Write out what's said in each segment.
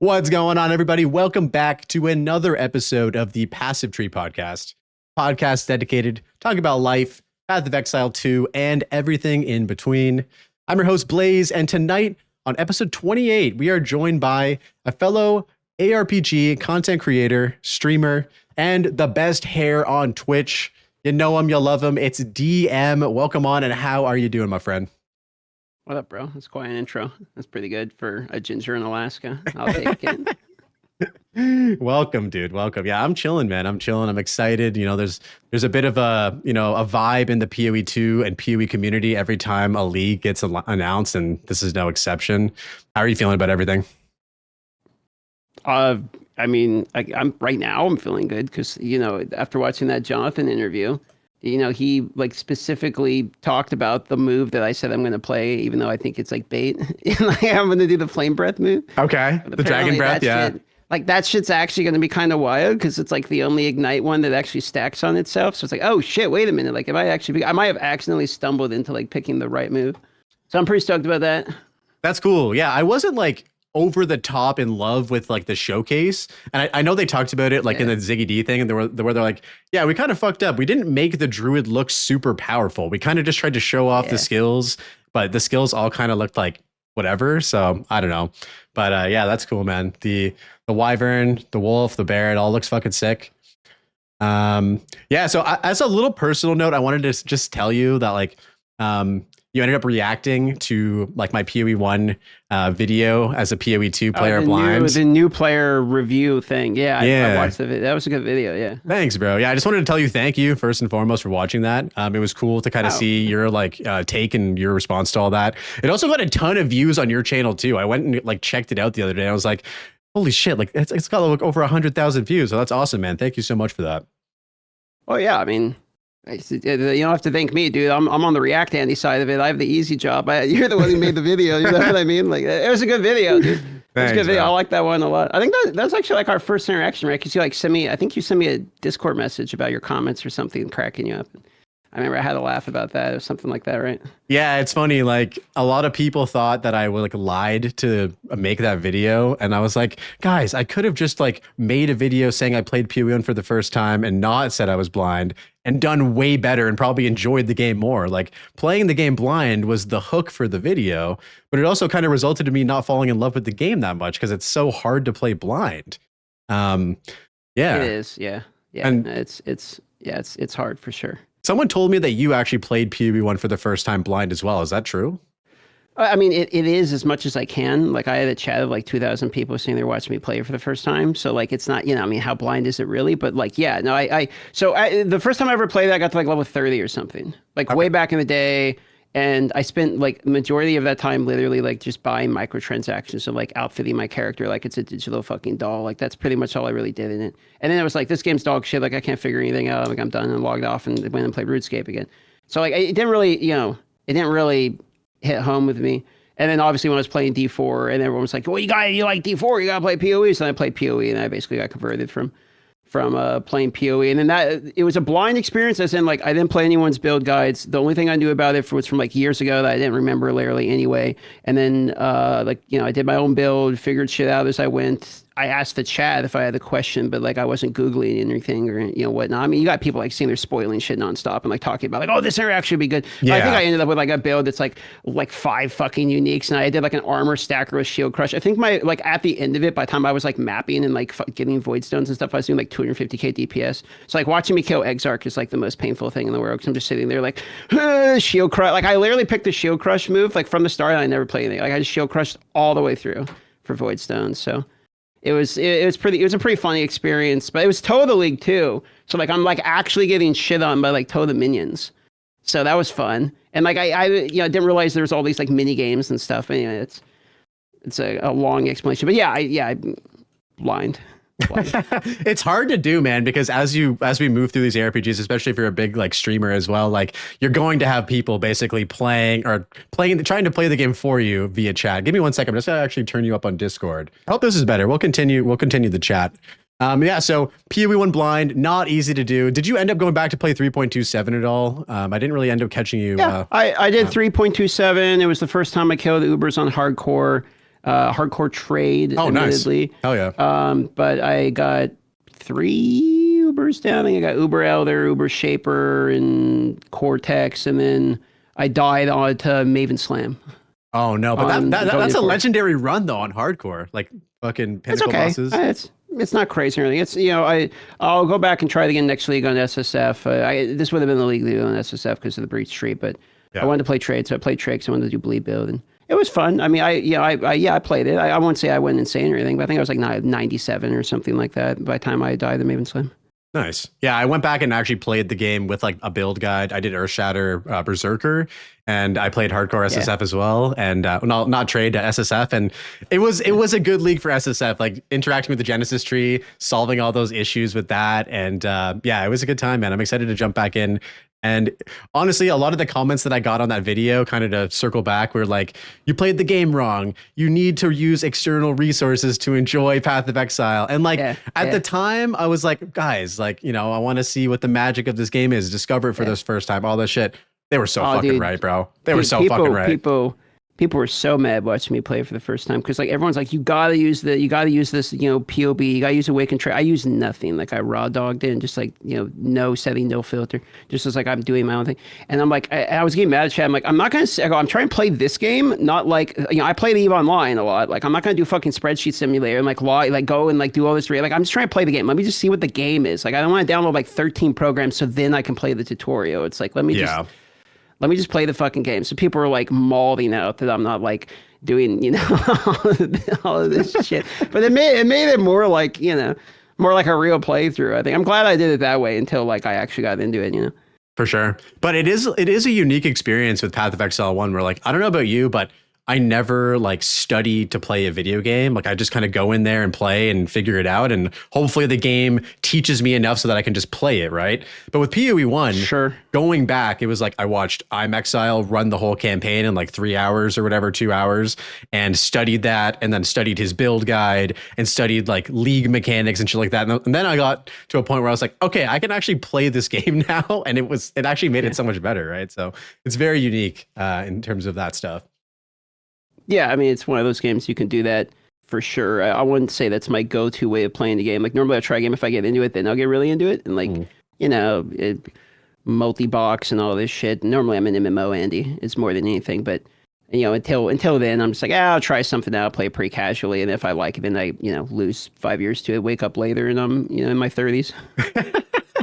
What's going on, everybody? Welcome back to another episode of the Passive Tree podcast dedicated talking about life, Path of Exile 2, and everything in between. I'm your host, Blaze, and tonight on episode 28, we are joined by a fellow ARPG content creator, streamer, and the best hair on Twitch. You know him, you love him. It's DM. Welcome on, and how are you doing, my friend? What up, bro? That's quite an intro. That's pretty good for a ginger in Alaska. I'll take it. Welcome, dude. Welcome. Yeah, I'm chilling, man. I'm chilling. I'm excited. You know, there's a bit of a vibe in the PoE 2 and PoE community every time a league gets announced, and this is no exception. How are you feeling about everything? I'm right now. I'm feeling good because after watching that Jonathan interview, he like specifically talked about the move that I said I'm going to play, even though I think it's like bait. Like, I'm going to do the flame breath move. Okay, the dragon breath, yeah. That shit's actually going to be kind of wild because it's like the only ignite one that actually stacks on itself. So it's like, oh shit, wait a minute. Like, I might have accidentally stumbled into like picking the right move. So I'm pretty stoked about that. That's cool. Yeah, I wasn't like over the top in love with like the showcase, and I know they talked about it like in the Ziggy D thing, and where they're like, yeah, we kind of fucked up. We didn't make the druid look super powerful. We kind of just tried to show off the skills, but the skills all kind of looked like whatever. So I don't know, but yeah, that's cool, man. The wyvern, the wolf, the bear, it all looks fucking sick. Yeah. So as a little personal note, I wanted to just tell you that like you ended up reacting to like my PoE 1 video as a PoE 2 player blind. The new player review thing. Yeah, I watched the video. That was a good video, yeah. Thanks, bro. Yeah, I just wanted to tell you thank you first and foremost for watching that. It was cool to kind of see your like take and your response to all that. It also got a ton of views on your channel too. I went and like checked it out the other day. I was like, holy shit, like it's got like over 100,000 views. So that's awesome, man. Thank you so much for that. Oh yeah, I mean, you don't have to thank me, dude. I'm on the React Andy side of it. I have the easy job. You're the one who made the video. You know what I mean? Like, it was a good video, dude. It was a good video. I like that one a lot. I think that's actually like our first interaction, right? Because you like I think you sent me a Discord message about your comments or something cracking you up. I remember I had a laugh about that or something like that, right? Yeah, it's funny. Like a lot of people thought that I would like lied to make that video, and I was like, guys, I could have just like made a video saying I played PoE 1 for the first time and not said I was blind, and done way better and probably enjoyed the game more. Like playing the game blind was the hook for the video, but it also kind of resulted in me not falling in love with the game that much because it's so hard to play blind. Yeah, it is. Yeah, and it's hard for sure. Someone told me that you actually played PoE 1 for the first time blind as well. Is that true? I mean, it is as much as I can. Like I had a chat of like 2,000 people saying they're watching me play for the first time. So like, it's not, I mean, how blind is it really? But like, yeah, no, the first time I ever played, I got to like level 30 or something, like way back in the day. And I spent like majority of that time literally like just buying microtransactions, so like outfitting my character like it's a digital fucking doll. Like that's pretty much all I really did in it. And then it was like, this game's dog shit. Like I can't figure anything out. Like I'm done, and logged off and went and played RuneScape again. So like it didn't really hit home with me. And then obviously when I was playing D4 and everyone was like, well, you like D4, you gotta play PoE. So I played PoE and I basically got converted from playing PoE. And then it was a blind experience, as in like I didn't play anyone's build guides. The only thing I knew about it was from like years ago that I didn't remember literally anyway. And then I did my own build, figured shit out as I went. I asked the chat if I had a question, but like I wasn't Googling anything or whatnot. I mean, you got people like saying they're spoiling shit nonstop and like talking about like, oh, this interaction would be good. Yeah. I think I ended up with like a build that's like 5 fucking uniques, and I did like an armor stacker with shield crush. I think my like at the end of it, by the time I was like mapping and like getting void stones and stuff, I was doing like 250k DPS. So like watching me kill Exarch is like the most painful thing in the world because I'm just sitting there like shield crush. Like I literally picked the shield crush move like from the start, and I never played anything. Like I just shield crushed all the way through for void stones. So it was a pretty funny experience, but it was Toe of the League too. So like I'm like actually getting shit on by like Toe of the minions. So that was fun. And like I didn't realize there was all these like mini games and stuff. And it's a long explanation. But I'm blind. It's hard to do, man, because as we move through these ARPGs, especially if you're a big like streamer as well, like you're going to have people basically trying to play the game for you via chat. Give me 1 second. I'm just gonna actually turn you up on Discord. I hope this is better. We'll continue the chat. So PoE 1 blind, not easy to do. Did you end up going back to play 3.27 at all? I didn't really end up catching you. Yeah, I did 3.27. It was the first time I killed Ubers on hardcore. hardcore trade, Oh, nice. admittedly. Hell yeah. But I got 3 Ubers down. I think I got Uber Elder, Uber Shaper, and Cortex, and then I died on to Maven Slam. Oh no, but On that's a Voting for. legendary run though on hardcore. Like fucking It's pinnacle okay. bosses. It's not crazy or anything. It's I'll go back and try it again next league on SSF. This would have been the league on SSF because of the Breach Street, but Yeah. I wanted to play trade, so I played trade because I wanted to do bleed build, and it was fun. I mean, I played it. I won't say I went insane or anything, but I think I was like 97 or something like that by the time I died the Maven Slam. Nice. Yeah, I went back and actually played the game with like a build guide. I did Earthshatter Berserker, and I played hardcore SSF as well, and not trade SSF. And it was a good league for SSF. Like interacting with the Genesis tree, solving all those issues with that, and yeah, it was a good time, man. I'm excited to jump back in. And honestly, a lot of the comments that I got on that video, kind of to circle back, were like, you played the game wrong. You need to use external resources to enjoy Path of Exile. And like at the time, I was like, guys, like, you know, I want to see what the magic of this game is, discover it for this first time, all this shit. They were so fucking right, bro. They were so fucking right. People were so mad watching me play for the first time because like everyone's like, you gotta use this, you know, POB, you gotta use Awaken Trade. I used nothing. Like I raw dogged it and just like, you know, no setting, no filter, just as like I'm doing my own thing. And I'm like, I was getting mad at Chad. I'm like, I'm not gonna say, I'm trying to play this game, not like, you know, I play the EVE Online a lot. Like I'm not gonna do fucking spreadsheet simulator and like go and like do all this. Like I'm just trying to play the game. Let me just see what the game is. Like I don't want to download like 13 programs so then I can play the tutorial. It's like let me just play the fucking game. So people are like mauling out that I'm not like doing, you know, all of this shit. But it made it more like, you know, more like a real playthrough. I think I'm glad I did it that way until like I actually got into it, you know. For sure. But it is a unique experience with Path of Exile 1 where like, I don't know about you, but I never like study to play a video game. Like I just kind of go in there and play and figure it out. And hopefully the game teaches me enough so that I can just play it. Right. But with PoE 1, going back, it was like I watched I'm Exile run the whole campaign in like 3 hours or whatever, 2 hours, and studied that, and then studied his build guide and studied like league mechanics and shit like that. And then I got to a point where I was like, okay, I can actually play this game now. And it actually made it so much better. Right. So it's very unique in terms of that stuff. Yeah, I mean, it's one of those games you can do that for sure. I wouldn't say that's my go-to way of playing the game. Like normally I try a game, if I get into it, then I'll get really into it. And like, you know, multi-box and all this shit. Normally I'm an MMO, Andy. It's more than anything. But, you know, until then, I'm just like, I'll try something out, play pretty casually. And if I like it, then I, you know, lose 5 years to it, wake up later, and I'm, you know, in my 30s.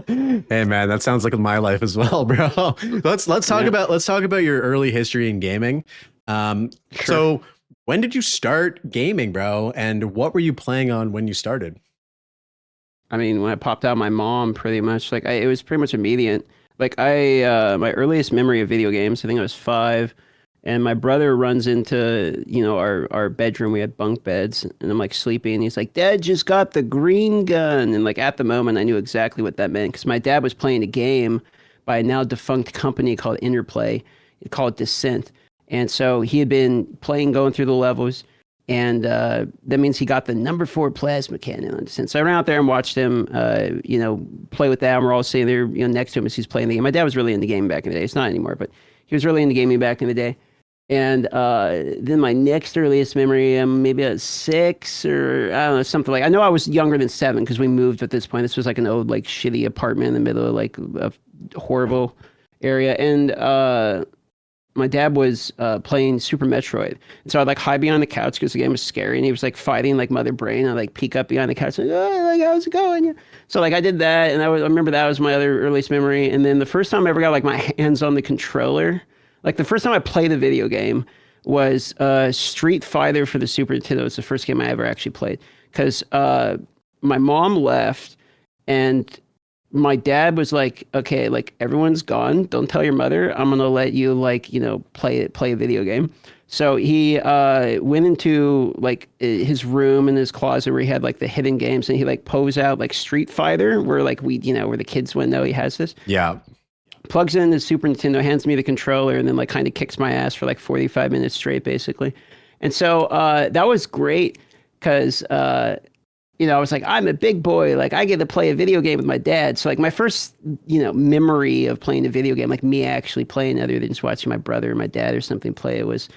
Hey man, that sounds like my life as well, bro. Let's talk about your early history in gaming. So when did you start gaming, bro? And what were you playing on when you started? I mean, when I popped out my mom, pretty much like it was pretty much immediate. Like my earliest memory of video games, I think I was 5, and my brother runs into, you know, our bedroom. We had bunk beds, and I'm like sleeping, and he's like, "Dad just got the green gun." And like at the moment, I knew exactly what that meant because my dad was playing a game by a now defunct company called Interplay, called Descent. And so he had been playing, going through the levels, and that means he got the number 4 plasma cannon on Descent. So I ran out there and watched him, you know, play with that. And we're all sitting there, you know, next to him as he's playing the game. My dad was really into gaming back in the day. It's not anymore, but he was really into gaming back in the day. And then my next earliest memory, maybe I was 6 or I don't know, something like. I know I was younger than 7 because we moved at this point. This was like an old, like, shitty apartment in the middle of like a horrible area, and my dad was playing Super Metroid. And so I'd like hide behind the couch because the game was scary, and he was like fighting like Mother Brain. I'd like peek up behind the couch like, oh, like how's it going? Yeah. So like I did that, and I remember that was my other earliest memory. And then the first time I ever got like my hands on the controller, like the first time I played a video game was Street Fighter for the Super Nintendo. It's the first game I ever actually played because my mom left, and my dad was like, okay, like everyone's gone. Don't tell your mother. I'm going to let you like, you know, play a video game. So he went into like his room in his closet where he had like the hidden games, and he like pulls out like Street Fighter where like we, you know, where the kids wouldn't know he has this. Yeah. Plugs in the Super Nintendo, hands me the controller, and then like kind of kicks my ass for like 45 minutes straight basically. And so that was great because you know, I was like, I'm a big boy. Like, I get to play a video game with my dad. So, like, my first, you know, memory of playing a video game, like me actually playing other than just watching my brother or my dad or something play it was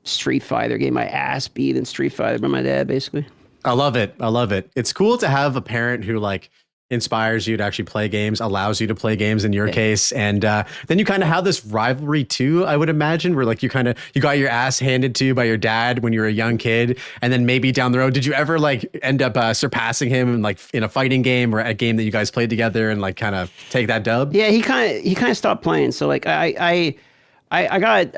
Street Fighter, getting my ass beat in Street Fighter by my dad, basically. I love it. I love it. It's cool to have a parent who like inspires you to actually play games, allows you to play games in your case. And then you kind of have this rivalry too, I would imagine, where like you got your ass handed to you by your dad when you were a young kid. And then maybe down the road, did you ever like end up surpassing him in like in a fighting game or a game that you guys played together and like kind of take that dub? Yeah, he kind of stopped playing. So like I got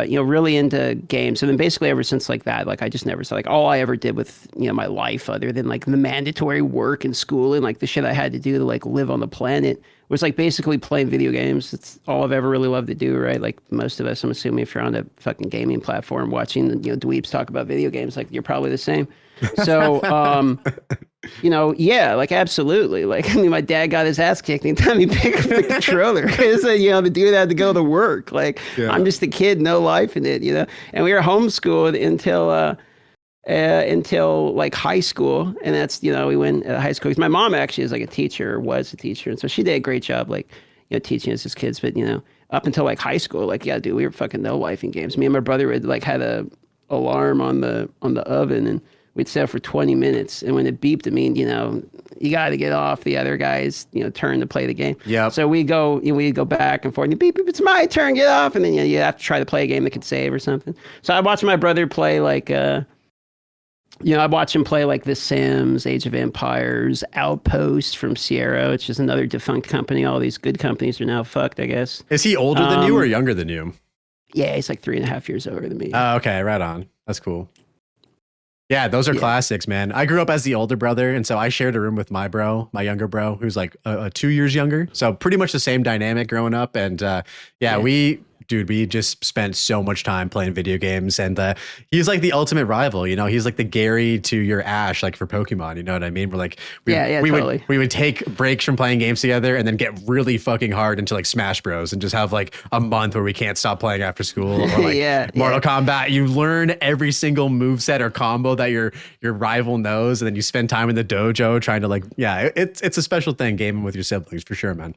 really into games, and then basically ever since like that, like I just never saw like all I ever did with my life, other than like the mandatory work and school and like the shit I had to do to like live on the planet, was like basically playing video games. It's all I've ever really loved to do, right? Like most of us, I'm assuming, if you're on a fucking gaming platform watching dweebs talk about video games, like you're probably the same. So yeah, like absolutely. Like I mean, my dad got his ass kicked anytime he picked up the controller because the dude had to go to work. Like I'm just a kid, no life in it, And we were homeschooled until like high school, and that's we went to high school. 'Cause my mom actually is like a teacher, or was a teacher, and so she did a great job, like teaching us as kids. But up until like high school, like yeah, dude, we were fucking no life in games. Me and my brother would like had a alarm on the oven, and we'd sit for 20 minutes, and when it beeped, it mean you got to get off the other guy's turn to play the game. Yeah. So we'd go back and forth. And beep, beep, it's my turn, get off, and then you have to try to play a game that could save or something. So I watched my brother play like I watched him play like The Sims, Age of Empires, Outpost from Sierra, which is another defunct company. All these good companies are now fucked, I guess. Is he older than you or younger than you? Yeah, he's like 3.5 years older than me. Oh, okay, right on. That's cool. Yeah, those are classics, man. I grew up as the older brother, and so I shared a room with my younger bro, who's like 2 years younger. So pretty much the same dynamic growing up. And we just spent so much time playing video games, and he's like the ultimate rival. He's like the Gary to your Ash, like for Pokemon. You know what I mean? We're like, totally. We would take breaks from playing games together, and then get really fucking hard into like Smash Bros, and just have like a month where we can't stop playing after school. Or like Mortal Kombat. You learn every single moveset or combo that your rival knows, and then you spend time in the dojo trying to like, it's a special thing gaming with your siblings for sure, man.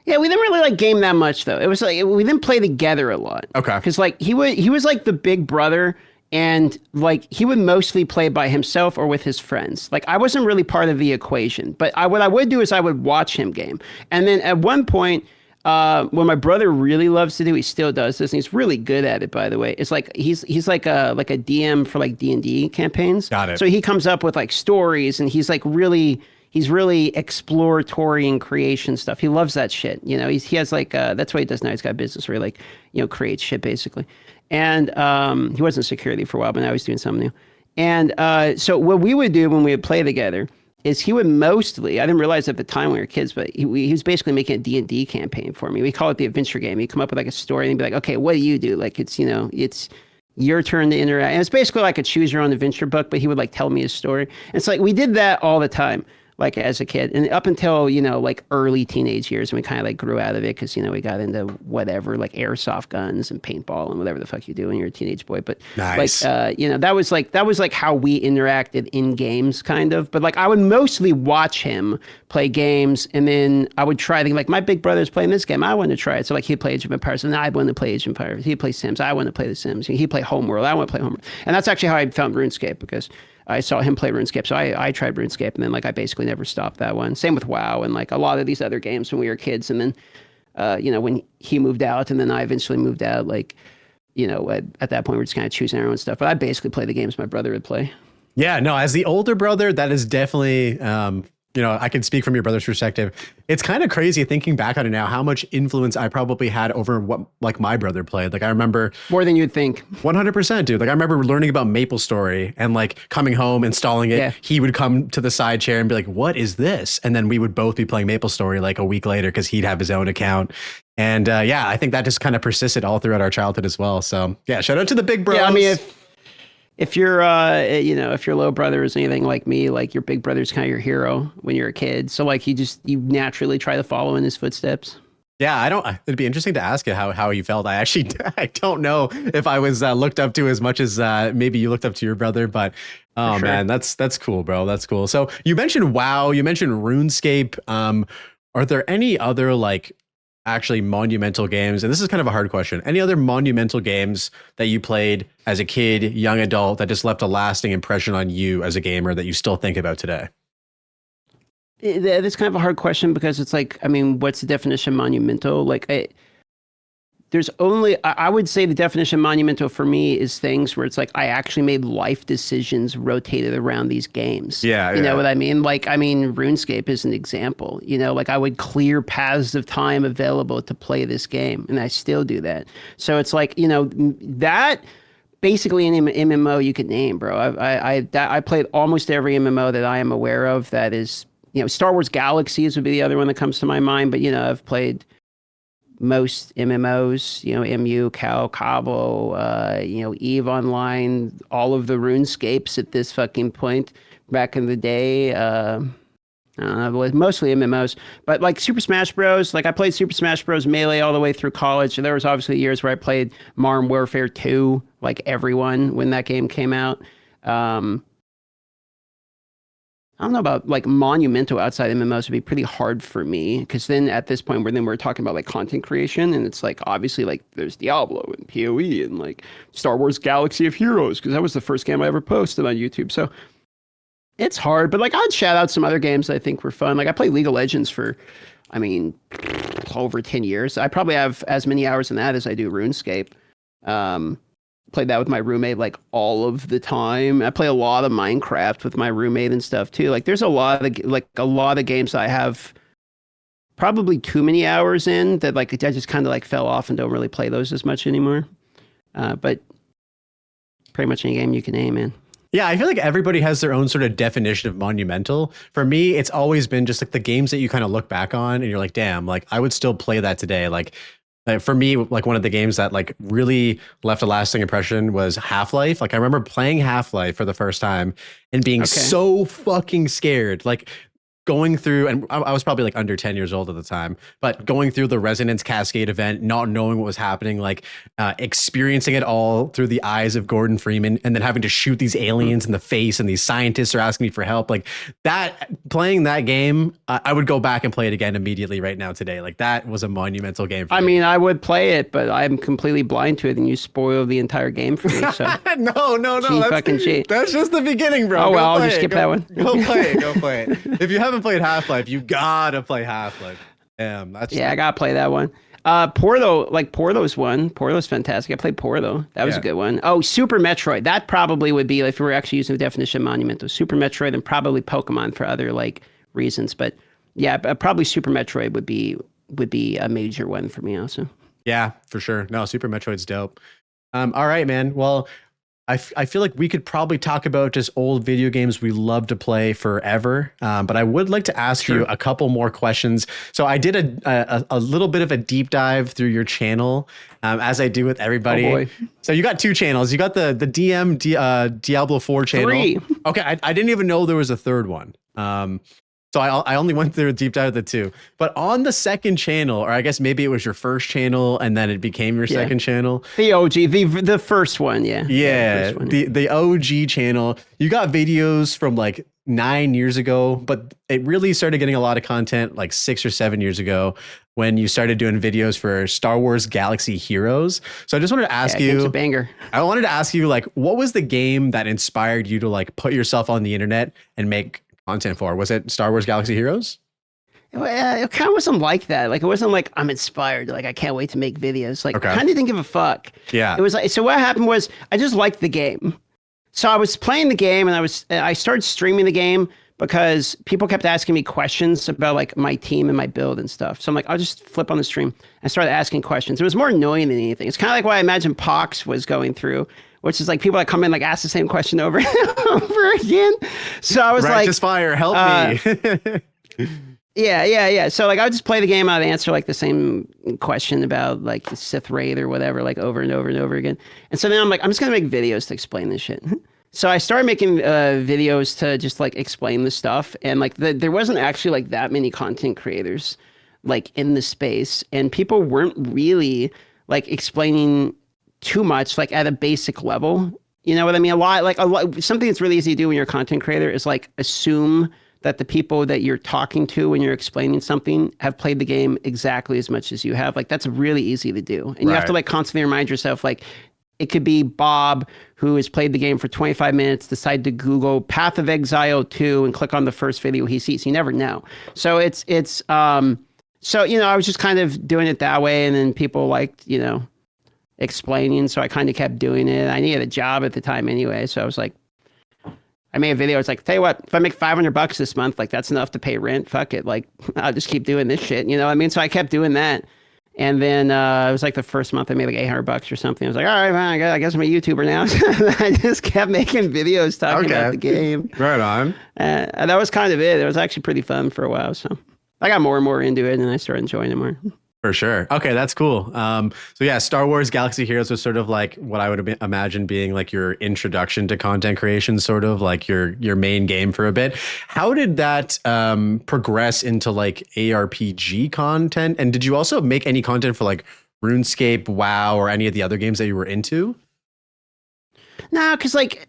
Yeah, we didn't really like game that much though. It was like we didn't play together a lot. Okay. Because like he was like the big brother, and like he would mostly play by himself or with his friends. Like I wasn't really part of the equation. But what I would do is I would watch him game. And then at one point, what my brother really loves to do, he still does this, and he's really good at it, by the way. It's like he's like a DM for like D&D campaigns. Got it. So he comes up with like stories, and he's really exploratory and creation stuff. He loves that shit. He has like, that's what he does now. He's got a business where he like, creates shit basically. And he was in security for a while, but now he's doing something new. And so what we would do when we would play together is he would mostly, I didn't realize at the time when we were kids, but he was basically making a D&D campaign for me. We call it the adventure game. He'd come up with like a story and he'd be like, okay, what do you do? Like it's your turn to interact. And it's basically like a choose your own adventure book, but he would like tell me his story. And it's like, we did that all the time, like as a kid, and up until like early teenage years, and we kind of like grew out of it because we got into whatever, like airsoft guns and paintball and whatever the fuck you do when you're a teenage boy. But nice. Like that was like how we interacted in games, kind of. But like I would mostly watch him play games, and then I would try to like, my big brother's playing this game, I want to try it. So like he'd play Age of Empires, and I want to play Age of Empires. He'd play Sims, I want to play The Sims. He'd play Homeworld, I want to play Homeworld. And that's actually how I found RuneScape, because I saw him play RuneScape, so I tried RuneScape, and then like I basically never stopped that one. Same with WoW and like a lot of these other games when we were kids, and then when he moved out, and then I eventually moved out, like at that point we're just kind of choosing our own stuff. But I basically play the games my brother would play. Yeah, no, as the older brother, that is definitely I can speak from your brother's perspective. It's kind of crazy thinking back on it now, how much influence I probably had over what like my brother played. Like I remember more than you'd think. 100%, dude. Like I remember learning about MapleStory and like coming home, installing it. Yeah. He would come to the side chair and be like, "What is this?" And then we would both be playing MapleStory like a week later because he'd have his own account. And I think that just kind of persisted all throughout our childhood as well. So yeah, shout out to the big bros. Yeah, I mean, if your if your little brother is anything like me, like your big brother's kind of your hero when you're a kid. So like you naturally try to follow in his footsteps. Yeah, it'd be interesting to ask you how you felt. I don't know if I was looked up to as much as maybe you looked up to your brother, but oh sure. Man, that's cool, bro. That's cool. So you mentioned WoW, you mentioned RuneScape. Are there any other like actually monumental games, and this is kind of a hard question. Any other monumental games that you played as a kid, young adult, that just left a lasting impression on you as a gamer that you still think about today? That's kind of a hard question because it's like, I mean, what's the definition of monumental? There's only, I would say the definition of monumental for me is things where it's like I actually made life decisions rotated around these games. Yeah, you know what I mean? Like, I mean, RuneScape is an example. You know, like I would clear paths of time available to play this game, and I still do that. So it's like, you know, that basically an MMO you could name, bro. I played almost every MMO that I am aware of. That is, you know, Star Wars Galaxies would be the other one that comes to my mind. But you know, I've played most MMOs, you know, MU, Cal, Cabo, you know, EVE Online, all of the RuneScapes at this fucking point back in the day. I don't know, it was mostly MMOs, but like Super Smash Bros. Like I played Super Smash Bros. Melee all the way through college. And there was obviously years where I played Modern Warfare 2, like everyone when that game came out. I don't know about like monumental outside MMOs would be pretty hard for me because then at this point we're talking about like content creation, and it's like obviously like there's Diablo and PoE and like Star Wars Galaxy of Heroes because that was the first game I ever posted on YouTube. So it's hard, but like I'd shout out some other games that I think were fun. Like I played League of Legends for, I mean, over 10 years. I probably have as many hours in that as I do RuneScape. Played that with my roommate like all of the time. I play a lot of Minecraft with my roommate and stuff too. Like there's a lot of games I have probably too many hours in that like I just kind of like fell off and don't really play those as much anymore. But pretty much any game you can name, man. Yeah, I feel like everybody has their own sort of definition of monumental. For me, it's always been just like the games that you kind of look back on and you're like, damn, like I would still play that today. Like for me, like one of the games that like really left a lasting impression was Half-Life. Like I remember playing Half-Life for the first time and being so fucking scared. Like going through, and I was probably like under 10 years old at the time, but going through the Resonance Cascade event, not knowing what was happening, like experiencing it all through the eyes of Gordon Freeman, and then having to shoot these aliens in the face, and these scientists are asking me for help. Like that, playing that game, I would go back and play it again immediately right now today. Like that was a monumental game for me. I mean, I would play it, but I'm completely blind to it, and you spoiled the entire game for me. So no, that's just the beginning, bro. Oh well, I'll just skip that one. Go play it. If you haven't played Half-Life, you gotta play Half-Life. Damn, that's I gotta play that one. Porto's one. Porto's fantastic. I played Porto. That was a good one. Oh, Super Metroid. That probably would be, if we were actually using the definition of monumental, Super Metroid, and probably Pokemon for other like reasons. But yeah, probably Super Metroid would be a major one for me also. Yeah, for sure. No, Super Metroid's dope. All right, man. Well, I feel like we could probably talk about just old video games we love to play forever. But I would like to ask you a couple more questions. So I did a little bit of a deep dive through your channel, as I do with everybody. Oh boy. So you got two channels. You got the DM Diablo 4 channel. 3. Okay, I didn't even know there was a third one. So I only went through a deep dive of the two. But on the second channel, or I guess maybe it was your first channel and then it became your second channel. The OG, the first one, yeah. Yeah, the OG channel. You got videos from like 9 years ago, but it really started getting a lot of content like 6 or 7 years ago when you started doing videos for Star Wars Galaxy Heroes. So I just wanted to ask you, it's a banger. I wanted to ask you, like, what was the game that inspired you to like put yourself on the internet and make content for? Was it Star Wars Galaxy Heroes? It kind of wasn't like that. Like, it wasn't like I'm inspired. Like, I can't wait to make videos. Like, kind of didn't give a fuck. Yeah. It was like, so what happened was I just liked the game. So I was playing the game and I started streaming the game because people kept asking me questions about like my team and my build and stuff. So I'm like, I'll just flip on the stream and start asking questions. It was more annoying than anything. It's kind of like what I imagine Pox was going through, which is like people that come in like ask the same question over and over again. So I was Righteous fire, help me. Yeah. So like I would just play the game. I'd answer like the same question about like the Sith Wraith or whatever, like over and over and over again. And so then I'm like, I'm just gonna make videos to explain this shit. So I started making videos to just like explain the stuff, and like there wasn't actually like that many content creators like in the space, and people weren't really like explaining too much like at a basic level. You know what I mean? A lot something that's really easy to do when you're a content creator is like assume that the people that you're talking to when you're explaining something have played the game exactly as much as you have. Like, that's really easy to do. And you have to like constantly remind yourself, like, it could be Bob, who has played the game for 25 minutes, decide to Google Path of Exile 2 and click on the first video he sees. You never know. So so, you know, I was just kind of doing it that way. And then people liked, you know, explaining. So I kind of kept doing it. I needed a job at the time anyway. So I was like, I made a video. It's like, tell you what, if I make $500 this month, like that's enough to pay rent. Fuck it. Like, I'll just keep doing this shit. You know what I mean? So I kept doing that. And then it was like the first month I made like $800 or something. I was like, all right, man, I guess I'm a YouTuber now. I just kept making videos talking about the game. Right on. And that was kind of it. It was actually pretty fun for a while. So I got more and more into it, and I started enjoying it more. For sure. Okay, that's cool. So yeah, Star Wars Galaxy Heroes was sort of like what I would imagine being like your introduction to content creation, sort of like your main game for a bit. How did that progress into like ARPG content? And did you also make any content for like RuneScape, WoW, or any of the other games that you were into? No, because like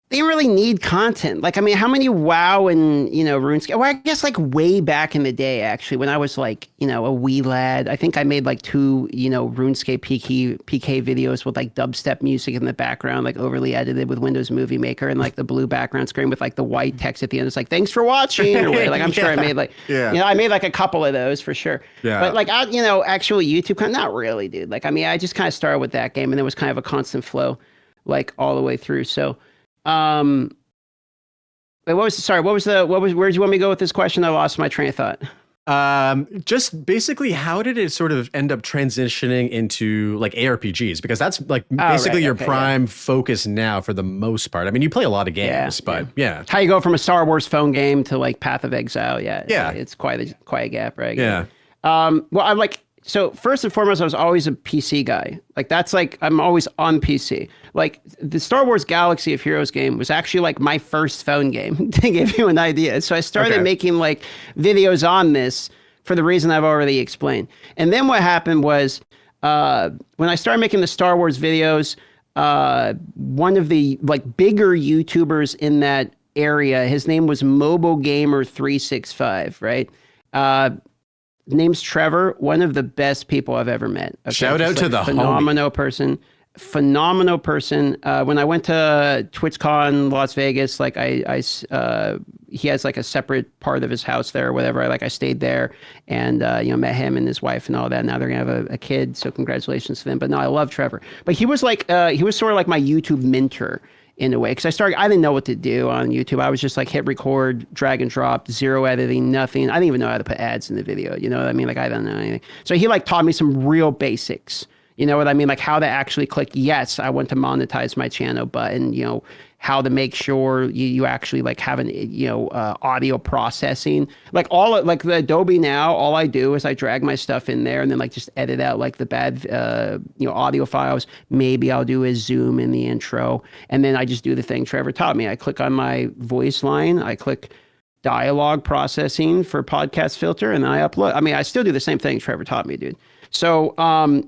they didn't really need content. Like, I mean, how many WoW and, you know, RuneScape? Well, I guess like way back in the day, actually, when I was like, you know, a wee lad, I think I made like 2, you know, RuneScape PK videos with like dubstep music in the background, like overly edited with Windows Movie Maker, and like the blue background screen with like the white text at the end. It's like, thanks for watching. Or whatever. Like, I'm sure I made like, you know, I made like a couple of those for sure. Yeah. But like, you know, actual YouTube content, not really, dude. Like, I mean, I just kind of started with that game, and it was kind of a constant flow, like all the way through. So, wait, where did you want me to go with this question? I lost my train of thought. Just basically, how did it sort of end up transitioning into like ARPGs? Because that's like basically your prime focus now for the most part. I mean, you play a lot of games, but how you go from a Star Wars phone game to like Path of Exile. Yeah. It's quite a gap, right? Yeah. Well, I'm like, so first and foremost, I was always a PC guy. Like, that's like, I'm always on PC. Like, the Star Wars Galaxy of Heroes game was actually like my first phone game, to give you an idea. So I started making like videos on this for the reason I've already explained. And then what happened was, when I started making the Star Wars videos, one of the like bigger YouTubers in that area, his name was Mobile Gamer 365, right? Name's Trevor, one of the best people I've ever met. Okay? Shout out to the phenomenal person. When I went to TwitchCon Las Vegas, like he has like a separate part of his house there or whatever. I stayed there and, you know, met him and his wife and all that. Now they're going to have a kid. So congratulations to them. But no, I love Trevor. But he was like, he was sort of like my YouTube mentor in a way. Cause I didn't know what to do on YouTube. I was just like hit record, drag and drop, zero editing, nothing. I didn't even know how to put ads in the video. You know what I mean? Like, I don't know anything. So he like taught me some real basics. You know what I mean? Like how to actually click yes, I want to monetize my channel button, you know, how to make sure you actually like have an, you know, audio processing. Like like the Adobe now, all I do is I drag my stuff in there and then like just edit out like the bad, you know, audio files. Maybe I'll do a zoom in the intro. And then I just do the thing Trevor taught me. I click on my voice line. I click dialogue processing for podcast filter and then I upload. I mean, I still do the same thing Trevor taught me, dude. So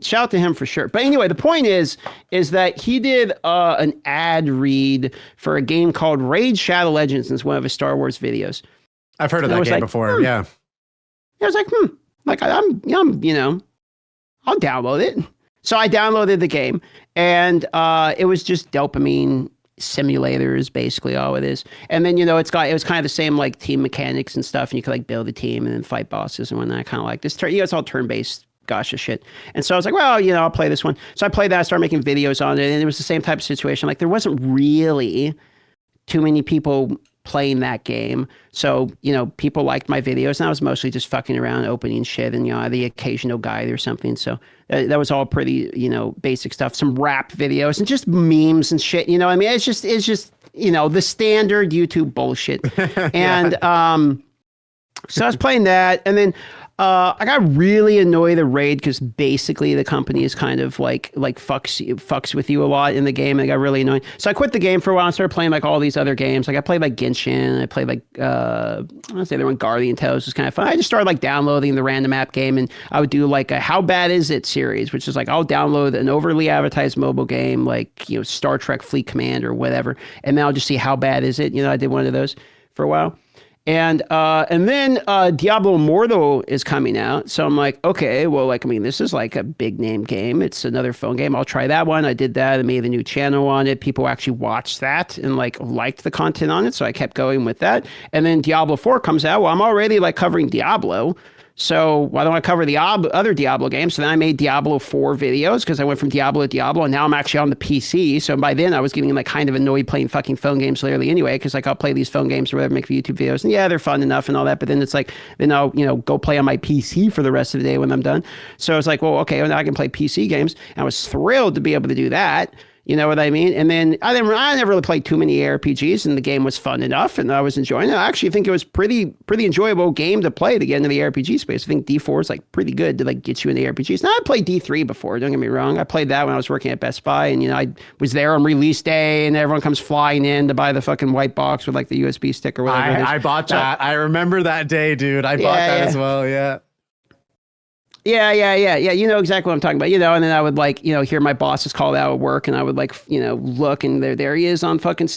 shout out to him for sure. But anyway, the point is that he did an ad read for a game called Raid Shadow Legends in one of his Star Wars videos. I've heard of that game before. Yeah. I was like, like I'm, you know, I'll download it. So I downloaded the game, and it was just dopamine simulators, basically all it is. And then, you know, it was kind of the same like team mechanics and stuff, and you could like build a team and then fight bosses and whatnot. Kind of like this. You know, it's all turn-based. Gosh of shit. And so I was like, well, you know, I'll play this one. So I played that, I started making videos on it, and it was the same type of situation. Like, there wasn't really too many people playing that game. So, you know, people liked my videos, and I was mostly just fucking around, opening shit, and, you know, the occasional guide or something. So that was all pretty, you know, basic stuff. Some rap videos and just memes and shit. You know, I mean, it's just, you know, the standard YouTube bullshit. And so I was playing that, and then I got really annoyed at Raid because basically the company is kind of like fucks with you a lot in the game, and I got really annoying. So I quit the game for a while and started playing like all these other games. Like I played like Genshin, I played like I don't say the one Guardian Tales was kind of fun. I just started like downloading the random app game, and I would do like a How Bad Is It series, which is like I'll download an overly advertised mobile game like, you know, Star Trek Fleet Command or whatever, and then I'll just see how bad is it. You know, I did one of those for a while. And then Diablo Immortal is coming out. So I'm like, okay, well, like, I mean, this is like a big name game. It's another phone game. I'll try that one. I did that. I made a new channel on it. People actually watched that and like liked the content on it. So I kept going with that. And then Diablo 4 comes out. Well, I'm already like covering Diablo. So why don't I cover the other Diablo games? So then I made Diablo 4 videos because I went from Diablo to Diablo, and now I'm actually on the PC. So by then I was getting like kind of annoyed playing fucking phone games literally anyway, because like I'll play these phone games or whatever, make YouTube videos, and yeah, they're fun enough and all that. But then it's like, then I'll, go play on my PC for the rest of the day when I'm done. So I was like, well, okay, well, now I can play PC games. And I was thrilled to be able to do that. You know what I mean? And then I never really played too many ARPGs, and the game was fun enough, and I was enjoying it. I actually think it was pretty enjoyable game to play to get into the RPG space. I think D4 is like pretty good to like get you into ARPGs. Now I played D3 before. Don't get me wrong. I played that when I was working at Best Buy, and I was there on release day, and everyone comes flying in to buy the fucking white box with like the USB stick or whatever. I bought that. I remember that day, dude. I bought that as well. Yeah. Yeah. You know exactly what I'm talking about, and then I would like, hear my bosses call out at work, and I would like, look, and there he is on fucking,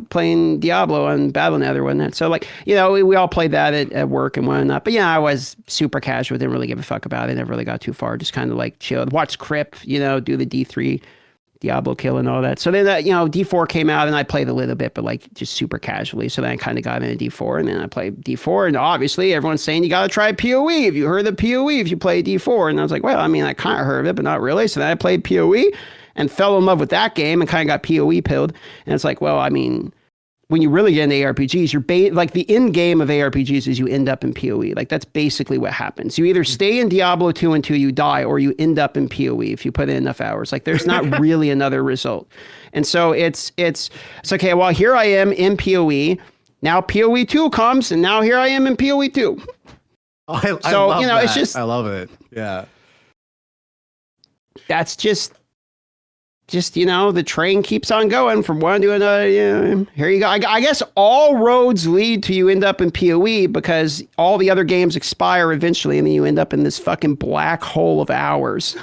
playing Diablo on Battle.net or whatnot. So like, we all played that at work and whatnot. But yeah, I was super casual, didn't really give a fuck about it. Never really got too far, just kind of like chilled, watch Crip, do the D3 Diablo kill and all that. So then, D4 came out, and I played a little bit, but like just super casually. So then I kind of got into D4, and then I played D4, and obviously everyone's saying you got to try PoE. Have you heard of PoE if you play D4? And I was like, well, I mean, I kind of heard of it, but not really. So then I played PoE and fell in love with that game and kind of got PoE pilled. And it's like, well, I mean, when you really get into ARPGs, like the end game of ARPGs is you end up in PoE. Like that's basically what happens. You either stay in Diablo 2 until you die, or you end up in PoE if you put in enough hours. Like there's not really another result. And so it's okay. Well, here I am in PoE. Now PoE 2 comes, and now here I am in PoE 2. I love that. It's just, I love it. Yeah. That's just the train keeps on going from one to another. Here you go. I guess all roads lead to you end up in PoE, because all the other games expire eventually, and then you end up in this fucking black hole of hours.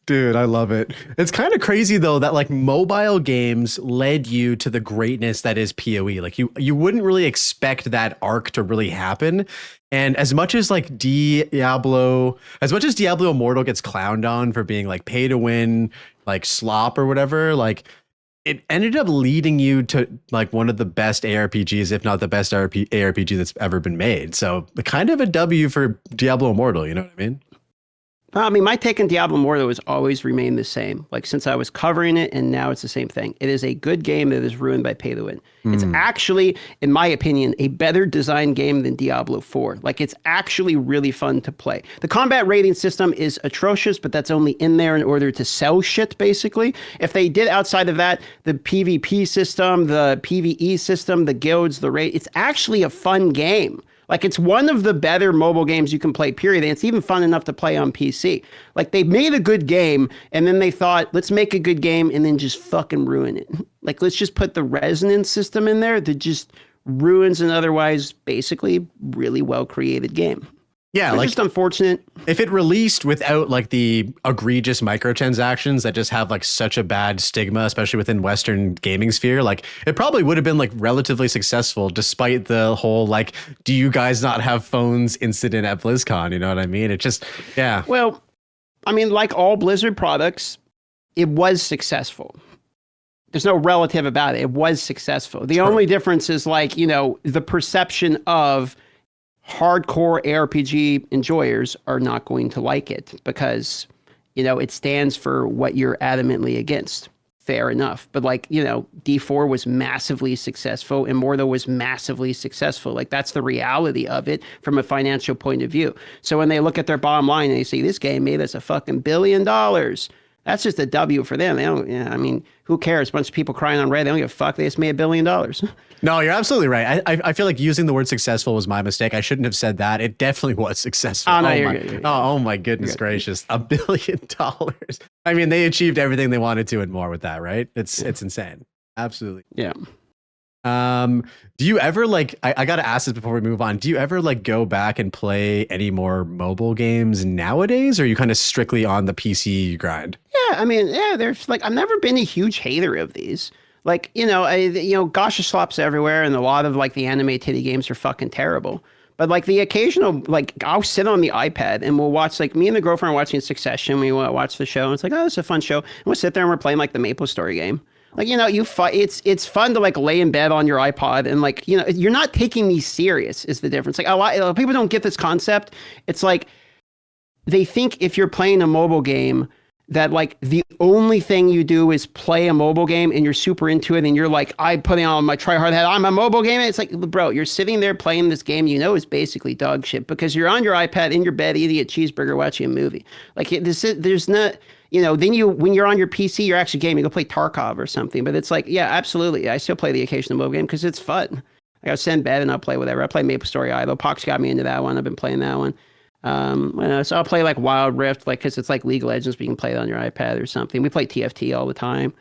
Dude, I love it. It's kind of crazy though that like mobile games led you to the greatness that is PoE. Like you wouldn't really expect that arc to really happen. And as much as Diablo Immortal gets clowned on for being like pay to win, like slop or whatever, like it ended up leading you to like one of the best ARPGs, if not the best ARPG that's ever been made. So kind of a W for Diablo Immortal, you know what I mean? I mean, my take on Diablo Immortal has always remained the same. Like since I was covering it, and now it's the same thing. It is a good game that is ruined by pay to win. It's actually, in my opinion, a better designed game than Diablo 4. Like it's actually really fun to play. The combat rating system is atrocious, but that's only in there in order to sell shit, basically. If they did outside of that, the PvP system, the PvE system, the guilds, the raid, it's actually a fun game. Like it's one of the better mobile games you can play, period. And it's even fun enough to play on PC. Like they made a good game, and then they thought, let's make a good game and then just fucking ruin it. Like let's just put the resonance system in there that just ruins an otherwise basically really well created game. Yeah, it's just unfortunate. If it released without like the egregious microtransactions that just have like such a bad stigma, especially within Western gaming sphere, like it probably would have been like relatively successful, despite the whole like, do you guys not have phones incident at BlizzCon? You know what I mean? It just, yeah. Well, I mean, like all Blizzard products, it was successful. There's no relative about it. It was successful. The only difference is like, the perception of hardcore ARPG enjoyers are not going to like it because, it stands for what you're adamantly against. Fair enough. But like, D4 was massively successful. Immortal was massively successful. Like that's the reality of it from a financial point of view. So when they look at their bottom line and they say, this game made us a fucking $1 billion, that's just a W for them. They don't, I mean, who cares? A bunch of people crying on Reddit. They don't give a fuck. They just made $1 billion. No, you're absolutely right. I feel like using the word successful was my mistake. I shouldn't have said that. It definitely was successful. Oh, no, you're good. Oh my goodness gracious. $1 billion. I mean, they achieved everything they wanted to and more with that, right? It's insane. Absolutely. Yeah. Do you ever like, I gotta ask this before we move on. Do you ever like go back and play any more mobile games nowadays? Or are you kind of strictly on the PC grind? Yeah. I mean, there's like, I've never been a huge hater of these. Like, gosha slops everywhere, and a lot of like the anime titty games are fucking terrible. But like the occasional, like I'll sit on the iPad and we'll watch, like me and the girlfriend are watching Succession. We want to watch the show. And it's like, oh, it's a fun show. And we'll sit there and we're playing like the Maple Story game. Like, it's fun to like lay in bed on your iPod and like, you're not taking these serious is the difference. Like a lot of people don't get this concept. It's like they think if you're playing a mobile game that like the only thing you do is play a mobile game and you're super into it and you're like, I'm putting on my try hard hat on my mobile game. And it's like, bro, you're sitting there playing this game is basically dog shit because you're on your iPad in your bed eating a cheeseburger watching a movie. Like there's not, then when you're on your PC, you're actually gaming. You go play Tarkov or something. But it's like, yeah, absolutely. I still play the occasional mobile game because it's fun. Like I'll sit in bed and I'll play whatever. I play Maple Story Idol. Pox got me into that one. I've been playing that one. So I'll play like Wild Rift, like because it's like League of Legends, but you can play it on your iPad or something. We play TFT all the time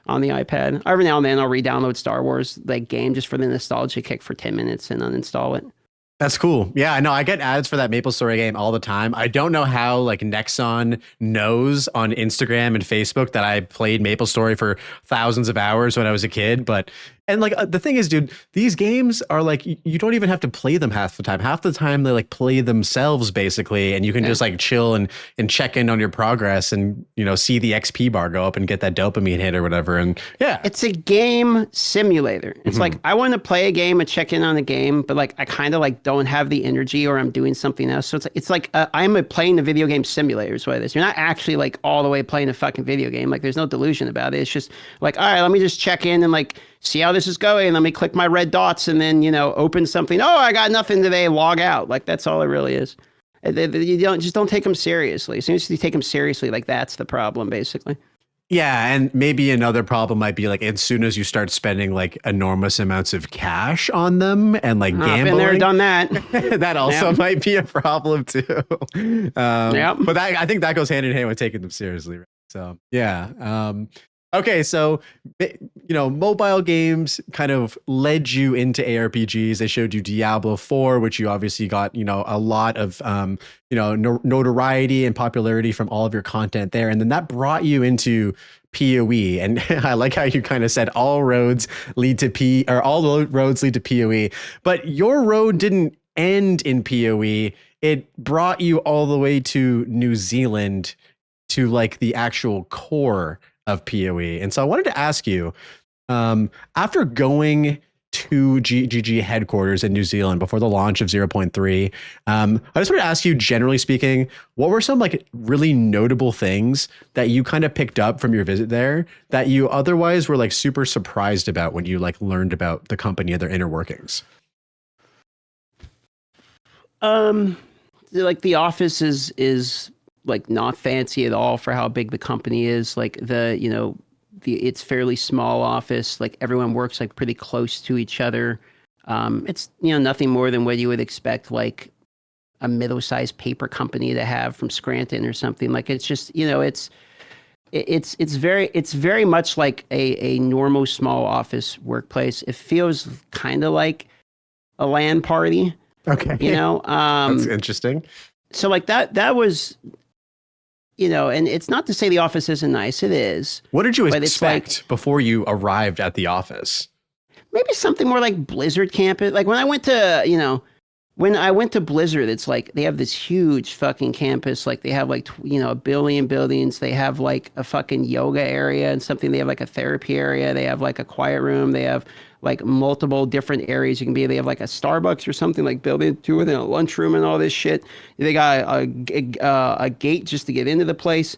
on the iPad. Every now and then I'll re-download Star Wars like game just for the nostalgia kick for 10 minutes and uninstall it. That's cool. Yeah, I know. I get ads for that Maple Story game all the time. I don't know how like Nexon knows on Instagram and Facebook that I played Maple Story for thousands of hours when I was a kid, but and like the thing is, dude, these games are like you don't even have to play them half the time. Half the time they like play themselves basically, and you can just like chill and check in on your progress and see the XP bar go up and get that dopamine hit or whatever. And yeah, it's a game simulator. It's like I want to play a game and check in on a game, but like I kind of like don't have the energy or I'm doing something else. So it's like I'm playing a video game simulator is what it is. You're not actually like all the way playing a fucking video game. Like there's no delusion about it. It's just like, all right, let me just check in and like see how this is going. Let me click my red dots and then, open something. Oh, I got nothing today. Log out. Like that's all it really is. You don't take them seriously. As soon as you take them seriously, like that's the problem basically. Yeah, and maybe another problem might be like as soon as you start spending like enormous amounts of cash on them and like gambling. Been there, done that. That also might be a problem too. But I think that goes hand in hand with taking them seriously. Right? So yeah. Okay, so mobile games kind of led you into ARPGs. They showed you Diablo 4, which you obviously got a lot of notoriety and popularity from all of your content there, and then that brought you into PoE. And I like how you kind of said all roads lead to all roads lead to PoE, but your road didn't end in PoE. It brought you all the way to New Zealand to like the actual core of PoE. And so I wanted to ask you, after going to GGG Headquarters in New Zealand before the launch of 0.3, I just want to ask you, generally speaking, what were some like really notable things that you kind of picked up from your visit there that you otherwise were like super surprised about when you like learned about the company and their inner workings? Like the office is like not fancy at all for how big the company is. Like it's fairly small office. Like everyone works like pretty close to each other. It's nothing more than what you would expect like a middle-sized paper company to have from Scranton or something. Like it's just it's very much like a normal small office workplace. It feels kind of like a LAN party. Okay, that's interesting. So like that was. And it's not to say the office isn't nice. It is. What did you expect before you arrived at the office? Maybe something more like Blizzard campus. Like when I went to Blizzard, it's like they have this huge fucking campus. Like they have like, a billion buildings. They have like a fucking yoga area and something. They have like a therapy area. They have like a quiet room. They have like multiple different areas you can be. They have like a Starbucks or something like built into it and a lunchroom and all this shit. They got a gate just to get into the place.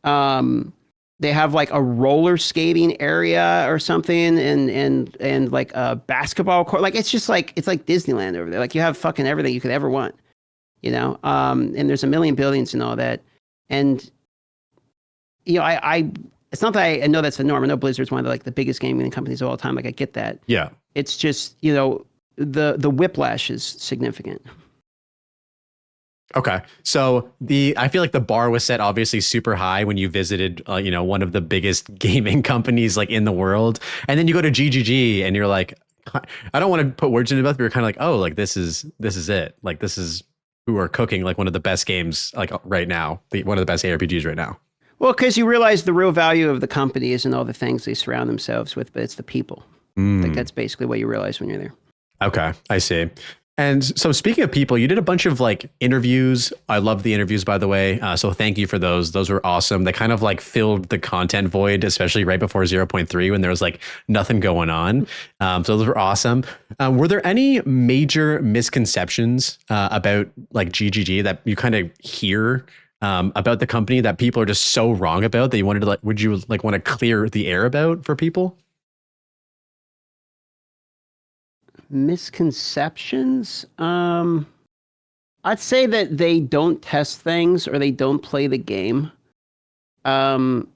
They have like a roller skating area or something and like a basketball court. Like it's just like it's like Disneyland over there. Like you have fucking everything you could ever want. And there's a million buildings and all that. And I it's not that I know that's the norm. I know Blizzard's one of the biggest gaming companies of all time. Like I get that. Yeah. It's just, the whiplash is significant. Okay. So I feel like the bar was set obviously super high when you visited, one of the biggest gaming companies like in the world. And then you go to GGG and you're like, I don't want to put words in your mouth, but you're kind of like, oh, like this is it. Like this is who are cooking like one of the best games like right now, one of the best ARPGs right now. Well, because you realize the real value of the company isn't all the things they surround themselves with, but it's the people. Like that's basically what you realize when you're there. Okay, I see. And so speaking of people, you did a bunch of like interviews. I love the interviews, by the way. So thank you for those. Those were awesome. They kind of like filled the content void, especially right before 0.3 when there was like nothing going on. So those were awesome. Were there any major misconceptions about like GGG that you kind of hear about the company that people are just so wrong about that you wanted to like, would you like want to clear the air about for people? Misconceptions? I'd say that they don't test things or they don't play the game. Because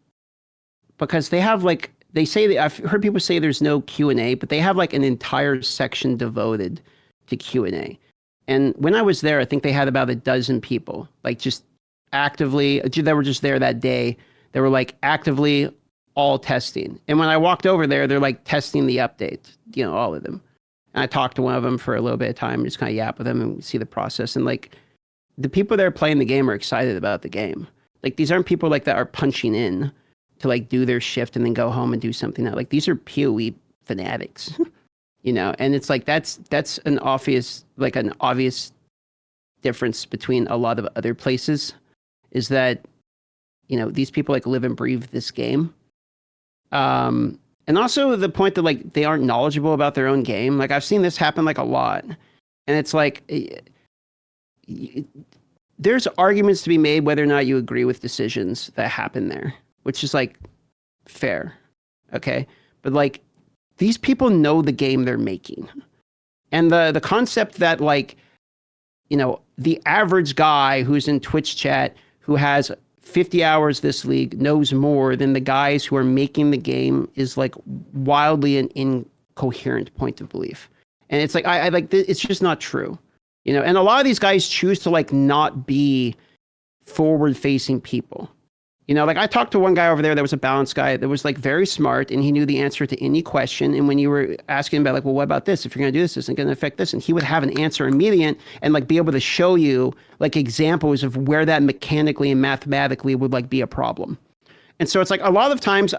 they have like they say that I've heard people say there's no Q&A, but they have like an entire section devoted to Q&A. And when I was there, I think they had about a dozen people, like just actively, they were just there that day. They were like actively all testing. And when I walked over there, they're like testing the update, you know, all of them. And I talked to one of them for a little bit of time, just kind of yap with them and see the process. And like the people that are playing the game are excited about the game. Like these aren't people like that are punching in to like do their shift and then go home and do something else. Like these are PoE fanatics, you know? And it's like, that's an obvious difference between a lot of other places is that, you know, these people like live and breathe this game. And also the point that like they aren't knowledgeable about their own game. Like I've seen this happen like a lot. And it's like, there's arguments to be made whether or not you agree with decisions that happen there, which is like fair. Okay. But like these people know the game they're making. And the concept that like, you know, the average guy who's in Twitch chat who has 50 hours this league knows more than the guys who are making the game is like wildly an incoherent point of belief. And it's like, I like, it's just not true, you know? And a lot of these guys choose to like not be forward facing people. You know, like I talked to one guy over there that was a balanced guy that was like very smart and he knew the answer to any question. And when you were asking about like, well, what about this? If you're going to do this, isn't going to affect this. And he would have an answer immediate and like be able to show you like examples of where that mechanically and mathematically would like be a problem. And so it's like a lot of times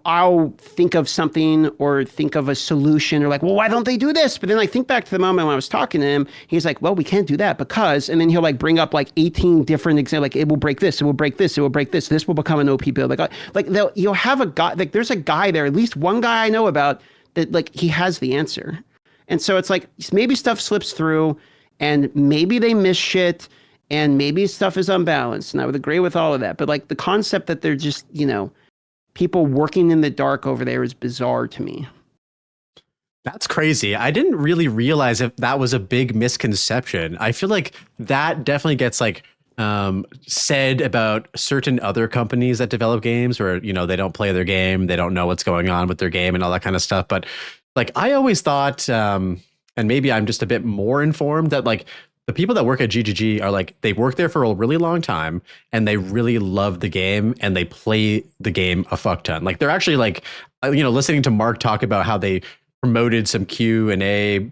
I'll think of something or think of a solution or like, well, why don't they do this? But then I think back to the moment when I was talking to him, he's like, well, we can't do that because, and then he'll like bring up like 18 different examples, like it will break this, it will break this, it will break this, this will become an OP build. Like you'll have a guy, like there's a guy there, at least one guy I know about that like he has the answer. And so it's like, maybe stuff slips through and maybe they miss shit and maybe stuff is unbalanced. And I would agree with all of that. But like the concept that they're just, you know, people working in the dark over there is bizarre to me. That's crazy. I didn't really realize if that was a big misconception. I feel like that definitely gets like said about certain other companies that develop games where, you know, they don't play their game, they don't know what's going on with their game and all that kind of stuff. But like I always thought, and maybe I'm just a bit more informed that like the people that work at GGG are like, they work there for a really long time and they really love the game and they play the game a fuck ton. Like they're actually like, you know, listening to Mark talk about how they promoted some Q&A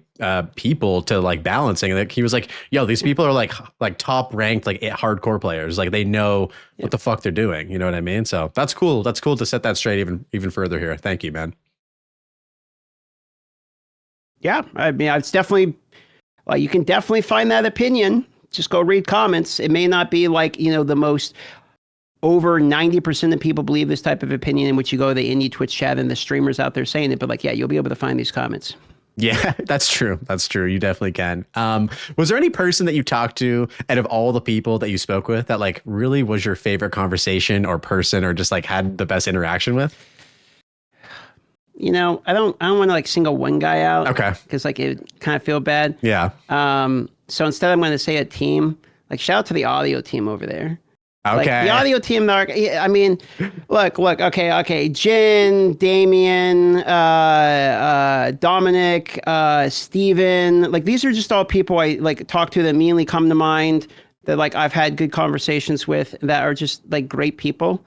people to like balancing. Like he was like, yo, these people are like top ranked, like hardcore players. Like they know what the fuck they're doing. You know what I mean? So that's cool. That's cool to set that straight even further here. Thank you, man. Yeah. I mean, it's definitely, well, you can definitely find that opinion. Just go read comments. It may not be like, you know, the most over 90% of people believe this type of opinion in which you go to the indie Twitch chat and the streamers out there saying it. But like, yeah, you'll be able to find these comments. Yeah, that's true. That's true. You definitely can. Was there any person that you talked to out of all the people that you spoke with that like really was your favorite conversation or person or just like had the best interaction with? You know, I don't want to like single one guy out. Okay. Because like it kind of feel bad. Yeah. So instead I'm going to say a team. Like shout out to the audio team over there. Okay. Like the audio team, I mean, look, okay. Jin, Damien, Dominic, Steven, like these are just all people I like talk to that immediately come to mind that like I've had good conversations with that are just like great people.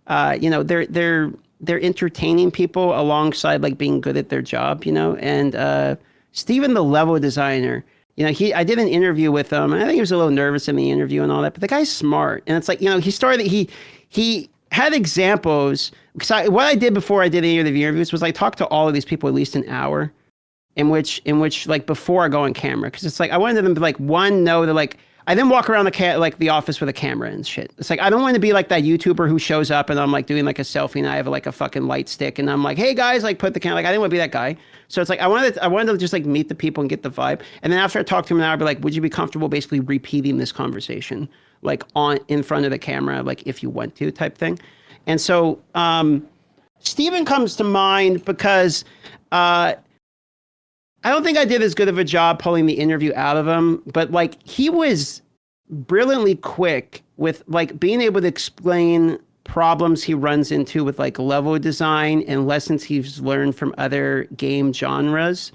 You know, they're entertaining people alongside like being good at their job, you know, and Steven, the level designer, I did an interview with him, and I think he was a little nervous in the interview and all that, but the guy's smart. And it's like, he had examples, because what I did before I did any of the interviews was I talked to all of these people at least an hour, in which like before I go on camera, because it's like I wanted them to like know that like I then walk around the office with a camera and shit. It's like I don't want to be like that YouTuber who shows up and I'm like doing like a selfie and I have like a fucking light stick and I'm like, hey guys, like put the camera. Like I didn't want to be that guy. So it's like I wanted to just like meet the people and get the vibe. And then after I talked to him, I'd be like, would you be comfortable basically repeating this conversation like in front of the camera, like if you want to, type thing. And so Steven comes to mind because I don't think I did as good of a job pulling the interview out of him, but like he was brilliantly quick with like being able to explain problems he runs into with like level design and lessons he's learned from other game genres.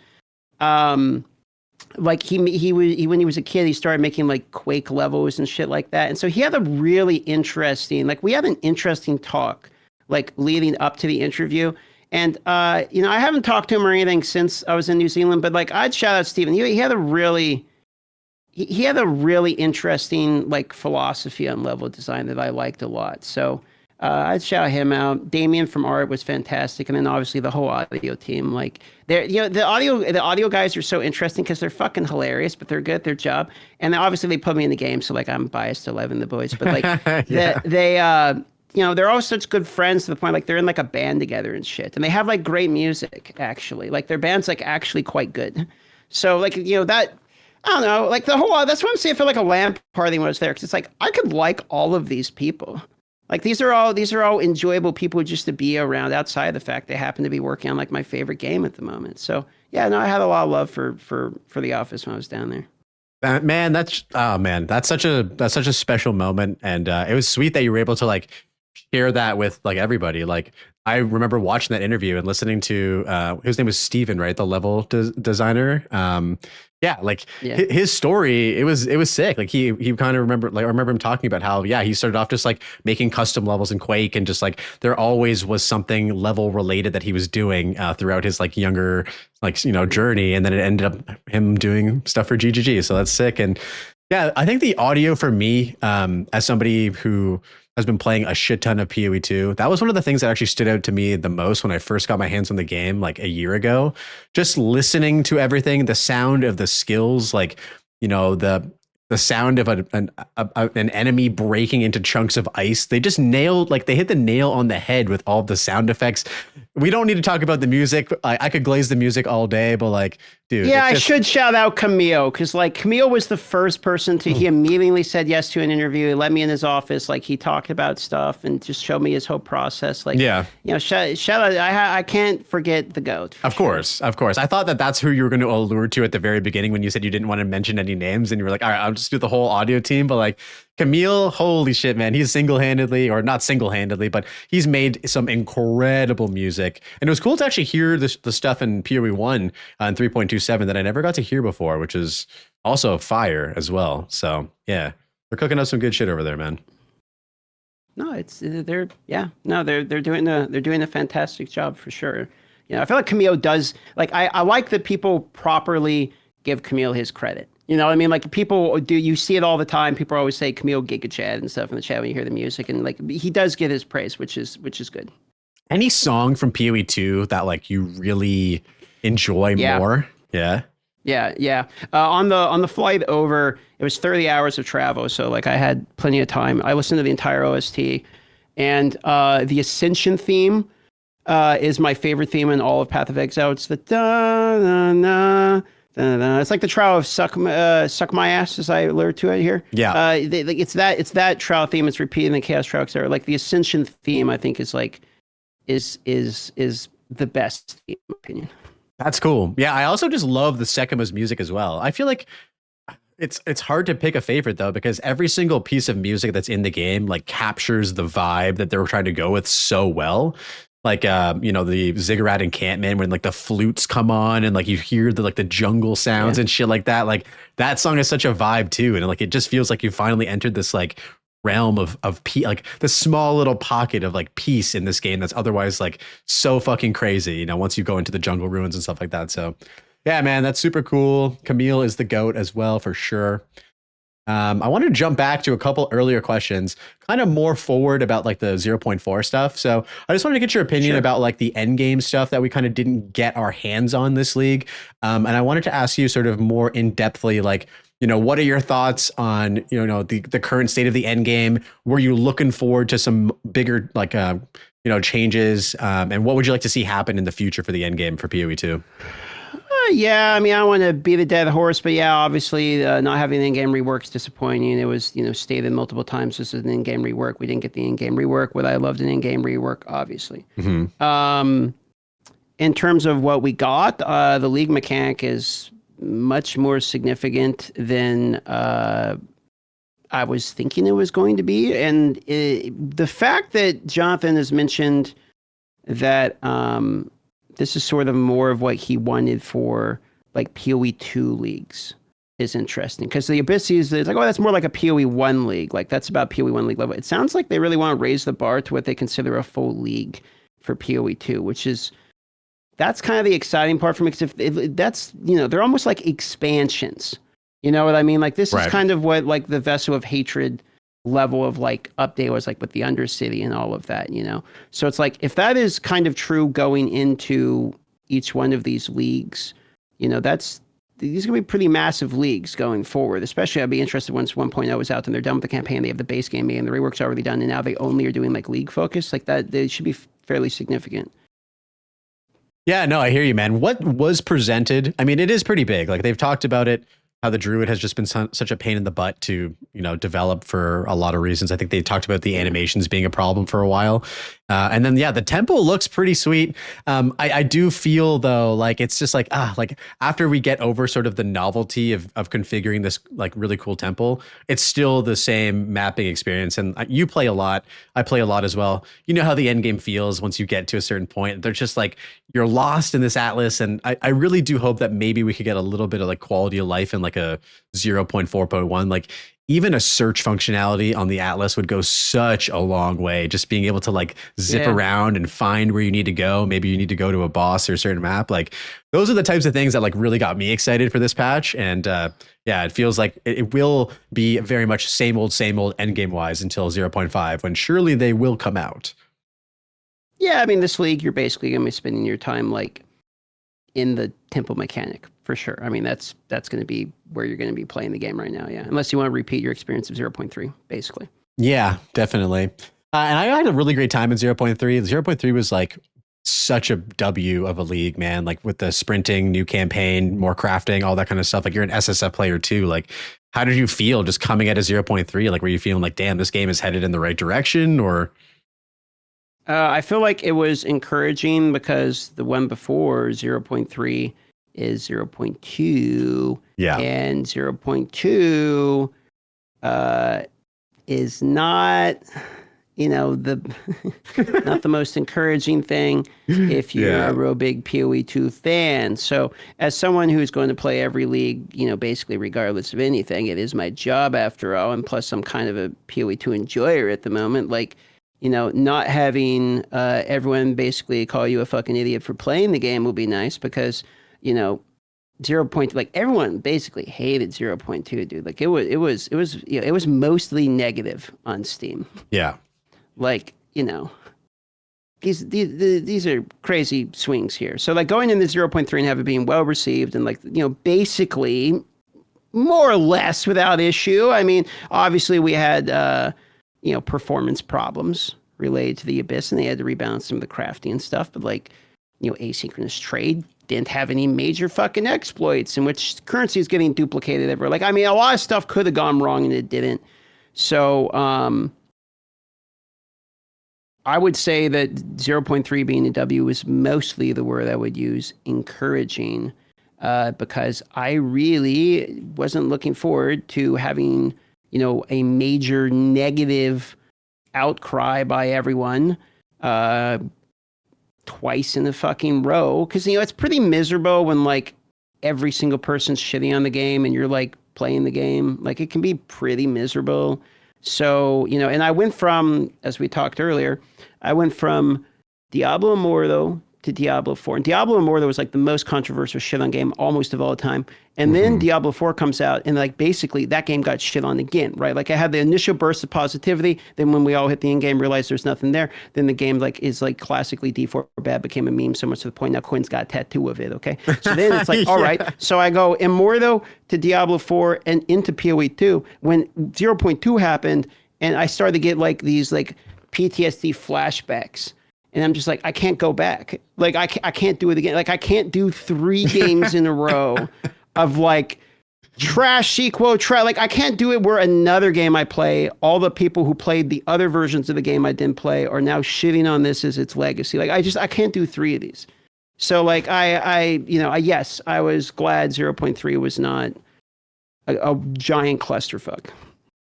Like when he was a kid, he started making like Quake levels and shit like that. And so he had a really interesting, like we had an interesting talk like leading up to the interview. And, I haven't talked to him or anything since I was in New Zealand, but like I'd shout out Steven. He had a really interesting like philosophy on level design that I liked a lot. So I'd shout him out. Damien from Art was fantastic. And then obviously the whole audio team, like the audio guys are so interesting because they're fucking hilarious, but they're good at their job. And obviously they put me in the game. So like I'm biased to Levin the boys, but like they're all such good friends to the point like they're in like a band together and shit. And they have like great music actually. Like their band's like actually quite good. So like, that, I don't know, like the whole, that's what I'm saying. I feel like a LAN party when I was there. Cause it's like, I could like all of these people. Like these are all enjoyable people just to be around outside of the fact they happen to be working on like my favorite game at the moment. So yeah, no, I had a lot of love for the office when I was down there. That's such a special moment. And it was sweet that you were able to like share that with like everybody. Like I remember watching that interview and listening to his name was Steven, right? The level designer. His story, it was sick. Like he kind of remember, like I remember him talking about how, he started off just like making custom levels in Quake and just like there always was something level related that he was doing throughout his like younger journey, and then it ended up him doing stuff for GGG. So that's sick. And yeah, I think the audio for me, as somebody who has been playing a shit ton of PoE 2. That was one of the things that actually stood out to me the most when I first got my hands on the game like a year ago. Just listening to everything, the sound of the skills, like, the sound of an enemy breaking into chunks of ice. They just they hit the nail on the head with all the sound effects. We don't need to talk about the music. I could glaze the music all day, but like, dude. Yeah, I should shout out Camille because like Camille was the first person he immediately said yes to an interview. He let me in his office. Like he talked about stuff and just showed me his whole process. Like, shout out. I can't forget the GOAT. Of course. I thought that's who you were going to allure to at the very beginning when you said you didn't want to mention any names and you were like, all right, I'll just do the whole audio team. But like Camille, holy shit, man. He's not single-handedly, but he's made some incredible music. And it was cool to actually hear the stuff in PoE 1 and 3.27 that I never got to hear before, which is also fire as well. So yeah, they're cooking up some good shit over there, man. No, they're doing a fantastic job for sure. I feel like Camille does, like, I like that people properly give Camille his credit. You know what I mean? Like people do, you see it all the time. People always say Camille Giga Chad and stuff in the chat when you hear the music, and like he does get his praise, which is good. Any song from PoE 2 that like you really enjoy more? Yeah. On the flight over, it was 30 hours of travel, so like I had plenty of time. I listened to the entire OST, and the Ascension theme is my favorite theme in all of Path of Exile. It's the da na na. It's like the trial of suck my ass, as I alluded to it here. Yeah. It's that trial theme. It's repeating the Chaos Trial, etc. Like the Ascension theme, I think is the best in my opinion. That's cool. Yeah, I also just love the Sekima's music as well. I feel like it's hard to pick a favorite though, because every single piece of music that's in the game like captures the vibe that they're trying to go with so well. Like the Ziggurat encampment when like the flutes come on and like you hear the jungle sounds and shit like that. Like that song is such a vibe too, and like it just feels like you finally entered this like realm of peace, like the small little pocket of like peace in this game that's otherwise like so fucking crazy. Once you go into the jungle ruins and stuff like that. So Yeah, man, that's super cool. Camille is the GOAT as well, for sure. I want to jump back to a couple earlier questions, kind of more forward about like the zero point 0.4 stuff. So I just wanted to get your opinion Sure. about like the Endgame stuff that we kind of didn't get our hands on this league. And I wanted to ask you sort of more in depthly, like, what are your thoughts on, the current state of the Endgame? Were you looking forward to some bigger like, changes? And what would you like to see happen in the future for the Endgame for PoE 2? Yeah, I mean, I don't want to be the dead horse, but yeah, obviously, not having the in-game rework is disappointing. It was, stated multiple times this is an in-game rework. We didn't get the in-game rework. Would I loved an in-game rework? Obviously. In terms of what we got, the league mechanic is much more significant than I was thinking it was going to be. And the fact that Jonathan has mentioned that this is sort of more of what he wanted for like PoE 2 leagues is interesting, because the Abyssies, it's like, oh, that's more like a PoE 1 league. Like that's about PoE 1 league level. It sounds like they really want to raise the bar to what they consider a full league for PoE 2, which is, that's kind of the exciting part for me, because if that's, they're almost like expansions. You know what I mean? Like this is kind of what like the Vessel of Hatred level of like update was like with the Undercity and all of that, So it's like, if that is kind of true going into each one of these leagues, these are going to be pretty massive leagues going forward. Especially I'd be interested once 1.0 is out and they're done with the campaign, they have the base game and the rework's already done, and now they only are doing like league focus like that. They should be fairly significant. Yeah, no, I hear you, man. What was presented? I mean, it is pretty big. Like they've talked about it, how the Druid has just been such a pain in the butt to, develop for a lot of reasons. I think they talked about the animations being a problem for a while. And then, the temple looks pretty sweet. I do feel though, like it's just like, like after we get over sort of the novelty of configuring this like really cool temple, it's still the same mapping experience. And you play a lot. I play a lot as well. You know how the end game feels once you get to a certain point. They're just like, you're lost in this atlas. And I really do hope that maybe we could get a little bit of like quality of life in like a 0.4.1. Like even a search functionality on the atlas would go such a long way. Just being able to like zip around and find where you need to go. Maybe you need to go to a boss or a certain map. Like those are the types of things that like really got me excited for this patch. And it feels like it will be very much same old endgame wise until 0.5, when surely they will come out. Yeah, I mean, this league, you're basically going to be spending your time like in the temple mechanic for sure. I mean, that's going to be where you're going to be playing the game right now. Yeah. Unless you want to repeat your experience of 0.3, basically. Yeah, definitely. And I had a really great time in 0.3. 0.3 was like such a W of a league, man. Like with the sprinting, new campaign, more crafting, all that kind of stuff. Like you're an SSF player too. Like how did you feel just coming at a 0.3? Like were you feeling like, damn, this game is headed in the right direction, or? I feel like it was encouraging because the one before 0.3 is 0.2. Yeah. And 0.2 is not, the not the most encouraging thing if you're a real big PoE 2 fan. So as someone who's going to play every league, basically regardless of anything, it is my job after all. And plus I'm kind of a PoE 2 enjoyer at the moment. Like, not having everyone basically call you a fucking idiot for playing the game will be nice, because, 0. Like everyone basically hated 0.2, dude. Like it was mostly negative on Steam. Yeah. Like, these are crazy swings here. So like going into 0.3 and have it being well received and like, basically more or less without issue. I mean, obviously we had, performance problems related to the Abyss, and they had to rebalance some of the crafting and stuff. But like, asynchronous trade didn't have any major fucking exploits in which currency is getting duplicated everywhere. Like, I mean, a lot of stuff could have gone wrong and it didn't. So, I would say that 0.3 being a W is mostly the word I would use, encouraging, because I really wasn't looking forward to having, a major negative outcry by everyone twice in a fucking row. Because, it's pretty miserable when, like, every single person's shitting on the game and you're, like, playing the game. Like, it can be pretty miserable. So, and I went from, as we talked earlier, I went from Diablo Immortal to Diablo 4. And Diablo Immortal was like the most controversial shit on game almost of all time. And then Diablo 4 comes out, and like basically that game got shit on again, right? Like I had the initial burst of positivity. Then when we all hit the end game, realized there's nothing there. Then the game like is like classically D4 bad, became a meme so much to the point now Quinn's got a tattoo of it. Okay, so then it's like all right. So I go Immortal to Diablo 4 and into PoE 2 when 0.2 happened, and I started to get like these like PTSD flashbacks. And I'm just like, I can't go back. Like, I can't do it again. Like, I can't do 3 games in a row of like trash sequel. Like, I can't do it where another game I play, all the people who played the other versions of the game I didn't play are now shitting on this as its legacy. Like, I can't do 3 of these. So like, yes, I was glad 0.3 was not a giant clusterfuck.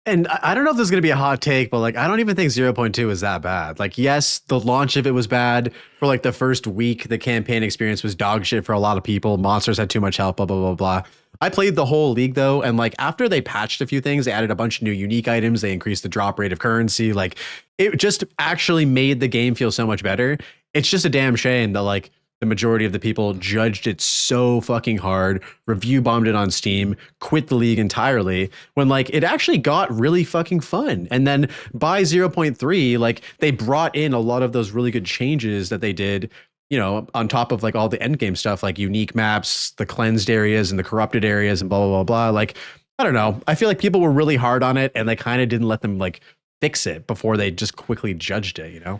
And I don't know if this is going to be a hot take, but like, I don't even think 0.2 is that bad. Like, yes, the launch of it was bad for like the first week. The campaign experience was dog shit for a lot of people. Monsters had too much health, blah, blah, blah, blah. I played the whole league though. And like, after they patched a few things, they added a bunch of new unique items. They increased the drop rate of currency. Like, it just actually made the game feel so much better. It's just a damn shame that like, the majority of the people judged it so fucking hard, review bombed it on Steam, quit the league entirely, when like it actually got really fucking fun. And then by 0.3, like they brought in a lot of those really good changes that they did, you know, on top of like all the endgame stuff, like unique maps, the cleansed areas and the corrupted areas and blah, blah, blah, blah. Like, I don't know. I feel like people were really hard on it and they kind of didn't let them like fix it before they just quickly judged it, you know?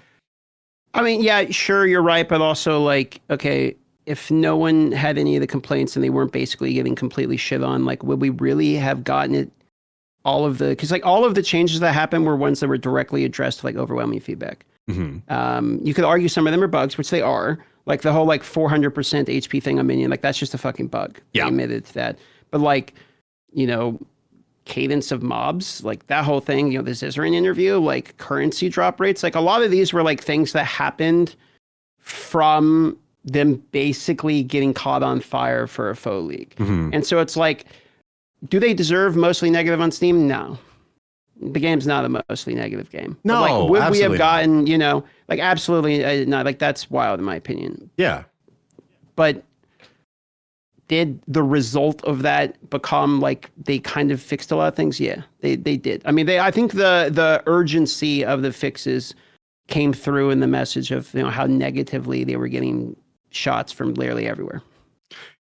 I mean, yeah, sure, you're right, but also like, okay, if no one had any of the complaints and they weren't basically getting completely shit on, like, would we really have gotten it? Because like all of the changes that happened were ones that were directly addressed to like overwhelming feedback. You could argue some of them are bugs, which they are. Like the whole like 400% HP thing on Minion, like that's just a fucking bug. Yeah, they admitted to that. But like, you know, cadence of mobs, like that whole thing, you know, the Zizaran interview, like currency drop rates, like a lot of these were like things that happened from them basically getting caught on fire for a faux league. And so it's like, do they deserve mostly negative on Steam? No. The game's not a mostly negative game. No, but like, would we have gotten, not. You know, like absolutely not. Like that's wild in my opinion. Yeah. But did the result of that become like they kind of fixed a lot of things? Yeah, they did. I mean, I think the urgency of the fixes came through in the message of, you know, how negatively they were getting shots from literally everywhere.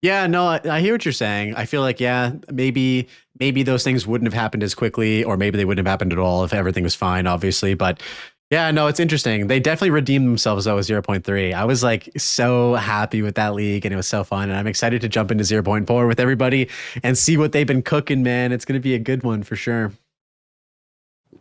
Yeah, no, I hear what you're saying. I feel like, yeah, maybe those things wouldn't have happened as quickly, or maybe they wouldn't have happened at all if everything was fine, obviously. But yeah, no, it's interesting. They definitely redeemed themselves though with 0.3. I was like so happy with that league and it was so fun. And I'm excited to jump into 0.4 with everybody and see what they've been cooking, man. It's going to be a good one for sure.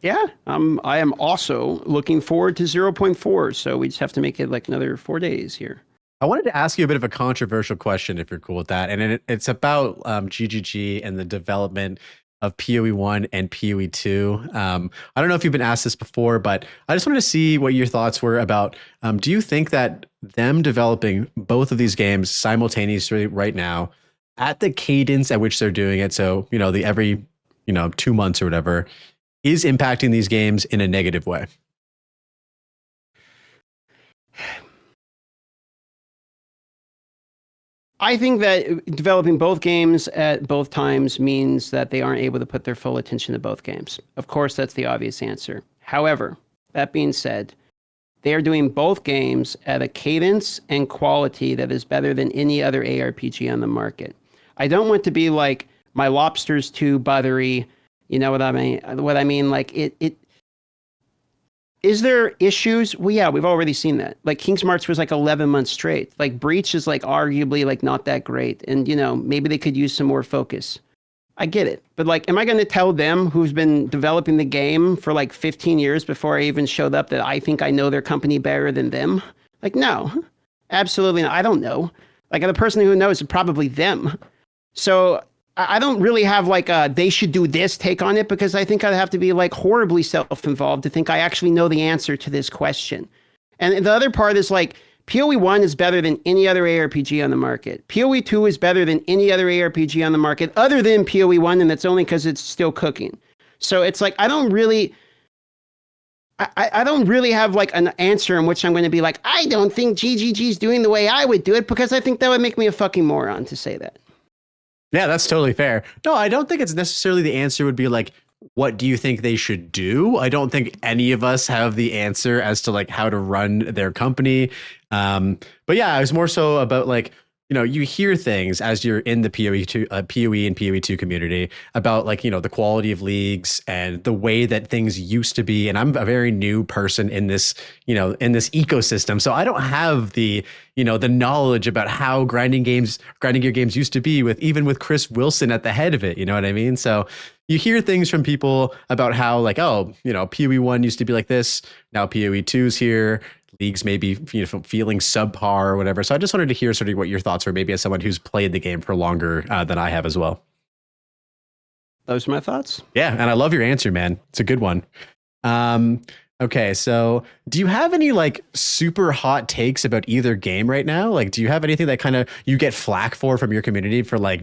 Yeah, I am also looking forward to 0.4. So we just have to make it like another 4 days here. I wanted to ask you a bit of a controversial question, if you're cool with that. And it's about GGG and the development of PoE 1 and PoE 2. I don't know if you've been asked this before, but I just wanted to see what your thoughts were about, do you think that them developing both of these games simultaneously right now at the cadence at which they're doing it, so, you know, the every, 2 months or whatever, is impacting these games in a negative way? I think that developing both games at both times means that they aren't able to put their full attention to both games. Of course, that's the obvious answer. However, that being said, they are doing both games at a cadence and quality that is better than any other ARPG on the market. I don't want to be like, my lobster's too buttery. You know what I mean? Like it is there issues? Well, yeah, we've already seen that. Like King's March was like 11 months straight. Like Breach is like arguably like not that great. And, maybe they could use some more focus. I get it. But like, am I going to tell them, who's been developing the game for like 15 years before I even showed up, that I think I know their company better than them? Like, no, absolutely not. I don't know. Like the person who knows is probably them. So I don't really have like a they should do this take on it, because I think I'd have to be like horribly self-involved to think I actually know the answer to this question. And the other part is like, PoE 1 is better than any other ARPG on the market. PoE 2 is better than any other ARPG on the market other than PoE 1, and that's only because it's still cooking. So it's like, I don't really... I don't really have like an answer in which I'm going to be like, I don't think GGG is doing the way I would do it, because I think that would make me a fucking moron to say that. Yeah, that's totally fair. No, I don't think it's necessarily the answer would be like, what do you think they should do? I don't think any of us have the answer as to like how to run their company. But yeah, it was more so about like, you hear things as you're in the PoE and PoE2 community about like, the quality of leagues and the way that things used to be. And I'm a very new person in this, in this ecosystem. So I don't have the, the knowledge about how grinding gear games used to be even with Chris Wilson at the head of it. You know what I mean? So you hear things from people about how like, oh, PoE1 used to be like this. Now PoE2's here. Leagues may be feeling subpar or whatever. So I just wanted to hear sort of what your thoughts were, maybe as someone who's played the game for longer than I have as well. Those are my thoughts. Yeah, and I love your answer, man. It's a good one. Okay, so do you have any like super hot takes about either game right now? Like, do you have anything that kind of you get flack for from your community for like,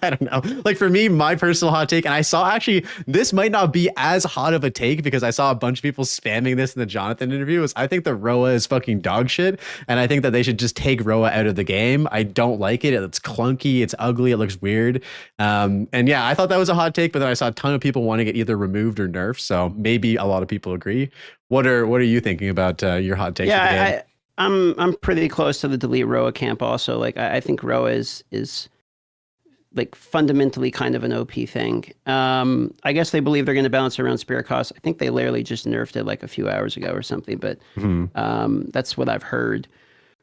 I don't know, like for me, my personal hot take, and I saw actually this might not be as hot of a take because I saw a bunch of people spamming this in the Jonathan interview, is I think the Roa is fucking dog shit. And I think that they should just take Roa out of the game. I don't like it. It's clunky. It's ugly. It looks weird. And yeah, I thought that was a hot take, but then I saw a ton of people wanting it either removed or nerfed. So maybe a lot of people agree. What are you thinking about your hot take? Yeah, I'm pretty close to the delete Roa camp also. Like I think Roa is like fundamentally kind of an OP thing. I guess they believe they're going to balance around spirit costs. I think they literally just nerfed it like a few hours ago or something, but that's what I've heard.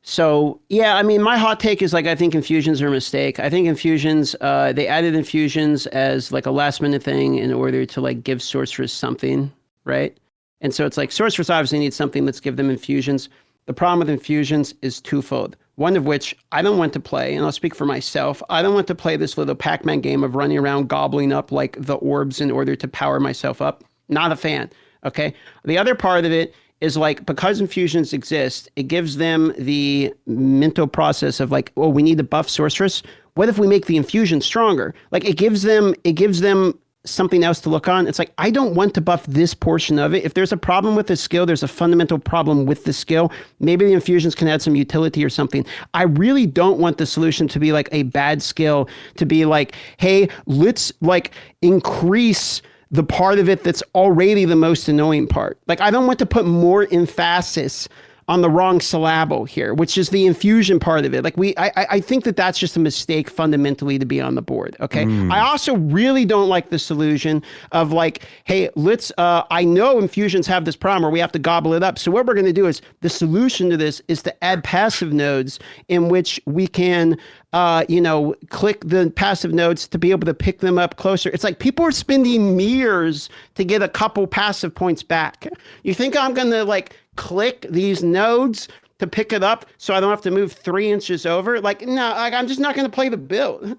So yeah, I mean, my hot take is like, I think infusions are a mistake. I think infusions, they added infusions as like a last minute thing in order to like give sorcerers something, right? And so it's like sorcerers obviously need something. Let's give them infusions. The problem with infusions is twofold. One of which I don't want to play, and I'll speak for myself. I don't want to play this little Pac-Man game of running around gobbling up like the orbs in order to power myself up. Not a fan, okay? The other part of it is like, because infusions exist, it gives them the mental process of like, oh, we need to buff sorceress. What if we make the infusion stronger? Like it gives them something else to look on. It's like, I don't want to buff this portion of it. If there's a problem with the skill, there's a fundamental problem with the skill. Maybe the infusions can add some utility or something. I really don't want the solution to be like a bad skill, to be like, hey, let's like increase the part of it that's already the most annoying part. Like, I don't want to put more emphasis on the wrong syllable here, which is the infusion part of it. Like I think that that's just a mistake fundamentally to be on the board. Okay. I also really don't like the solution of like, hey, let's, I know infusions have this problem where we have to gobble it up. So what we're going to do is, the solution to this is to add passive nodes in which we can, click the passive nodes to be able to pick them up closer. It's like people are spending years to get a couple passive points back. You think I'm going to like click these nodes to pick it up so I don't have to move 3 inches over? Like, no, like, I'm just not going to play the build.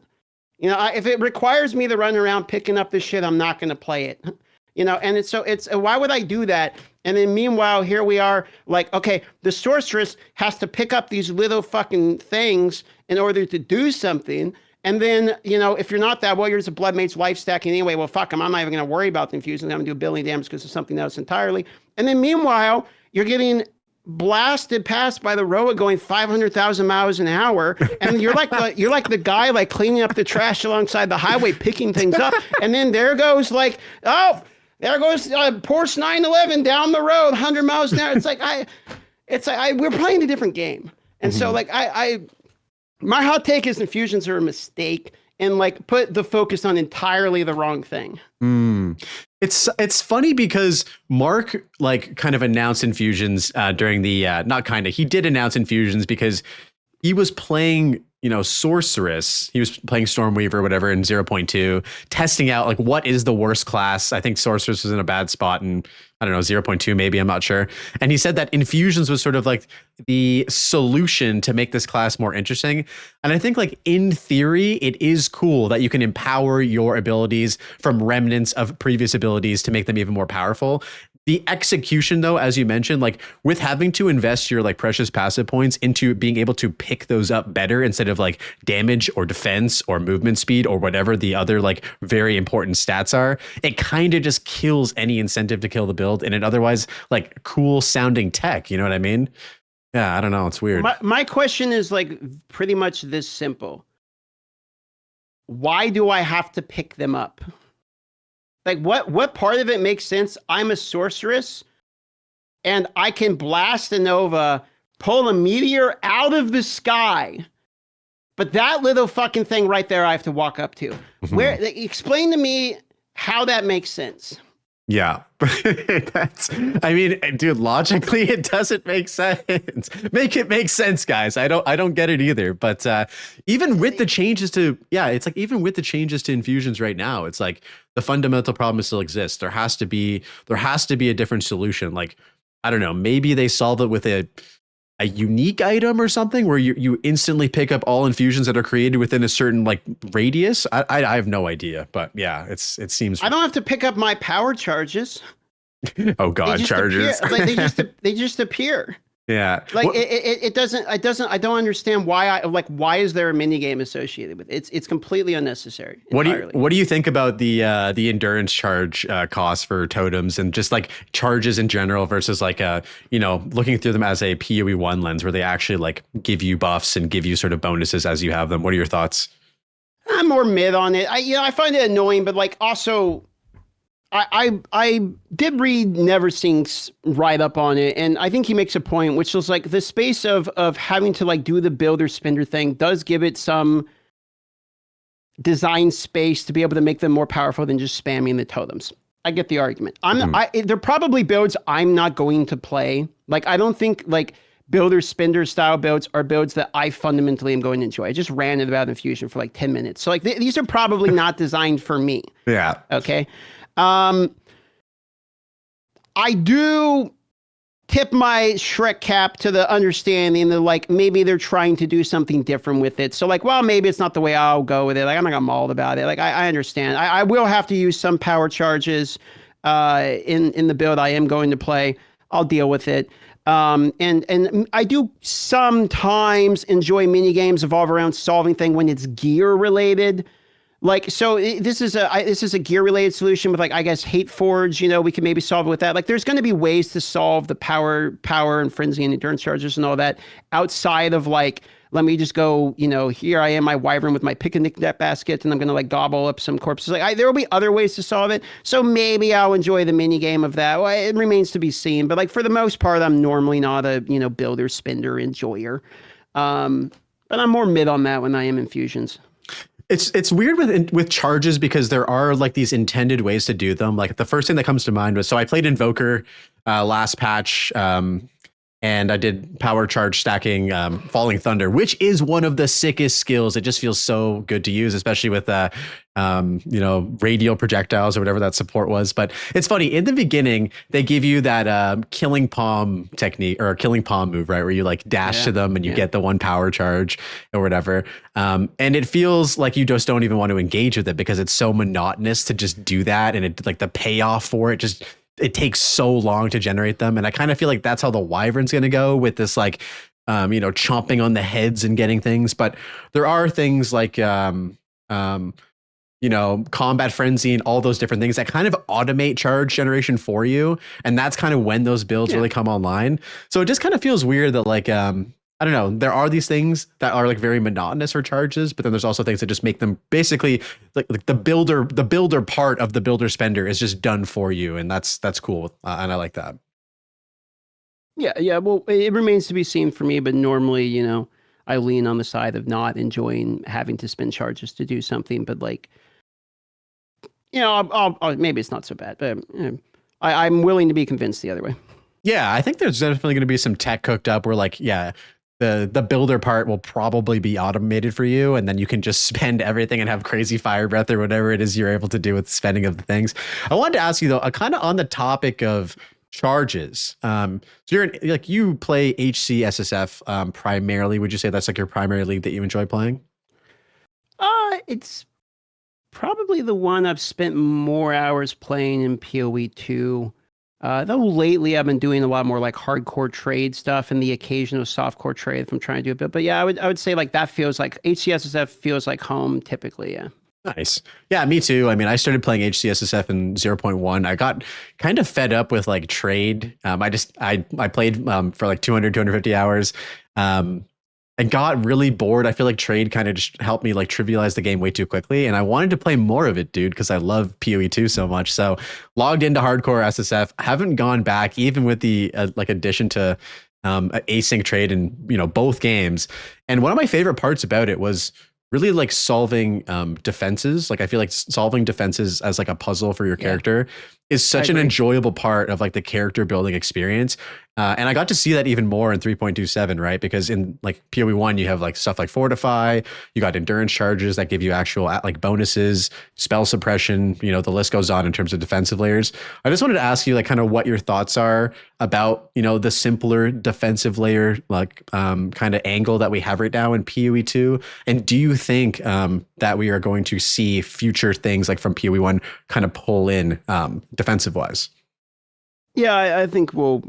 If it requires me to run around picking up this shit, I'm not going to play it. And it's why would I do that? And then meanwhile, here we are like, okay, the sorceress has to pick up these little fucking things in order to do something. And then, if you're not that, well, you're just a blood mate's life stacking anyway. Well, fuck them. I'm not even going to worry about the infusion. I'm going to do a billion damage because of something else entirely. And then meanwhile, you're getting blasted past by the Roa going 500,000 miles an hour, and you're like the guy like cleaning up the trash alongside the highway, picking things up, and then there goes like, oh, there goes Porsche 911 down the road, 100 miles an hour. It's like we're playing a different game, and so like my hot take is infusions are a mistake, and like put the focus on entirely the wrong thing. It's funny because Mark like kind of announced infusions during the he did announce infusions because he was playing Sorceress. He was playing Stormweaver or whatever in 0.2, testing out like what is the worst class. I think Sorceress was in a bad spot in, I don't know, 0.2 maybe, I'm not sure. And he said that infusions was sort of like the solution to make this class more interesting. And I think like in theory, it is cool that you can empower your abilities from remnants of previous abilities to make them even more powerful. The execution, though, as you mentioned, like with having to invest your like precious passive points into being able to pick those up better instead of like damage or defense or movement speed or whatever the other like very important stats are, it kind of just kills any incentive to kill the build in an otherwise like cool sounding tech. You know what I mean? Yeah, I don't know. It's weird. My question is like pretty much this simple. Why do I have to pick them up? Like what part of it makes sense? I'm a sorceress and I can blast a nova, pull a meteor out of the sky. But that little fucking thing right there I have to walk up to. Where explain to me how that makes sense. Yeah. I mean, dude, logically it doesn't make sense. Make it make sense, guys. I don't get it either. But even with the changes to it's like even with the changes to infusions right now, it's like the fundamental problem still exists. There has to be a different solution. Like, I don't know, maybe they solve it with a unique item or something where you instantly pick up all infusions that are created within a certain like radius. I have no idea, but yeah, it seems. I don't have to pick up my power charges. Oh God, charges! Like they just appear. Yeah, like it doesn't. I don't understand why why is there a mini game associated with it? It's completely unnecessary. Entirely. What do you think about the endurance charge cost for totems and just like charges in general versus like looking through them as a PoE1 lens where they actually like give you buffs and give you sort of bonuses as you have them? What are your thoughts? I'm more mid on it. I find it annoying, but like also. I did read Neversink's write up on it, and I think he makes a point, which was like the space of having to like do the builder spender thing does give it some design space to be able to make them more powerful than just spamming the totems. I get the argument. They're probably builds I'm not going to play. Like I don't think like builder spender style builds are builds that I fundamentally am going to enjoy. I just ran it about infusion for like 10 minutes, so like these are probably not designed for me. Yeah. Okay. I do tip my Shrek cap to the understanding that like maybe they're trying to do something different with it. So like, well, maybe it's not the way I'll go with it. Like I'm not gonna mauled about it. Like I understand. I will have to use some power charges in the build I am going to play. I'll deal with it. And I do sometimes enjoy mini games evolve around solving thing when it's gear related. Like, so this is a gear related solution with like, I guess, Hate Forge, we can maybe solve it with that. Like there's going to be ways to solve the power and frenzy and endurance charges and all that outside of like, let me just go, here I am, my wyvern with my picnic net basket, and I'm going to like gobble up some corpses. Like there will be other ways to solve it. So maybe I'll enjoy the mini game of that. Well, it remains to be seen. But like for the most part, I'm normally not a, builder, spender, enjoyer. But I'm more mid on that when I am infusions. It's weird with charges because there are like these intended ways to do them. Like the first thing that comes to mind was, so I played Invoker last patch, and I did power charge stacking Falling Thunder, which is one of the sickest skills. It just feels so good to use, especially with radial projectiles or whatever that support was. But it's funny, in the beginning, they give you that killing palm technique or killing palm move, right? Where you like dash to them and you get the one power charge or whatever. And it feels like you just don't even want to engage with it because it's so monotonous to just do that. And it like the payoff for it it takes so long to generate them. And I kind of feel like that's how the Wyvern's going to go with this, like, chomping on the heads and getting things. But there are things like, combat frenzy and all those different things that kind of automate charge generation for you. And that's kind of when those builds really come online. So it just kind of feels weird that like, I don't know, there are these things that are like very monotonous for charges, but then there's also things that just make them basically like the builder part of the builder spender is just done for you. And that's cool. And I like that. Yeah. Well, it remains to be seen for me, but normally, I lean on the side of not enjoying having to spend charges to do something, but like, I'll maybe it's not so bad, but I'm willing to be convinced the other way. Yeah, I think there's definitely going to be some tech cooked up where like, the builder part will probably be automated for you, and then you can just spend everything and have crazy fire breath or whatever it is you're able to do with spending of the things. I wanted to ask you though, kind of on the topic of charges. So you play HC SSF primarily. Would you say that's like your primary league that you enjoy playing? It's probably the one I've spent more hours playing in PoE2. Though lately I've been doing a lot more like hardcore trade stuff and the occasional softcore trade if I'm trying to do a bit. But yeah, I would say like that feels like HCSSF feels like home typically. Yeah. Nice. Yeah, me too. I mean, I started playing HCSSF in 0.1. I got kind of fed up with like trade. I played for like 200, 250 hours. Um, and got really bored. I feel like trade kind of just helped me like trivialize the game way too quickly. And I wanted to play more of it, dude, because I love PoE 2 so much. So logged into hardcore SSF, haven't gone back even with the like addition to async trade in, both games. And one of my favorite parts about it was really like solving defenses. Like I feel like solving defenses as like a puzzle for your character is such an enjoyable part of like the character building experience. And I got to see that even more in 3.27, right? Because in like PoE 1, you have like stuff like Fortify, you got endurance charges that give you actual like bonuses, spell suppression, the list goes on in terms of defensive layers. I just wanted to ask you like kind of what your thoughts are about, the simpler defensive layer, like kind of angle that we have right now in PoE 2. And do you think that we are going to see future things like from PoE 1 kind of pull in defensive wise? Yeah, I think we'll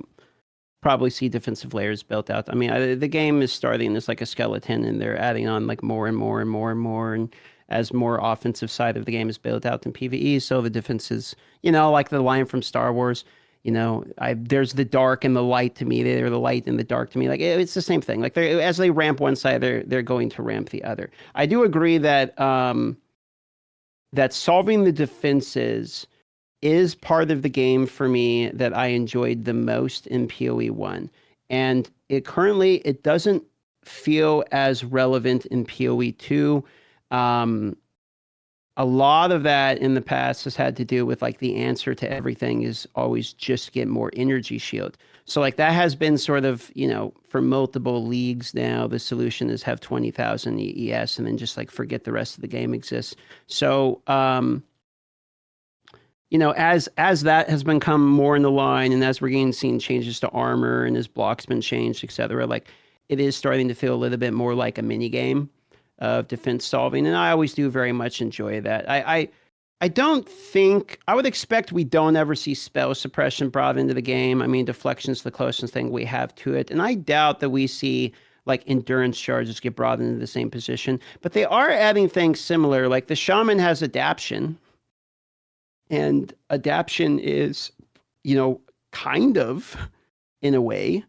probably see defensive layers built out. I mean, the game is starting as like a skeleton, and they're adding on like more and more and more and more. And as more offensive side of the game is built out in PvE, so the defenses, like the line from Star Wars, there's the dark and the light to me. They're the light and the dark to me. Like it's the same thing. Like as they ramp one side, they're going to ramp the other. I do agree that that solving the defenses is part of the game for me that I enjoyed the most in PoE 1. And it doesn't feel as relevant in PoE 2. A lot of that in the past has had to do with like the answer to everything is always just get more energy shield. So like that has been sort of, for multiple leagues now, the solution is have 20,000 ES and then just like forget the rest of the game exists. So, as that has become more in the line, and as we're seeing changes to armor, and as blocks been changed, etc., like it is starting to feel a little bit more like a mini game of defense solving, and I always do very much enjoy that. I don't think I would expect we don't ever see spell suppression brought into the game. I mean, deflection's the closest thing we have to it, and I doubt that we see like endurance charges get brought into the same position. But they are adding things similar, like the shaman has adaption. And adaption is, kind of, in a way,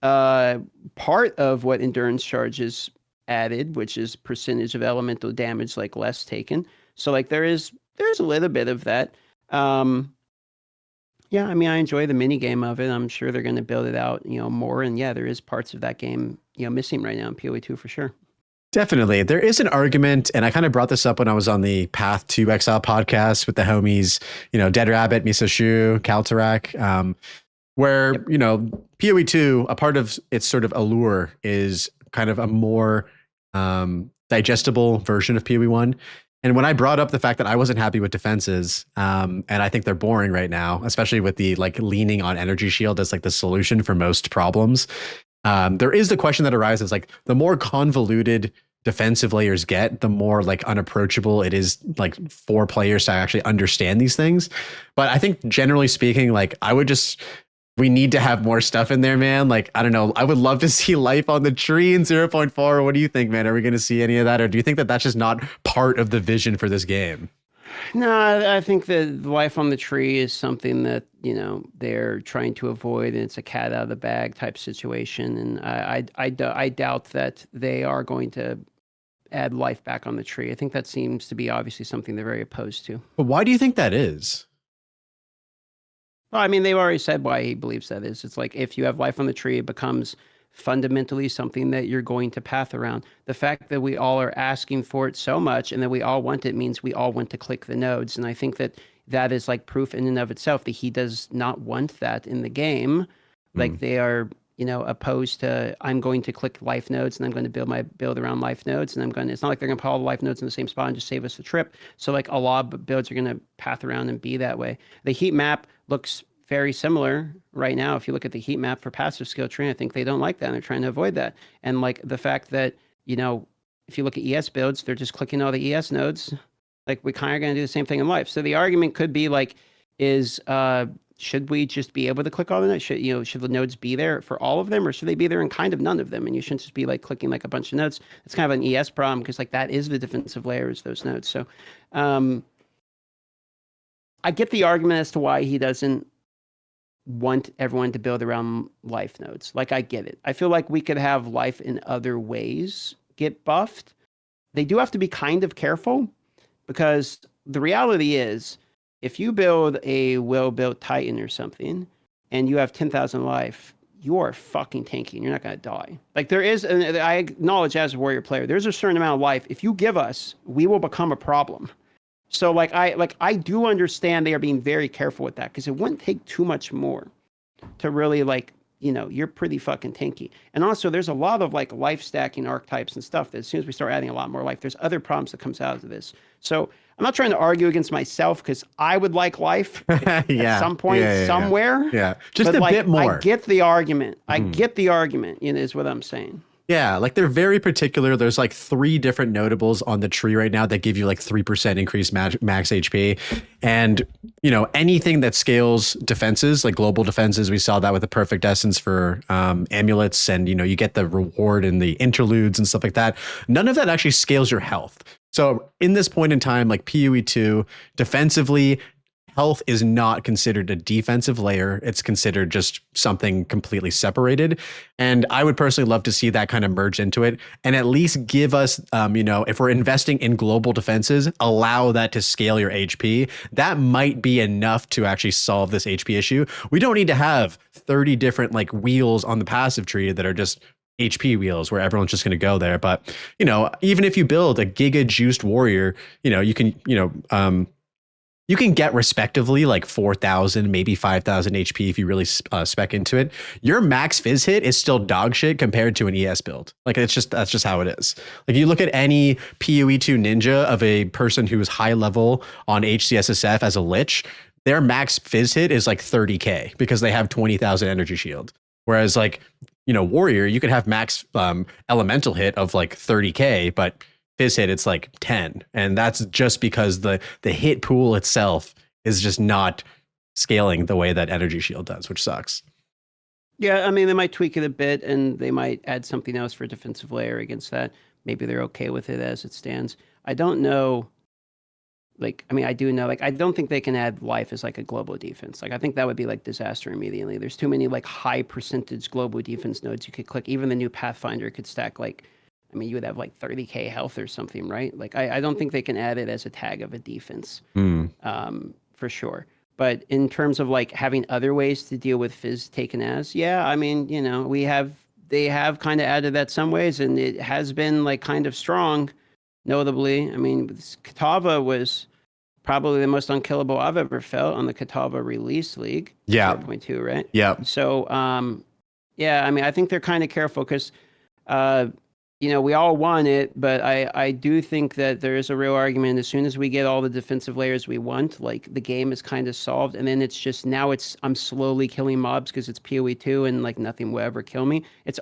part of what endurance charges added, which is percentage of elemental damage, like less taken. So like there's a little bit of that. Yeah, I mean, I enjoy the mini game of it. I'm sure they're going to build it out, more. And yeah, there is parts of that game, missing right now in PoE 2 for sure. Definitely. There is an argument, and I kind of brought this up when I was on the Path to Exile podcast with the homies, Dead Rabbit, Miso Shu, Kaltarak, where, PoE 2, a part of its sort of allure is kind of a more digestible version of PoE 1. And when I brought up the fact that I wasn't happy with defenses, and I think they're boring right now, especially with the like leaning on energy shield as like the solution for most problems, there is the question that arises, like the more convoluted defensive layers get, the more like unapproachable it is like for players to actually understand these things. But I think generally speaking, like we need to have more stuff in there, man. Like, I don't know. I would love to see life on the tree in 0.4. What do you think, man? Are we going to see any of that? Or do you think that that's just not part of the vision for this game? No, I think that life on the tree is something that, they're trying to avoid, and it's a cat out of the bag type situation. And I doubt that they are going to add life back on the tree. I think that seems to be obviously something they're very opposed to. But why do you think that is? Well, I mean, they've already said why he believes that is. It's like if you have life on the tree, it becomes fundamentally something that you're going to path around. The fact that we all are asking for it so much and that we all want it means we all want to click the nodes. And I think that is like proof in and of itself that he does not want that in the game. Like they are, opposed to, I'm going to click life nodes and I'm going to build around life nodes. And it's not like they're going to put all the life nodes in the same spot and just save us the trip. So like a lot of builds are going to path around and be that way. The heat map looks very similar right now. If you look at the heat map for passive skill tree, I think they don't like that and they're trying to avoid that. And like the fact that, if you look at ES builds, they're just clicking all the ES nodes. Like we kind of going to do the same thing in life. So the argument could be like, is should we just be able to click all the nodes? Should the nodes be there for all of them, or should they be there in kind of none of them? And you shouldn't just be like clicking like a bunch of nodes. It's kind of an ES problem because like that is the defensive layer, is those nodes. So I get the argument as to why he doesn't want everyone to build around life nodes. Like, I get it. I feel like we could have life in other ways get buffed. They do have to be kind of careful, because the reality is, if you build a well-built Titan or something and you have 10,000 life, you are fucking tanky and you're not going to die. Like, there is, and I acknowledge as a warrior player, there's a certain amount of life. If you give us, we will become a problem. So I do understand they are being very careful with that, because it wouldn't take too much more to really you're pretty fucking tanky. And also there's a lot of like life stacking archetypes and stuff that as soon as we start adding a lot more life, there's other problems that comes out of this. So I'm not trying to argue against myself, because I would like life at some point, somewhere. Yeah. Just a bit more. I get the argument. I get the argument, is what I'm saying. Yeah, like they're very particular. There's like 3 different notables on the tree right now that give you like 3% increased max HP. And, anything that scales defenses, like global defenses, we saw that with the perfect essence for amulets, and, you get the reward and the interludes and stuff like that. None of that actually scales your health. So in this point in time, like PoE 2, defensively, health is not considered a defensive layer. It's considered just something completely separated. And I would personally love to see that kind of merge into it, and at least give us, if we're investing in global defenses, allow that to scale your HP. That might be enough to actually solve this HP issue. We don't need to have 30 different like wheels on the passive tree that are just HP wheels where everyone's just going to go there. But, even if you build a giga juiced warrior, you can get respectively like 4,000, maybe 5,000 HP if you really spec into it. Your max fizz hit is still dog shit compared to an ES build. Like, that's just how it is. Like, you look at any PoE 2 ninja of a person who is high level on HCSSF as a lich, their max fizz hit is like 30k because they have 20,000 energy shield. Whereas like, warrior, you could have max elemental hit of like 30k, but fizz hit, it's like 10. And that's just because the hit pool itself is just not scaling the way that energy shield does, which sucks. Yeah, I mean, they might tweak it a bit, and they might add something else for defensive layer against that. Maybe they're okay with it as it stands. I don't know. I do know, I don't think they can add life as like a global defense. Like, I think that would be like disaster immediately. There's too many like high percentage global defense nodes you could click. Even the new Pathfinder could stack you would have like 30k health or something, right? Like, I don't think they can add it as a tag of a defense, for sure. But in terms of like having other ways to deal with fizz taken as, they have kind of added that some ways, and it has been like kind of strong, notably. I mean, Katava was probably the most unkillable I've ever felt on the Katava release league. Yeah. 0.2, right? Yeah. So, I think they're kind of careful because, we all want it, but I do think that there is a real argument. As soon as we get all the defensive layers we want, like, the game is kind of solved, and then it's just I'm slowly killing mobs because it's PoE 2 and like nothing will ever kill me. It's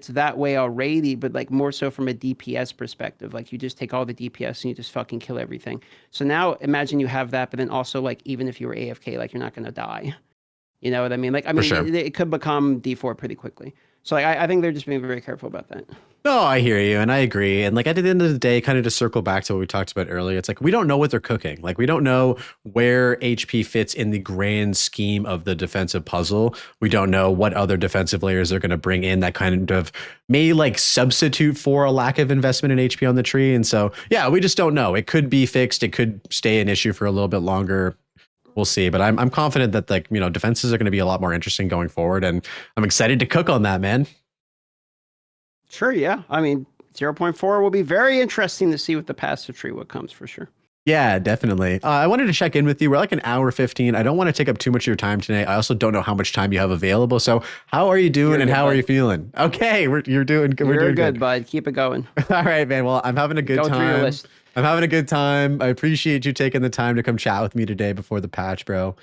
that way already, but like more so from a DPS perspective. Like, you just take all the DPS and you just fucking kill everything. So now imagine you have that, but then also like even if you were AFK, like, you're not gonna die. You know what I mean? Like, sure. it could become D4 pretty quickly. So I think they're just being very careful about that. No, I hear you, and I agree. And like, at the end of the day, kind of to circle back to what we talked about earlier, it's like we don't know what they're cooking. Like, we don't know where HP fits in the grand scheme of the defensive puzzle. We don't know what other defensive layers they're going to bring in that kind of may like substitute for a lack of investment in HP on the tree. And so, yeah, we just don't know. It could be fixed. It could stay an issue for a little bit longer. We'll see, but I'm confident that defenses are going to be a lot more interesting going forward, and I'm excited to cook on that, man. Sure, yeah. 0.4 will be very interesting to see with the passive tree what comes, for sure. Yeah, definitely. I wanted to check in with you. We're like an hour 15. I don't want to take up too much of your time today. I also don't know how much time you have available. So how are you doing, and how are you feeling? Okay, you're doing good. We're doing good, bud. Keep it going. All right, man. Well, I'm having a good time. Go through your list. I'm having a good time. I appreciate you taking the time to come chat with me today before the patch, bro.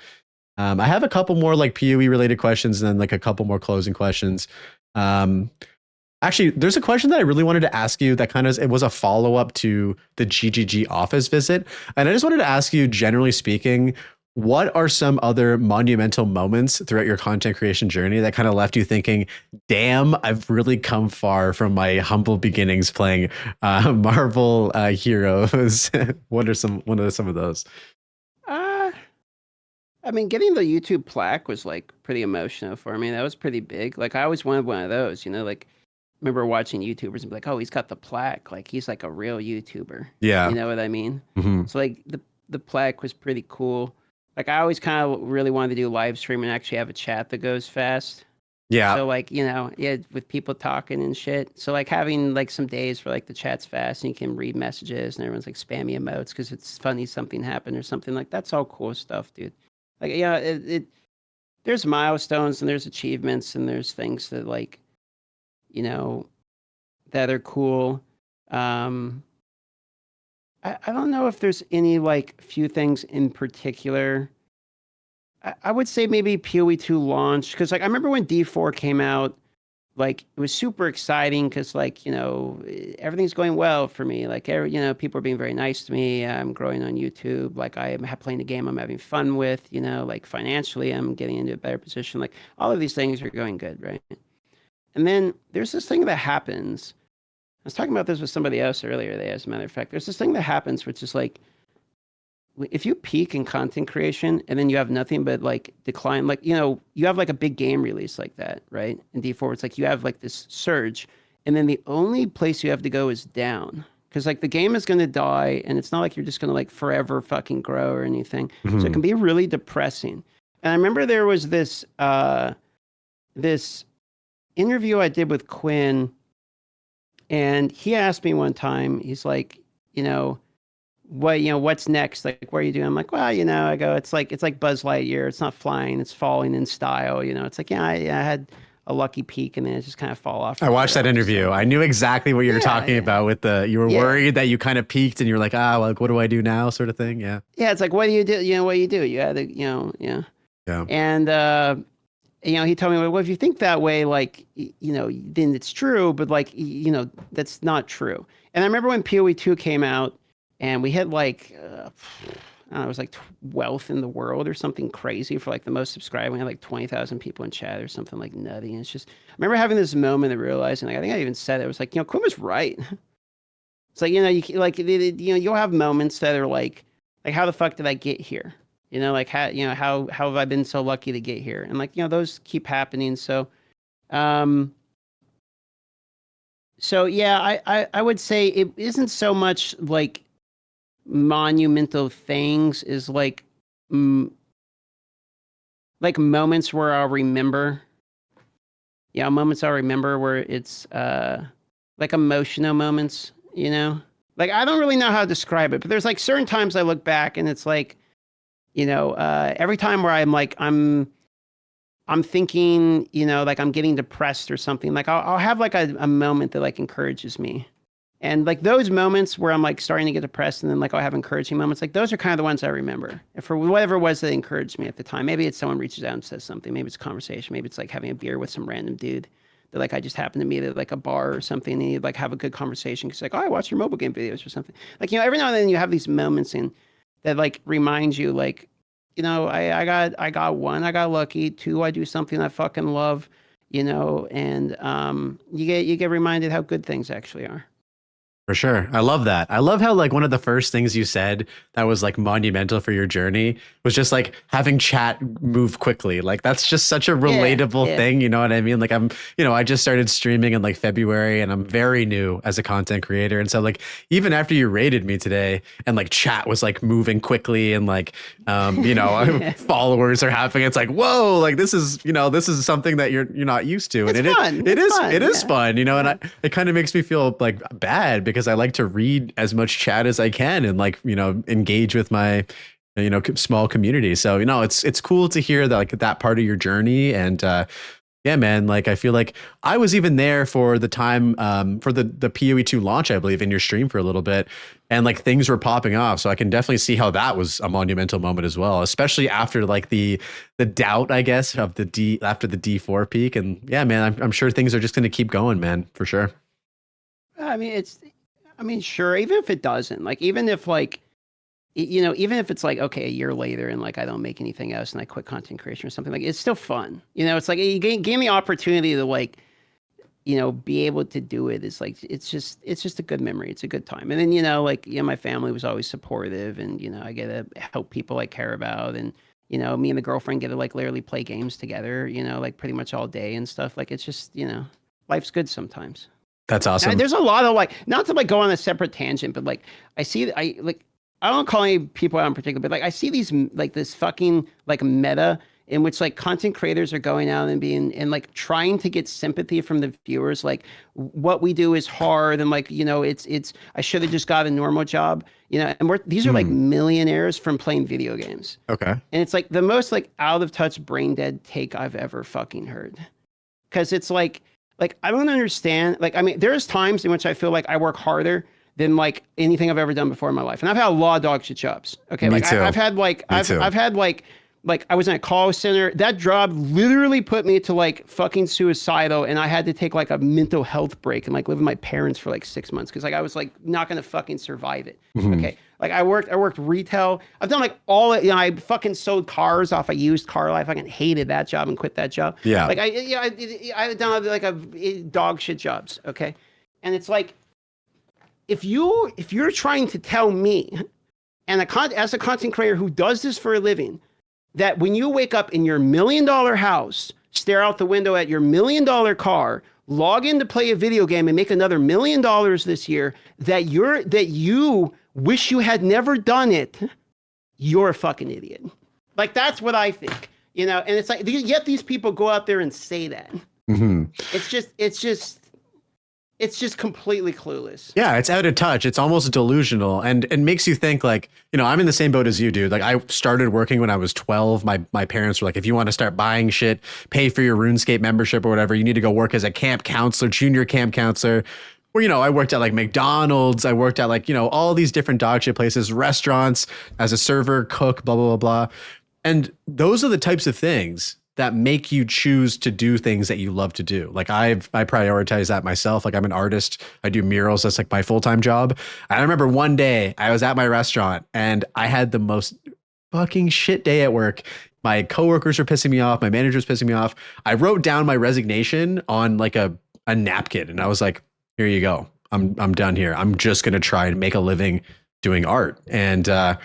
I have a couple more like PoE related questions, and then like a couple more closing questions. Actually, there's a question that I really wanted to ask you that it was a follow up to the GGG office visit. And I just wanted to ask you, generally speaking, what are some other monumental moments throughout your content creation journey that kind of left you thinking, damn, I've really come far from my humble beginnings playing Marvel heroes? What are some of those? Uh, I mean, getting the YouTube plaque was like pretty emotional for me. That was pretty big. Like I always wanted one of those, like remember watching YouTubers and be like, "Oh, he's got the plaque. Like he's like a real YouTuber." You Yeah. know what I mean? Hmm. So like the plaque was pretty cool. Like I always kind of really wanted to do live stream and actually have a chat that goes fast. Yeah. So like, yeah, with people talking and shit. So like having like some days where like the chat's fast and you can read messages and everyone's like spammy emotes because it's funny something happened or something like that's all cool stuff, dude. Like yeah, there's milestones and there's achievements and there's things that like, you know, that are cool. Um I don't know if there's any like few things in particular. I would say maybe PoE 2 launch because like I remember when D4 came out, like it was super exciting because like everything's going well for me. Like people are being very nice to me. I'm growing on YouTube. Like I am playing the game I'm having fun with. Like financially I'm getting into a better position. Like all of these things are going good, right? And then there's this thing that happens. I was talking about this with somebody else earlier today, as a matter of fact. There's this thing that happens, which is like, if you peak in content creation and then you have nothing but like decline, like, you have like a big game release like that, right? In D4, it's like you have like this surge, and then the only place you have to go is down. Because like the game is going to die, and it's not like you're just going to like forever fucking grow or anything. So it Hmm. can be really depressing. And I remember there was this interview I did with Quinn, and he asked me one time, he's like, you know, what's next? Like, what are you doing? I'm like, well, I go, it's like Buzz Lightyear. It's not flying, it's falling in style. It's like, yeah, I had a lucky peak and then it just kind of fall off I from watched there. that I'm just interview. like, I knew exactly what you were yeah, talking yeah, about with you were yeah, worried that you kind of peaked and you were like, like, what do I do now? Sort of thing. Yeah. yeah. It's like, what do you do? What do you do? You had to, yeah. Yeah. And he told me, well, if you think that way, like, then it's true, but like, that's not true. And I remember when PoE 2 came out and we had like, I don't know, it was like 12th in the world or something crazy for like the most subscribed. We had like 20,000 people in chat or something like nutty. And it's just, I remember having this moment of realizing, like, I think I even said it, was like, Quinn was right. It's like, you like, you'll have moments that are like, how the fuck did I get here? Like how have I been so lucky to get here? And like, those keep happening. Um, so yeah, I would say it isn't so much like monumental things is like moments where I'll remember. Yeah, moments I'll remember where it's like emotional moments. Like I don't really know how to describe it, but there's like certain times I look back and it's like, every time where I'm thinking, like I'm getting depressed or something, like I'll have like a moment that like encourages me. And like those moments where I'm like starting to get depressed and then like I'll have encouraging moments, like those are kind of the ones I remember. And for whatever it was that encouraged me at the time, maybe it's someone reaches out and says something, maybe it's a conversation, maybe it's like having a beer with some random dude that like I just happened to meet at like a bar or something and you'd like have a good conversation because like, oh, I watch your mobile game videos or something. Like, every now and then you have these moments in that like reminds you like, I got one, I got lucky. Two, I do something I fucking love, and you get reminded how good things actually are. For sure. I love that. I love how like one of the first things you said that was like monumental for your journey was just like having chat move quickly. Like that's just such a Yeah, relatable yeah. thing, you know what I mean? Like I just started streaming in like February and I'm very new as a content creator. And so like even after you rated me today and like chat was like moving quickly and like followers are happening, it's like, whoa, like this is something that you're not used to. And It's it fun. it It's is fun. it is Yeah. fun, and Yeah. it kind of makes me feel like bad because I like to read as much chat as I can and like engage with my small community. So it's cool to hear that like that part of your journey. And yeah, man, like I feel like I was even there for the time for the PoE 2 launch, I believe, in your stream for a little bit, and like things were popping off. So I can definitely see how that was a monumental moment as well, especially after like the doubt, I guess, of after the D4 peak. And yeah, man, I'm sure things are just going to keep going, man, for sure. I mean, sure. Even if it doesn't, like, even if like even if it's like, okay, a year later and like I don't make anything else and I quit content creation or something, like it's still fun. It's like you gain the opportunity to like, be able to do it is like, it's just a good memory. It's a good time. And then, like, my family was always supportive and, I get to help people I care about. And, me and the girlfriend get to like literally play games together, like pretty much all day and stuff. Like, it's just, life's good sometimes. That's awesome. There's a lot of like, not to like go on a separate tangent, but like I don't call any people out in particular, but like I see these like this fucking like meta in which like content creators are going out and being and like trying to get sympathy from the viewers. Like what we do is hard and like, it's I should have just got a normal job, and these are like millionaires from playing video games. Okay. And it's like the most like out of touch brain dead take I've ever fucking heard. Cause it's like I don't understand. Like, I mean, there's times in which I feel like I work harder than like anything I've ever done before in my life. And I've had a lot of dog shit jobs. Okay. Me Like too. I've had like, I've had like I was in a call center. That job literally put me to like fucking suicidal. And I had to take like a mental health break and like live with my parents for like 6 months. Cause like I was like not going to fucking survive it. Okay. Like I worked retail. I've done like all it, I fucking sold cars off a used car life. I fucking hated that job and quit that job. Yeah. Like I've done like a dog shit jobs. Okay. And it's like, if you're trying to tell me, and as a content creator who does this for a living, that when you wake up in your $1 million house, stare out the window at your $1 million car, log in to play a video game and make another $1 million this year, that you wish you had never done it, you're a fucking idiot. Like that's what I think, and it's like yet these people go out there and say that. It's just completely clueless. Yeah, it's out of touch. It's almost delusional, and it makes you think like, I'm in the same boat as you, dude. Like I started working when I was 12. My parents were like, if you want to start buying shit, pay for your RuneScape membership or whatever, you need to go work as a camp counselor, junior camp counselor. Where, I worked at like McDonald's. I worked at like, all these different dog shit places, restaurants, as a server, cook, blah, blah, blah, blah. And those are the types of things that make you choose to do things that you love to do. Like I prioritize that myself. Like I'm an artist. I do murals. That's like my full-time job. I remember one day I was at my restaurant and I had the most fucking shit day at work. My coworkers were pissing me off. My manager's pissing me off. I wrote down my resignation on like a napkin and I was like, here you go. I'm done here. I'm just going to try and make a living doing art. And I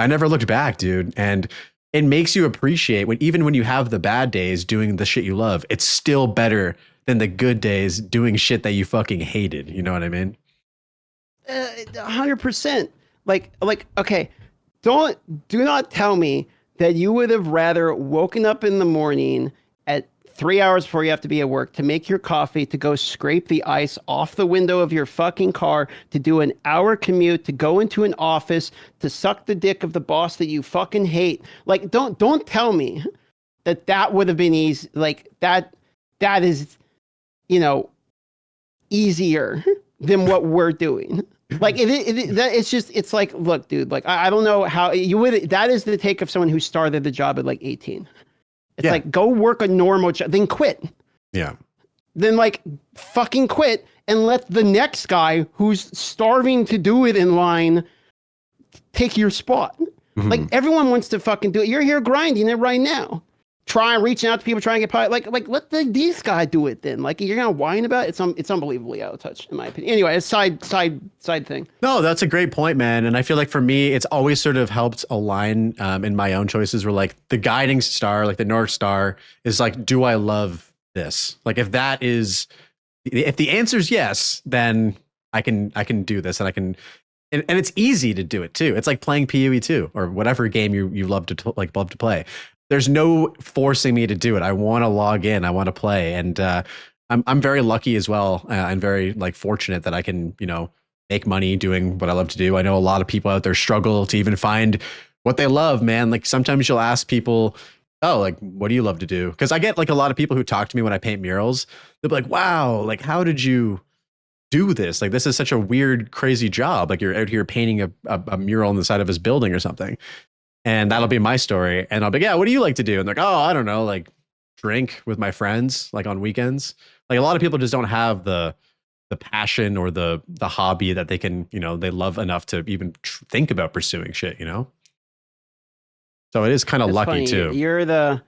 never looked back, dude. And it makes you appreciate even when you have the bad days doing the shit you love, it's still better than the good days doing shit that you fucking hated. You know what I mean? 100%. Like, okay, do not tell me that you would have rather woken up in the morning at 3 hours before you have to be at work to make your coffee, to go scrape the ice off the window of your fucking car, to do an hour commute, to go into an office, to suck the dick of the boss that you fucking hate. Like, don't tell me that would have been easy. Like that is, easier than what we're doing. Like it's like, look, dude, like I don't know how you would, that is the take of someone who started the job at like 18. It's like, go work a normal job, then quit. Yeah. Then like fucking quit and let the next guy who's starving to do it in line take your spot. Like everyone wants to fucking do it. You're here grinding it right now. Reaching out to people, trying to get like let these guys do it then. Like you're gonna whine about it. It's unbelievably out of touch in my opinion. Anyway, it's side thing. No, that's a great point, man. And I feel like for me, it's always sort of helped align in my own choices where like the guiding star, like the North Star is like, do I love this? Like if the answer is yes, then I can do this and I can. And it's easy to do it too. It's like playing PoE 2 or whatever game you love to play. There's no forcing me to do it. I want to log in. I want to play, and I'm very lucky as well, and very like fortunate that I can make money doing what I love to do. I know a lot of people out there struggle to even find what they love, man. Like sometimes you'll ask people, "Oh, like what do you love to do?" Because I get like a lot of people who talk to me when I paint murals. They'll be like, "Wow, like how did you do this? Like this is such a weird, crazy job. Like you're out here painting a mural on the side of his building or something." And that'll be my story. And I'll be, yeah, what do you like to do? And they're like, oh, I don't know, like drink with my friends, like on weekends. Like a lot of people just don't have the the passion or the hobby that they can, they love enough to even think about pursuing shit, So it is kind of That's lucky funny. too. You're the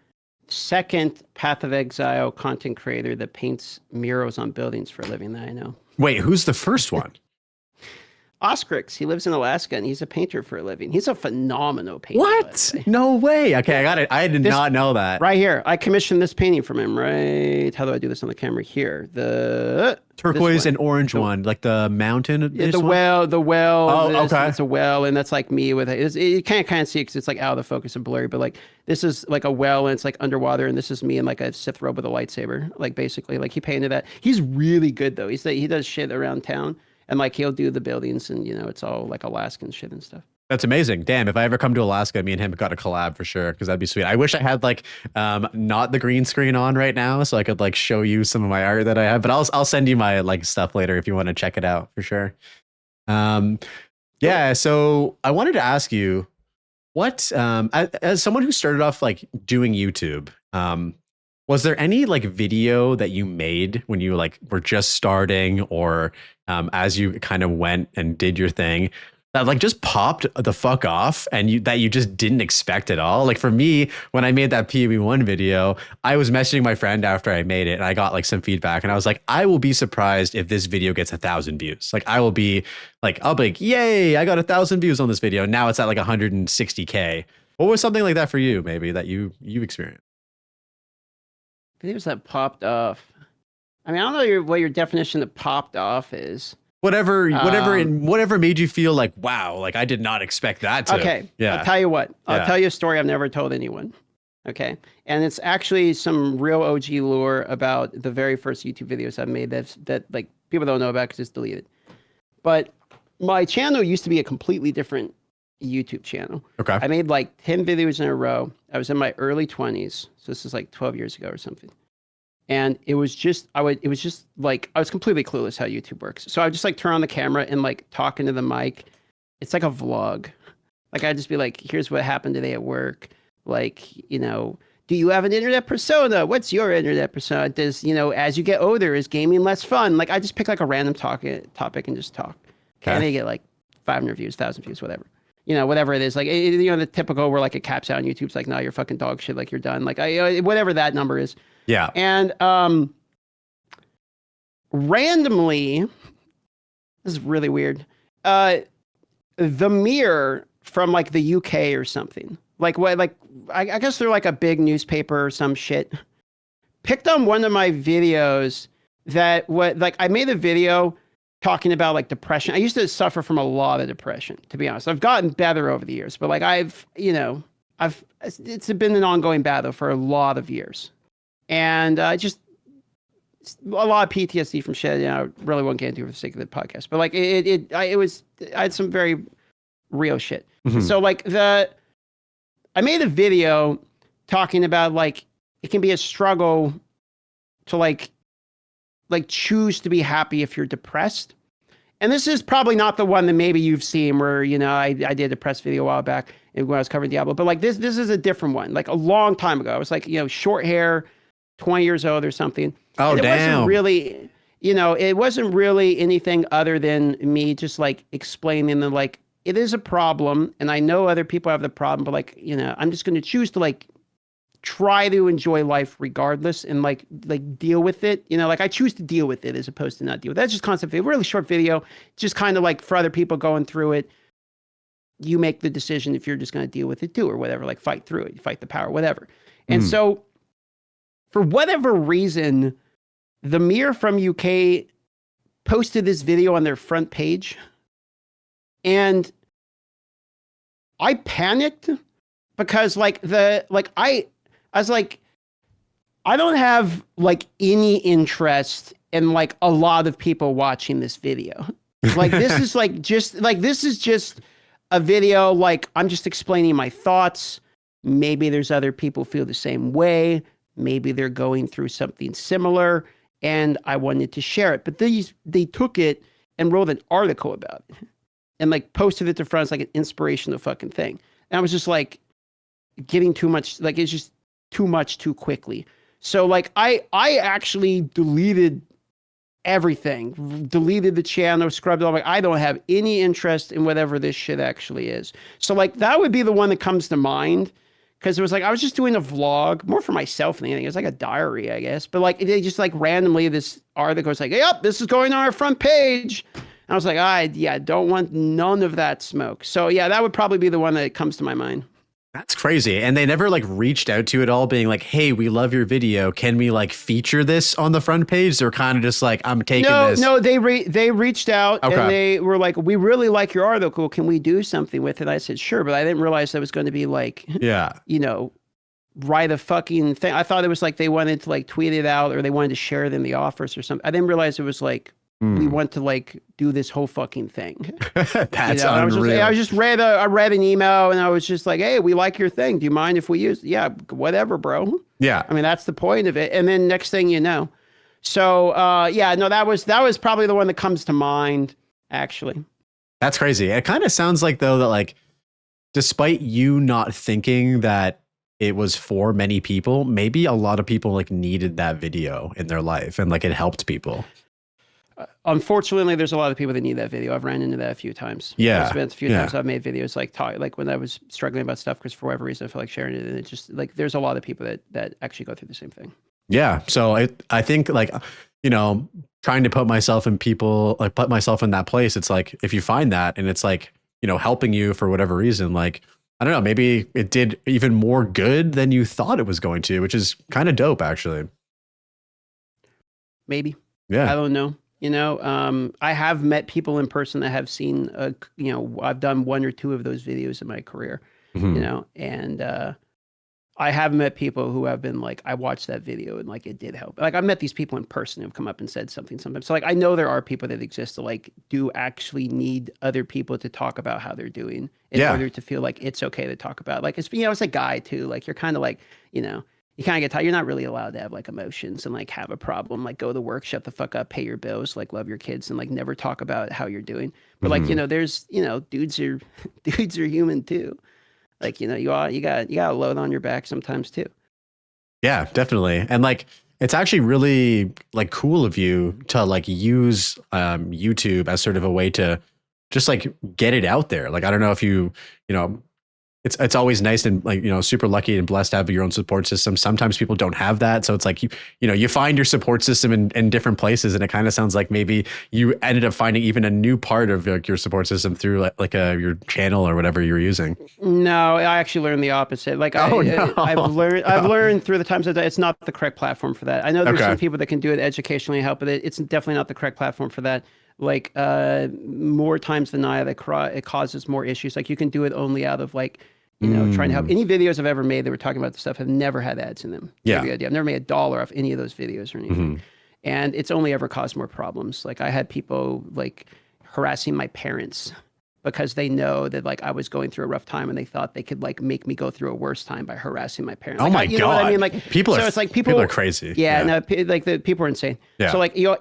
second Path of Exile content creator that paints murals on buildings for a living that I know. Wait, who's the first one? Oscrix, he lives in Alaska and he's a painter for a living. He's a phenomenal painter. What? No way. Okay, I got it. I did not know that. Right here. I commissioned this painting from him, right? How do I do this on the camera here? The turquoise and orange one, like the mountain. The well. Oh, okay. It's a well, and that's like me with it. You can't kind of see because it's like out of the focus and blurry, but like this is like a well and it's like underwater, and this is me in like a Sith robe with a lightsaber. Like basically, like he painted that. He's really good though. He does shit around town. And like he'll do the buildings and it's all like Alaskan shit and stuff. That's amazing. Damn, if I ever come to Alaska, me and him got a collab for sure, because that'd be sweet. I wish I had like not the green screen on right now so I could like show you some of my art that I have, but I'll send you my like stuff later if you want to check it out for sure. Yeah, so I wanted to ask you what as someone who started off like doing YouTube, was there any like video that you made when you like were just starting or as you kind of went and did your thing that like just popped the fuck off and you just didn't expect at all? Like for me, when I made that PoE1 video, I was messaging my friend after I made it and I got like some feedback and I was like, I will be surprised if this video gets 1,000 views. Like I'll be like, yay, I got 1,000 views on this video. Now it's at like 160K. What was something like that for you maybe that you experienced? Videos that popped off. I mean, I don't know what your definition of popped off is. Whatever made you feel like, wow, like I did not expect that to. Okay. Yeah. I'll tell you what. I'll tell you a story I've never told anyone. Okay. And it's actually some real OG lore about the very first YouTube videos I've made that like people don't know about because it's deleted. But my channel used to be a completely different YouTube channel. Okay. I made like 10 videos in a row. I was in my early 20s. So this is like 12 years ago or something. And it was just like I was completely clueless how YouTube works. So I would just like turn on the camera and like talk into the mic. It's like a vlog. Like I'd just be like, here's what happened today at work. Like, do you have an internet persona? What's your internet persona? Does, as you get older, is gaming less fun? Like I just pick like a random topic and just talk. Okay. And they get like 500 views, 1,000 views, whatever. Whatever it is, like, the typical where like it caps out on YouTube's like, no, you're fucking dog shit. Like you're done. Like whatever that number is. Yeah. And randomly, this is really weird. The Mirror from like the UK or something. Like what? Like I guess they're like a big newspaper or some shit. Picked on one of my videos that I made a video talking about like depression. I used to suffer from a lot of depression, to be honest. I've gotten better over the years, but like it's been an ongoing battle for a lot of years. And just a lot of PTSD from shit. I really won't get into it for the sake of the podcast, but like I had some very real shit. Mm-hmm. So like I made a video talking about like, it can be a struggle to like choose to be happy if you're depressed. And this is probably not the one that maybe you've seen where, I did a depressed video a while back when I was covering Diablo, but like this is a different one. Like a long time ago, I was like, short hair, 20 years old or something. Oh, and it damn. wasn't really, it wasn't really anything other than me just like explaining that like, it is a problem. And I know other people have the problem, but like, I'm just going to choose to like try to enjoy life regardless and like deal with it. Like I choose to deal with it as opposed to not deal with it. That's just concept. A really short video, just kind of like for other people going through it. You make the decision if you're just going to deal with it too, or whatever, like fight through it, fight the power, whatever. And so for whatever reason, the Mirror from UK posted this video on their front page. And I panicked because I was like, I don't have like any interest in like a lot of people watching this video. Like this is this is just a video. Like I'm just explaining my thoughts. Maybe there's other people feel the same way. Maybe they're going through something similar and I wanted to share it. But they took it and wrote an article about it and like posted it to friends like an inspirational fucking thing. And I was just like getting too much, like it's just too much too quickly. So like I actually deleted everything, deleted the channel, scrubbed it all. Like, I don't have any interest in whatever this shit actually is. So like that would be the one that comes to mind. Cause it was like, I was just doing a vlog more for myself than anything. It was like a diary, I guess. But like, they just like randomly, this article was like, hey, yep, this is going on our front page. And I was like, yeah, don't want none of that smoke. So yeah, that would probably be the one that comes to my mind. That's crazy. And they never like reached out to it all being like, hey, we love your video. Can we like feature this on the front page? They're kind of just like, I'm taking this. No, they reached out and they were like, we really like your article. Can we do something with it? I said, sure. But I didn't realize that was going to be like, yeah, you know, write a fucking thing. I thought it was like they wanted to like tweet it out or they wanted to share it in the office or something. I didn't realize it was like, we want to like do this whole fucking thing. That's unreal. I read an email and I was just like, hey, we like your thing. Do you mind if we use? Yeah, whatever, bro. Yeah. I mean, that's the point of it. And then next thing you know. So yeah, no, that was probably the one that comes to mind, actually. That's crazy. It kind of sounds like though that like, despite you not thinking that it was for many people, maybe a lot of people like needed that video in their life and like it helped people. Unfortunately, there's a lot of people that need that video. I've ran into that a few times. Yeah. There's been a few times I've made videos like when I was struggling about stuff because for whatever reason I feel like sharing it, and it just like there's a lot of people that actually go through the same thing. Yeah. So I think like, you know, trying to put myself in that place. It's like, if you find that and it's like, you know, helping you for whatever reason, like, I don't know, maybe it did even more good than you thought it was going to, which is kind of dope actually. Maybe. Yeah. I don't know. You know, I have met people in person that have seen, you know, I've done 1 or 2 of those videos in my career, you know, and I have met people who have been like, I watched that video and like it did help. Like I've met these people in person who've come up and said something sometimes. So like I know there are people that exist that like do actually need other people to talk about how they're doing in order to feel like it's okay to talk about. Like it's, you know, it's a guy too. Like you're kind of like, you know, you kind of get tired. You're not really allowed to have like emotions and like have a problem, like go to work, shut the fuck up, pay your bills, like love your kids and like never talk about how you're doing. But like, you know, there's, you know, dudes are human too. Like, you know, you got a load on your back sometimes too. Yeah, definitely. And like, it's actually really like cool of you to like use YouTube as sort of a way to just like get it out there. Like, I don't know if you know, it's always nice and like, you know, super lucky and blessed to have your own support system. Sometimes people don't have that. So it's like, you know, you find your support system in different places. And it kind of sounds like maybe you ended up finding even a new part of like your support system through like your channel or whatever you're using. No, I actually learned the opposite. Like I've learned through the times that it's not the correct platform for that. I know there's some people that can do it educationally and help, but it's definitely not the correct platform for that. Like more times than not, it causes more issues. Like you can do it only out of like, you know, trying to help. Any videos I've ever made that were talking about this stuff have never had ads in them. Yeah. I've never made $1 off any of those videos or anything. And it's only ever caused more problems. Like I had people like harassing my parents because they know that like I was going through a rough time and they thought they could like make me go through a worse time by harassing my parents. Oh like, my you God. know what I mean? Like people are crazy. Yeah. No, like the people are insane. Yeah. So like, you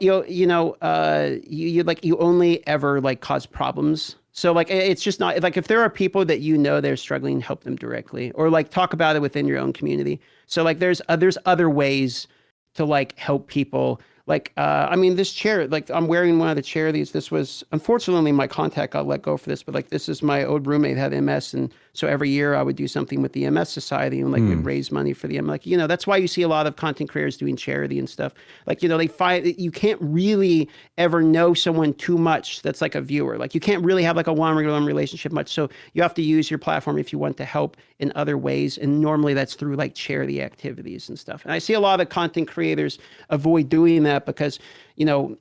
only ever like cause problems. So like, it's just not like, if there are people that, you know, they're struggling, help them directly or like talk about it within your own community. So like, there's other ways to like help people. Like, I mean, this chair, like I'm wearing one of the chair, this was, unfortunately my contact got let go for this, but like, this is my old roommate had MS. And so every year I would do something with the MS Society and like we'd raise money for the MS. Like, you know, that's why you see a lot of content creators doing charity and stuff. Like, you know, they find that you can't really ever know someone too much that's like a viewer. Like you can't really have like a one-on-one relationship much. So you have to use your platform if you want to help in other ways. And normally that's through like charity activities and stuff. And I see a lot of content creators avoid doing that because, you know,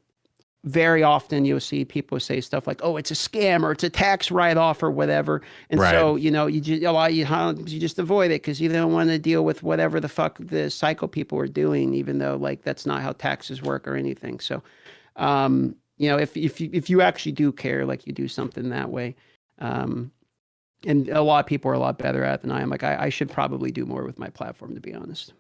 very often you'll see people say stuff like, oh, it's a scam or it's a tax write-off or whatever. And so, you know, you just avoid it because you don't want to deal with whatever the fuck the psycho people are doing, even though like that's not how taxes work or anything. So, you know, if you actually do care, like you do something that way. And a lot of people are a lot better at it than I am. Like I should probably do more with my platform, to be honest.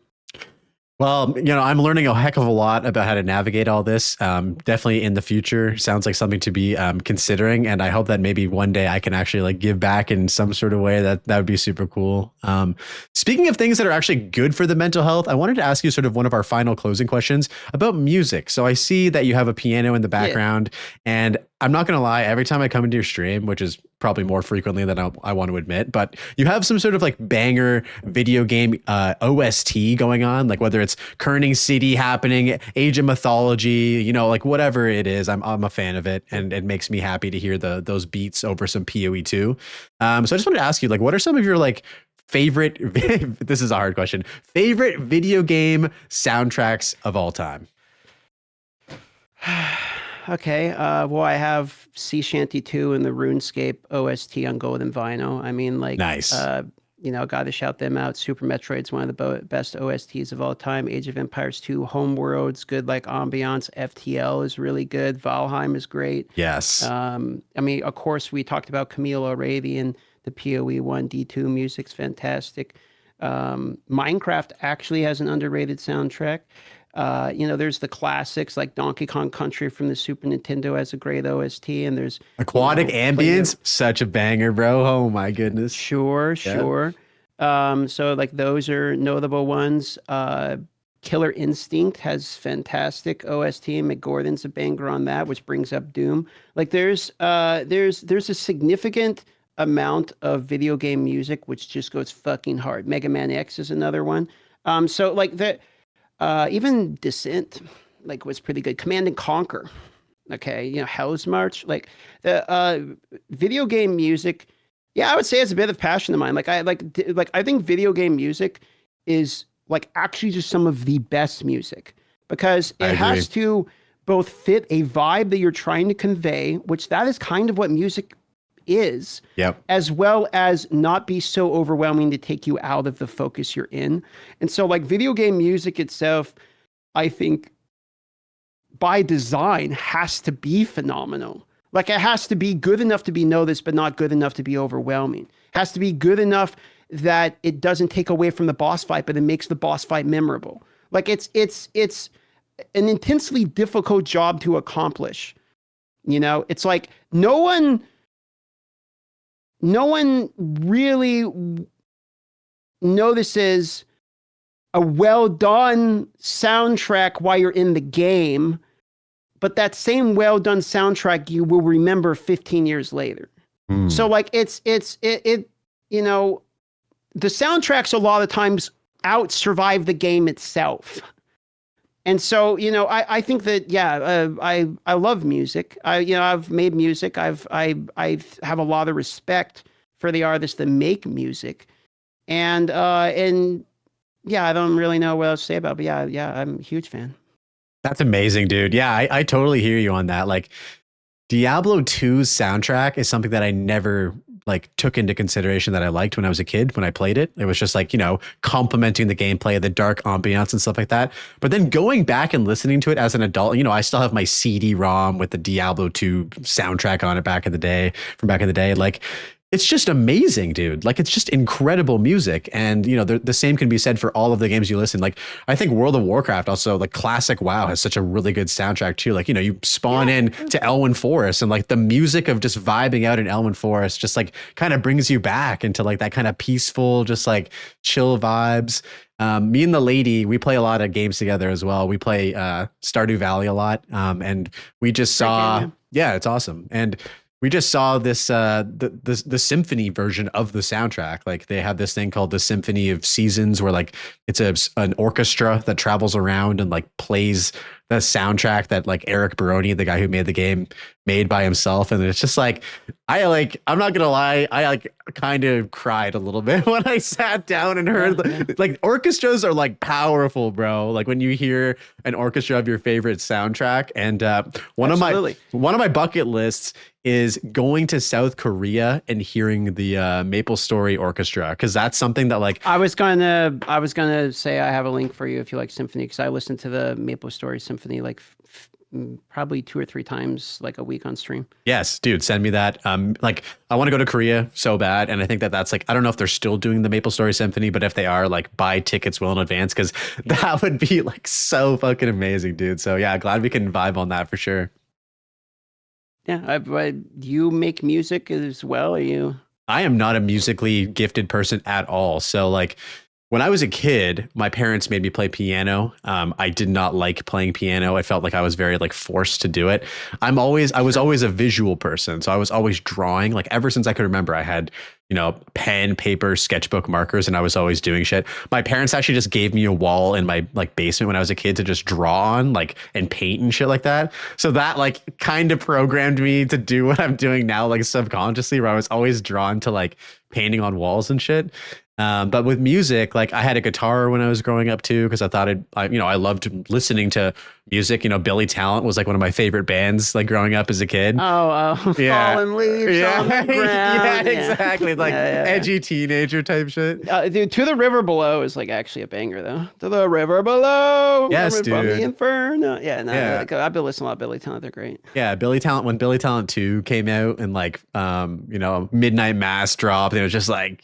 Well, I'm learning a heck of a lot about how to navigate all this. Definitely in the future, sounds like something to be considering, and I hope that maybe one day I can actually like give back in some sort of way. That would be super cool. Speaking of things that are actually good for the mental health, I wanted to ask you sort of one of our final closing questions about music. So I see that you have a piano in the Yeah. background, and I'm not gonna lie, every time I come into your stream, which is probably more frequently than I want to admit, but you have some sort of like banger video game OST going on, like whether it's Kerning City happening, Age of Mythology, like whatever it is, I'm a fan of it, and it makes me happy to hear those beats over some PoE 2. So I just wanted to ask you, like, what are some of your like favorite? This is a hard question. Favorite video game soundtracks of all time? Okay. Well, I have Sea Shanty 2 and the RuneScape OST on Golden Vinyl. I mean, like, Nice. Got to shout them out. Super Metroid's one of the best OSTs of all time. Age of Empires 2, Homeworld's good, like ambiance. FTL is really good. Valheim is great. Yes. I mean, of course, we talked about Camille Arabian. The PoE 1D2 music's fantastic. Minecraft actually has an underrated soundtrack. There's the classics like Donkey Kong Country from the Super Nintendo has a great OST, and there's Aquatic Ambience, such a banger, bro. Oh my goodness. Sure. So like those are notable ones. Killer Instinct has fantastic OST. McGordon's a banger on that, which brings up Doom. Like there's a significant amount of video game music which just goes fucking hard. Mega Man X is another one. So like that. Even Descent, like, was pretty good. Command and Conquer, okay, Hell's March, like the video game music. Yeah, I would say it's a bit of passion of mine. I think video game music is like actually just some of the best music because it has to both fit a vibe that you're trying to convey, which that is kind of what music is, yep, as well as not be so overwhelming to take you out of the focus you're in. And so like video game music itself, I think by design has to be phenomenal. Like it has to be good enough to be noticed, but not good enough to be overwhelming. It has to be good enough that it doesn't take away from the boss fight, but it makes the boss fight memorable. Like it's an intensely difficult job to accomplish. It's like no one really notices a well done soundtrack while you're in the game, but that same well done soundtrack you will remember 15 years later. So like the soundtracks a lot of times out survive the game itself. And so, I think that, I love music. I've made music. I have a lot of respect for the artists that make music. And I don't really know what else to say about it, but yeah, I'm a huge fan. That's amazing, dude. Yeah, I totally hear you on that. Like Diablo 2's soundtrack is something that I never like took into consideration that I liked when I was a kid when I played it. It was just like, complementing the gameplay, the dark ambiance and stuff like that. But then going back and listening to it as an adult, I still have my CD-ROM with the Diablo 2 soundtrack on it from back in the day. Like it's just amazing, dude. Like it's just incredible music. And, the same can be said for all of the games you listen. Like I think World of Warcraft also, like classic WoW has such a really good soundtrack too. Like, you spawn in to Elwyn Forest and like the music of just vibing out in Elwyn Forest just like kind of brings you back into like that kind of peaceful, just like chill vibes. Me and the lady, we play a lot of games together as well. We play Stardew Valley a lot. And we just saw, yeah, it's awesome. And we just saw this the symphony version of the soundtrack. Like they have this thing called the Symphony of Seasons, where like it's an orchestra that travels around and like plays the soundtrack that like Eric Baroni, the guy who made the game, made by himself. And it's just like I'm not gonna lie, I like kind of cried a little bit when I sat down and heard like orchestras are like powerful, bro. Like when you hear an orchestra of your favorite soundtrack. And one of my bucket lists is going to South Korea and hearing the Maple Story Orchestra, because that's something that like I was gonna say I have a link for you if you like symphony, because I listened to the Maple Story Symphony like probably 2 or 3 times like a week on stream. Yes, dude, send me that. Like I want to go to Korea so bad, and I think that that's like I don't know if they're still doing the Maple Story Symphony, but if they are, like buy tickets well in advance because that would be like so fucking amazing, dude. So yeah, glad we can vibe on that for sure. Yeah, do you make music as well? Are you? I am not a musically gifted person at all. So like when I was a kid, my parents made me play piano. I did not like playing piano. I felt like I was very like forced to do it. I was always a visual person. So I was always drawing. Like ever since I could remember, I had, pen, paper, sketchbook, markers, and I was always doing shit. My parents actually just gave me a wall in my like basement when I was a kid to just draw on, like, and paint and shit like that. So that like kind of programmed me to do what I'm doing now, like subconsciously, where I was always drawn to like painting on walls and shit. But with music, like I had a guitar when I was growing up too, because I thought I loved listening to music. Billy Talent was like one of my favorite bands, like growing up as a kid. Yeah. Fallen leaves on the ground. Yeah, exactly. Like edgy teenager type shit. Dude, To the River Below is like actually a banger though. To the River Below. Yes, dude. From the Inferno. Yeah, no, yeah. Like, I've been listening a lot to Billy Talent. They're great. Yeah, Billy Talent, when Billy Talent 2 came out and like Midnight Mass dropped, it was just like,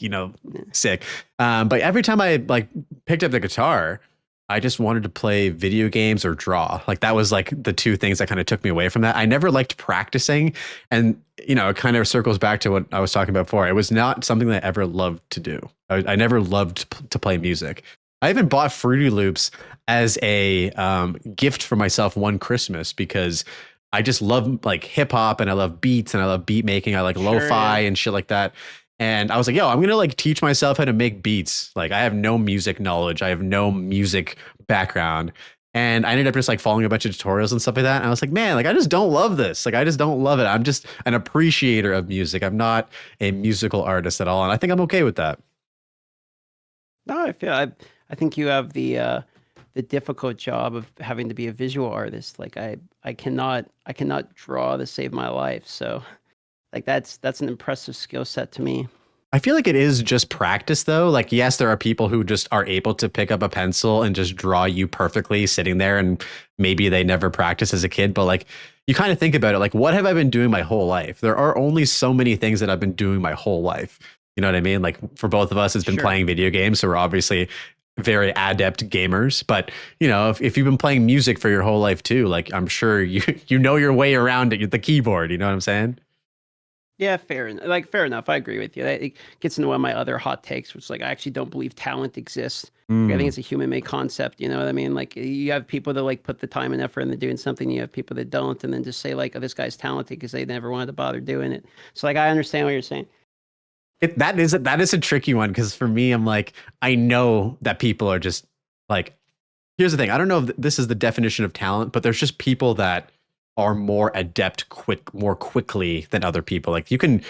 sick. But every time I like picked up the guitar, I just wanted to play video games or draw. Like that was like the two things that kind of took me away from that. I never liked practicing. And, it kind of circles back to what I was talking about before. It was not something that I ever loved to do. I never loved to play music. I even bought Fruity Loops as a gift for myself one Christmas because I just love like hip hop and I love beats and I love beat making. I like lo-fi and shit like that. And I was like, yo, I'm going to like teach myself how to make beats. Like I have no music knowledge. I have no music background. And I ended up just like following a bunch of tutorials and stuff like that. And I was like, man, like I just don't love this. Like I just don't love it. I'm just an appreciator of music. I'm not a musical artist at all. And I think I'm okay with that. No, I think you have the difficult job of having to be a visual artist. Like I cannot draw to save my life. So like that's an impressive skill set to me. I feel like it is just practice though. Like, yes, there are people who just are able to pick up a pencil and just draw you perfectly sitting there. And maybe they never practiced as a kid, but like you kind of think about it, like, what have I been doing my whole life? There are only so many things that I've been doing my whole life. You know what I mean? Like for both of us, it's been playing video games. So we're obviously very adept gamers, but if you've been playing music for your whole life too, like I'm sure you know your way around it, the keyboard, you know what I'm saying? Yeah, fair enough. I agree with you. That it gets into one of my other hot takes, which is like I actually don't believe talent exists. I think it's a human-made concept. You know what I mean? Like you have people that like put the time and effort into doing something. You have people that don't, and then just say like, "Oh, this guy's talented" because they never wanted to bother doing it. So like, I understand what you're saying. That is a tricky one because for me, I'm like, I know that people are just like, here's the thing. I don't know if this is the definition of talent, but there's just people that are more adept more quickly than other people. Like you can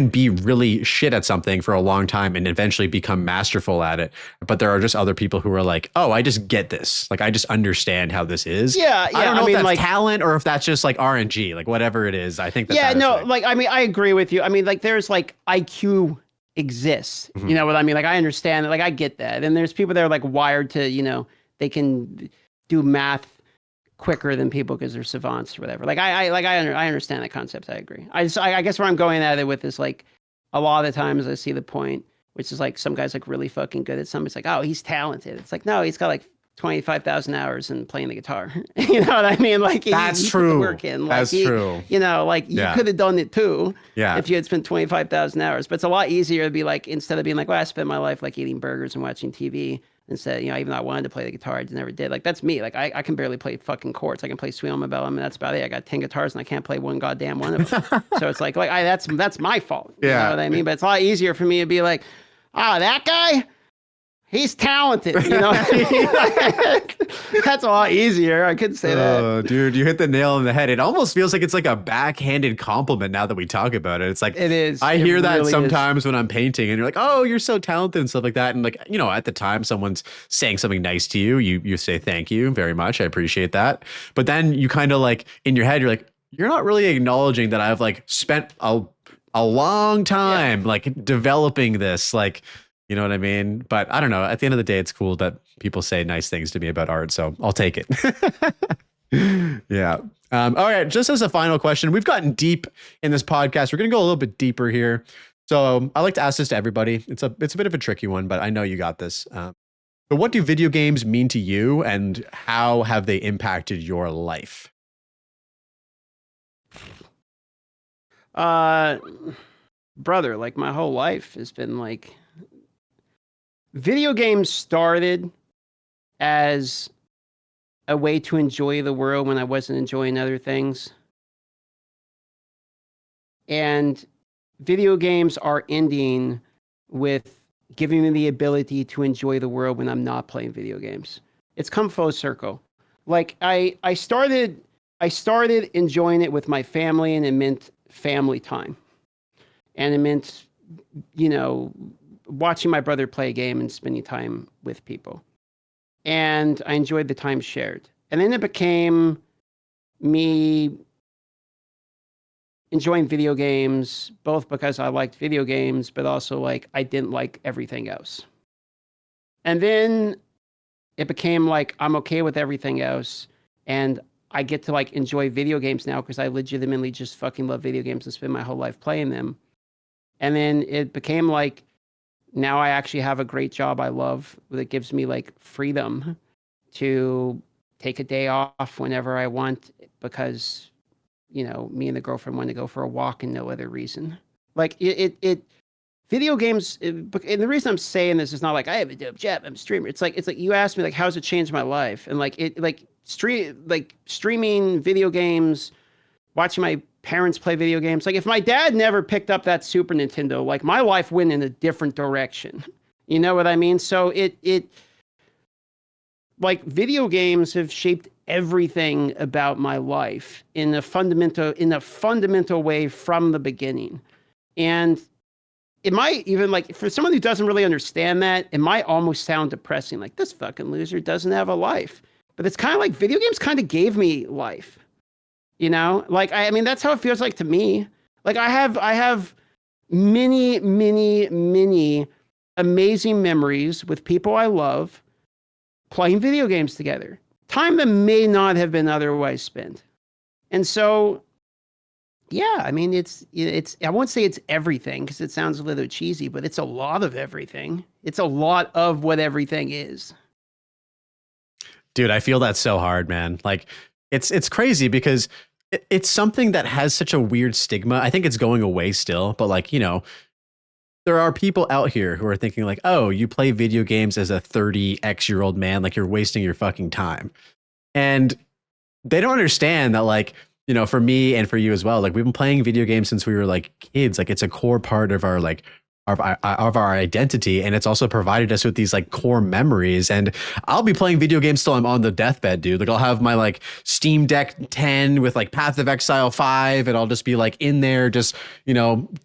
be really shit at something for a long time and eventually become masterful at it. But there are just other people who are like, oh, I just get this. Like I just understand how this is. Yeah. I don't know if that's like talent or if that's just like RNG, like whatever it is. I think that. Yeah, no, like I mean, I agree with you. I mean, like there's like IQ exists. Mm-hmm. You know what I mean? Like I understand, like I get that. And there's people that are like wired to, they can do math quicker than people because they're savants or whatever. Like I understand that concept. I agree. I guess where I'm going at it with is like a lot of the times I see the point, which is like some guy's like really fucking good at something. It's like, oh, he's talented. It's like, no, he's got like 25,000 hours in playing the guitar. You know what I mean? Like that's true. Put the work in. Like, that's true. Like you could have done it too. Yeah. If you had spent 25,000 hours, but it's a lot easier to be like, instead of being like, well, I spent my life like eating burgers and watching TV. Instead, even though I wanted to play the guitar, I just never did. Like that's me. Like I can barely play fucking chords. I can play Sweet Home Alabama, and that's about it. I got 10 guitars and I can't play one goddamn one of them. So it's like that's my fault. You know what I mean? But it's a lot easier for me to be like, that guy, he's talented. That's a lot easier. I couldn't say that. Oh, dude, you hit the nail on the head. It almost feels like it's like a backhanded compliment now that we talk about it. It's like it is. I hear that really sometimes when I'm painting, and you're like, "Oh, you're so talented" and stuff like that. And like, at the time, someone's saying something nice to you. You say thank you very much. I appreciate that. But then you kind of like in your head, you're like, you're not really acknowledging that I've like spent a long time like developing this, like. You know what I mean? But I don't know. At the end of the day, it's cool that people say nice things to me about art. So I'll take it. Yeah. All right. Just as a final question, we've gotten deep in this podcast. We're going to go a little bit deeper here. So I like to ask this to everybody. It's a bit of a tricky one, but I know you got this. But what do video games mean to you, and how have they impacted your life? Brother, like my whole life has been like video games started as a way to enjoy the world when I wasn't enjoying other things. And video games are ending with giving me the ability to enjoy the world when I'm not playing video games. It's come full circle. Like I started enjoying it with my family, and it meant family time. And it meant, watching my brother play a game and spending time with people. And I enjoyed the time shared. And then it became me enjoying video games, both because I liked video games, but also like I didn't like everything else. And then it became like I'm okay with everything else, and I get to like enjoy video games now because I legitimately just fucking love video games and spend my whole life playing them. And then it became like now I actually have a great job I love that gives me like freedom to take a day off whenever I want because, me and the girlfriend want to go for a walk and no other reason. Like video games, and the reason I'm saying this is not like I have a dope job, I'm a streamer. It's like you asked me like how's it changed my life, and streaming video games, watching my parents play video games. Like if my dad never picked up that Super Nintendo, like my life went in a different direction. You know what I mean? So it like video games have shaped everything about my life in a fundamental way from the beginning. And it might even, like, for someone who doesn't really understand that, it might almost sound depressing. Like, this fucking loser doesn't have a life. But it's kind of like video games kind of gave me life. Like, I mean, that's how it feels like to me. Like I have many, many, many amazing memories with people I love playing video games together. Time that may not have been otherwise spent. And so, yeah, I mean, it's I won't say it's everything because it sounds a little cheesy, but it's a lot of everything. It's a lot of what everything is. Dude, I feel that so hard, man. Like it's crazy because it's something that has such a weird stigma. I think it's going away still, but like, there are people out here who are thinking like, oh, you play video games as a 30x-year-old man, like you're wasting your fucking time. And they don't understand that, like, for me and for you as well, like we've been playing video games since we were like kids. Like it's a core part of our like of our identity, and it's also provided us with these like core memories. And I'll be playing video games till I'm on the deathbed, dude. Like I'll have my like Steam Deck 10 with like Path of Exile 5, and I'll just be like in there just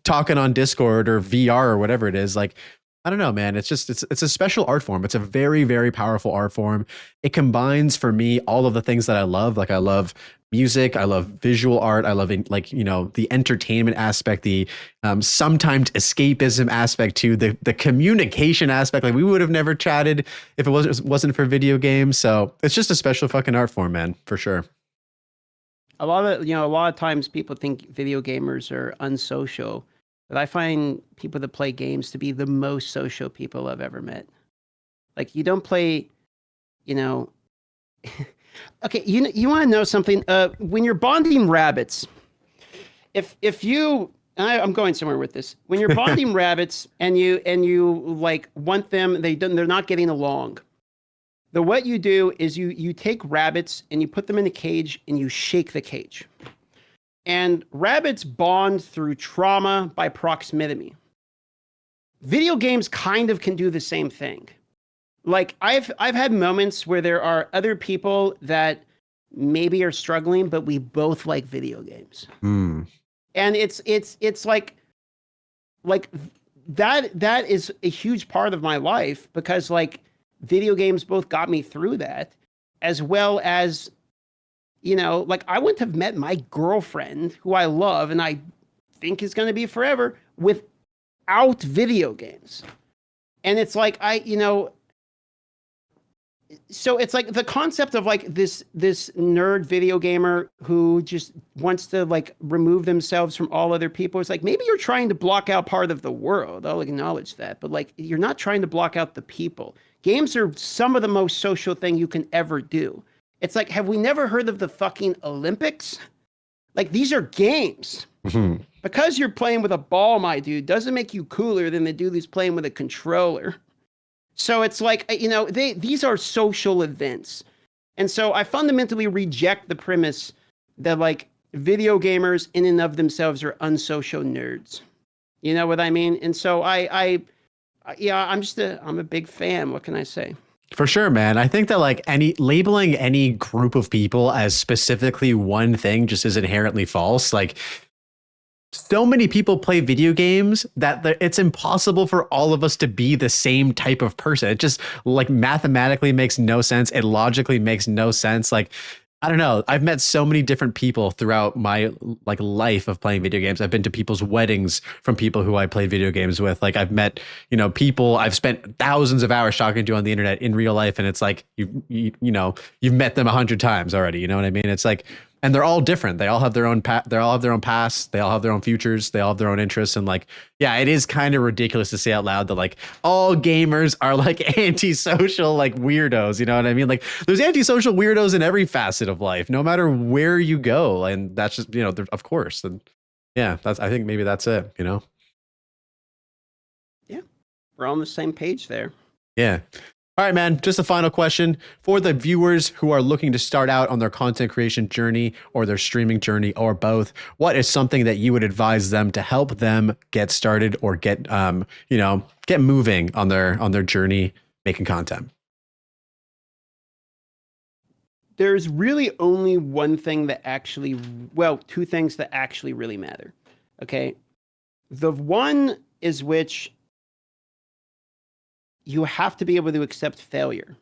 talking on Discord or VR or whatever it is. Like I don't know, man. It's just it's a special art form. It's a very, very powerful art form. It combines for me all of the things that I love. Like I love music, I love visual art, I love the entertainment aspect, the sometimes escapism aspect too, the communication aspect. Like we would have never chatted if it wasn't for video games. So it's just a special fucking art form, man, for sure. A lot of times people think video gamers are unsocial, but I find people that play games to be the most social people I've ever met. Like you don't play, okay, you want to know something? When you're bonding rabbits, if you, I'm going somewhere with this. When you're bonding rabbits and you like want them, they're not getting along. What you do is you take rabbits and you put them in a cage and you shake the cage. And rabbits bond through trauma by proximity. Video games kind of can do the same thing. Like I've had moments where there are other people that maybe are struggling, but we both like video games. Mm. And it's like that is a huge part of my life because like video games both got me through that, as well as, like I wouldn't have met my girlfriend who I love and I think is going to be forever without video games. And it's like, so it's like the concept of like this nerd video gamer who just wants to like remove themselves from all other people. It's like maybe you're trying to block out part of the world. I'll acknowledge that, but like you're not trying to block out the people. Games are some of the most social thing you can ever do. It's like, have we never heard of the fucking Olympics? Like these are games. Mhm. Because you're playing with a ball, my dude, doesn't make you cooler than the dude who's playing with a controller. So it's like, these are social events. And so I fundamentally reject the premise that like video gamers in and of themselves are unsocial nerds. You know what I mean? And so I'm a big fan. What can I say? For sure, man. I think that like labeling any group of people as specifically one thing just is inherently false. Like so many people play video games that it's impossible for all of us to be the same type of person. It just like mathematically makes no sense. It logically makes no sense. Like, I don't know. I've met so many different people throughout my like life of playing video games. I've been to people's weddings from people who I played video games with. Like I've met, people I've spent thousands of hours talking to on the internet in real life. And it's like, you've met them 100 times already. You know what I mean? It's like, and they're all different. They all have their own they all have their own past. They all have their own futures. They all have their own interests. And like, yeah, it is kind of ridiculous to say out loud that like all gamers are like antisocial, like weirdos. You know what I mean? Like there's antisocial weirdos in every facet of life, no matter where you go. And that's just, of course. And yeah, I think maybe that's it, Yeah. We're on the same page there. Yeah. All right, man, just a final question for the viewers who are looking to start out on their content creation journey or their streaming journey or both. What is something that you would advise them to help them get started or get moving on their journey making content? There's really only one thing that two things that actually really matter. Okay. The one is which you have to be able to accept failure.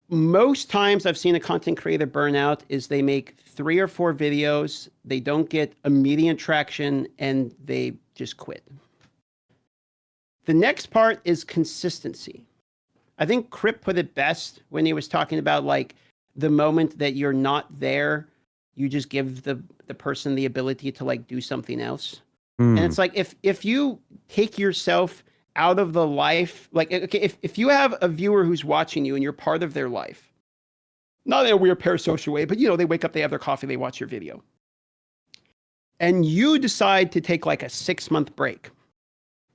Most times I've seen a content creator burn out is they make 3 or 4 videos, they don't get immediate traction, and they just quit. The next part is consistency. I think Crip put it best when he was talking about like the moment that you're not there, you just give the person the ability to like do something else. And it's like if you take yourself out of the life, like, okay, if you have a viewer who's watching you and you're part of their life, not in a weird parasocial way, but they wake up, they have their coffee, they watch your video, and you decide to take like a 6-month break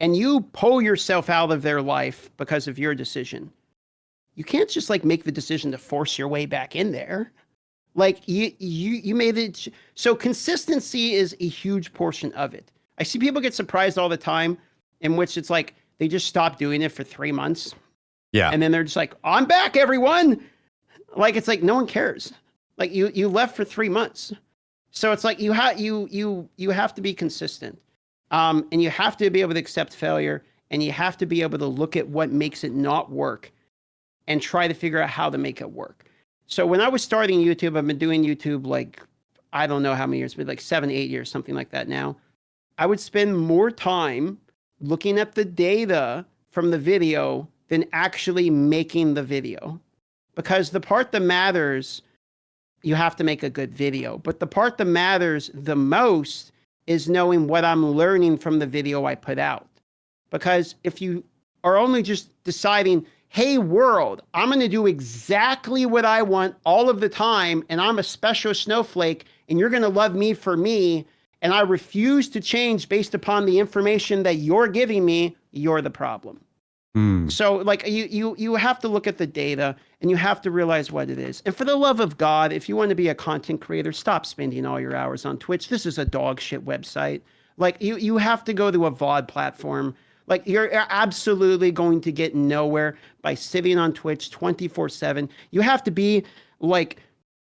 and you pull yourself out of their life because of your decision, you can't just like make the decision to force your way back in there. Like you made it. So consistency is a huge portion of it. I see people get surprised all the time in which it's like, they just stop doing it for 3 months. Yeah. And then they're just like, I'm back, everyone. Like, it's like, no one cares. Like you left for 3 months. So it's like, you have to be consistent. And you have to be able to accept failure, and you have to be able to look at what makes it not work and try to figure out how to make it work. So when I was starting YouTube, I've been doing YouTube, like, I don't know how many years, but like 7, 8 years, something like that now. I would spend more time looking at the data from the video than actually making the video. Because the part that matters, you have to make a good video. But the part that matters the most is knowing what I'm learning from the video I put out. Because if you are only just deciding, hey world, I'm going to do exactly what I want all of the time, and I'm a special snowflake, and you're going to love me for me, and I refuse to change based upon the information that you're giving me, you're the problem. So like you have to look at the data, and you have to realize what it is. And for the love of God, if you want to be a content creator, stop spending all your hours on Twitch. This is a dog shit website. Like you have to go to a VOD platform. Like you're absolutely going to get nowhere by sitting on Twitch 24/7. You have to be like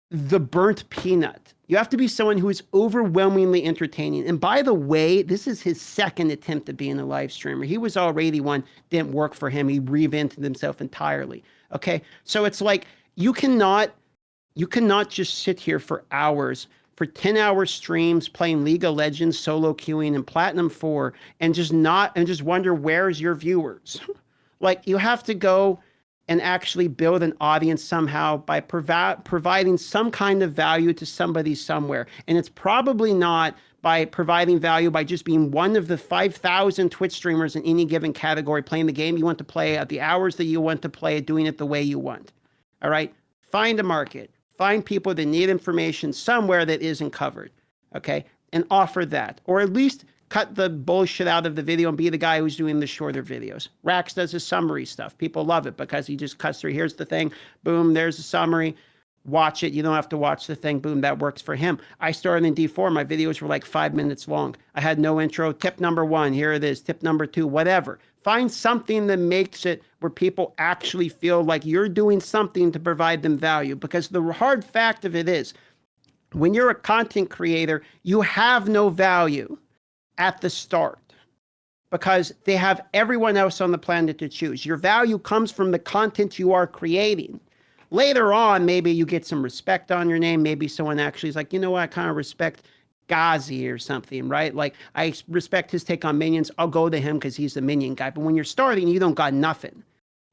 the burnt peanut. You have to be someone who is overwhelmingly entertaining. And by the way, this is his second attempt at being a live streamer. He was already one, didn't work for him. He reinvented himself entirely. Okay. So it's like, you cannot just sit here for hours, for 10-hour streams, playing League of Legends, solo queuing, and Platinum 4, and just wonder, where's your viewers? Like, you have to go and actually build an audience somehow by providing some kind of value to somebody somewhere. And it's probably not by providing value by just being one of the 5,000 Twitch streamers in any given category, playing the game you want to play at the hours that you want to play it, doing it the way you want. All right? Find a market. Find people that need information somewhere that isn't covered. Okay? And offer that. Or at least cut the bullshit out of the video and be the guy who's doing the shorter videos. Rax does his summary stuff. People love it because he just cuts through. Here's the thing. Boom, there's the summary. Watch it. You don't have to watch the thing. Boom, that works for him. I started in D4. My videos were like 5 minutes long. I had no intro. Tip number 1, here it is. Tip number 2, whatever. Find something that makes it where people actually feel like you're doing something to provide them value. Because the hard fact of it is, when you're a content creator, you have no value at the start because they have everyone else on the planet to choose. Your value comes from the content you are creating. Later on, maybe you get some respect on your name. Maybe someone actually is like, you know what, I kind of respect Ghazi or something, right? Like, I respect his take on minions. I'll go to him because he's the minion guy. But when you're starting, you don't got nothing.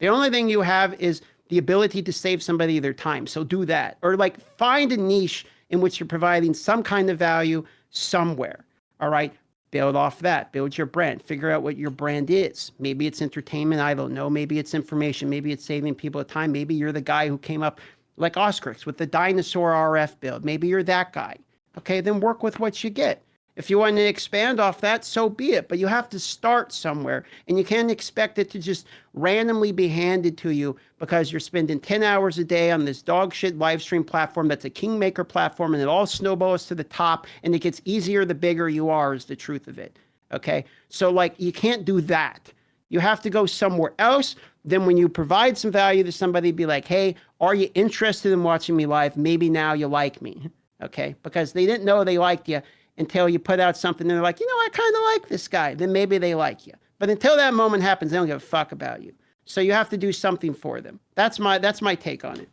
The only thing you have is the ability to save somebody their time. So do that. Or like find a niche in which you're providing some kind of value somewhere. All right? Build off that. Build your brand. Figure out what your brand is. Maybe it's entertainment. I don't know. Maybe it's information. Maybe it's saving people time. Maybe you're the guy who came up like Oscrix with the dinosaur RF build. Maybe you're that guy. Okay, then work with what you get. If you want to expand off that, so be it. But you have to start somewhere. And you can't expect it to just randomly be handed to you because you're spending 10 hours a day on this dog shit live stream platform that's a kingmaker platform, and it all snowballs to the top, and it gets easier the bigger you are is the truth of it. Okay? So, like, you can't do that. You have to go somewhere else. Then when you provide some value to somebody, be like, hey, are you interested in watching me live? Maybe now you like me. Okay? Because they didn't know they liked you until you put out something and they're like, you know, I kind of like this guy. Then maybe they like you. But until that moment happens, they don't give a fuck about you. So you have to do something for them. That's my take on it.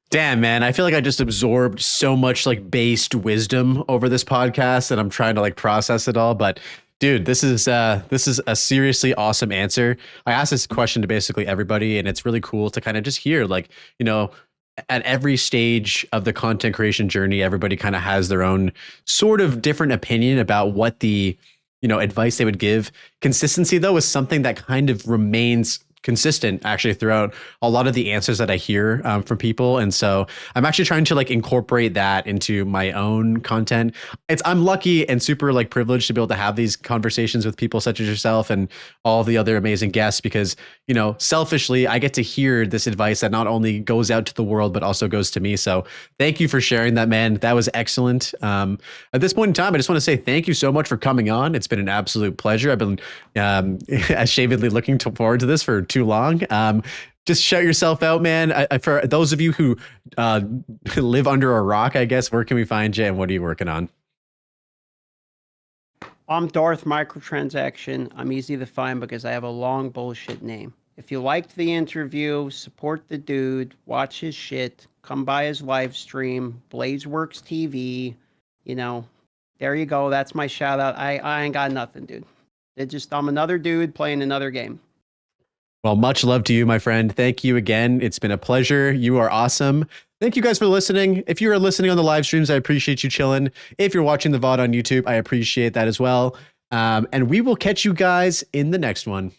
Damn, man. I feel like I just absorbed so much like based wisdom over this podcast, and I'm trying to like process it all. But dude, this is a seriously awesome answer. I asked this question to basically everybody, and it's really cool to kind of just hear, like, you know, at every stage of the content creation journey, everybody kind of has their own sort of different opinion about what the, you know, advice they would give. Consistency, though, is something that kind of remains consistent actually throughout a lot of the answers that I hear from people. And so I'm actually trying to like incorporate that into my own content. I'm lucky and super like privileged to be able to have these conversations with people such as yourself and all the other amazing guests, because, you know, selfishly, I get to hear this advice that not only goes out to the world, but also goes to me. So thank you for sharing that, man. That was excellent. At this point in time, I just want to say thank you so much for coming on. It's been an absolute pleasure. I've been ashamedly looking forward to this for too long. Just shout yourself out, man. For those of you who live under a rock, I guess, where can we find you and what are you working on? I'm Darth Microtransaction. I'm easy to find because I have a long bullshit name. If you liked the interview, support the dude, watch his shit, come by his live stream, Blazeworks TV, you know, there you go. That's my shout out. I ain't got nothing, dude. I'm another dude playing another game. Well, much love to you, my friend. Thank you again. It's been a pleasure. You are awesome. Thank you guys for listening. If you are listening on the live streams, I appreciate you chilling. If you're watching the VOD on YouTube, I appreciate that as well. And we will catch you guys in the next one.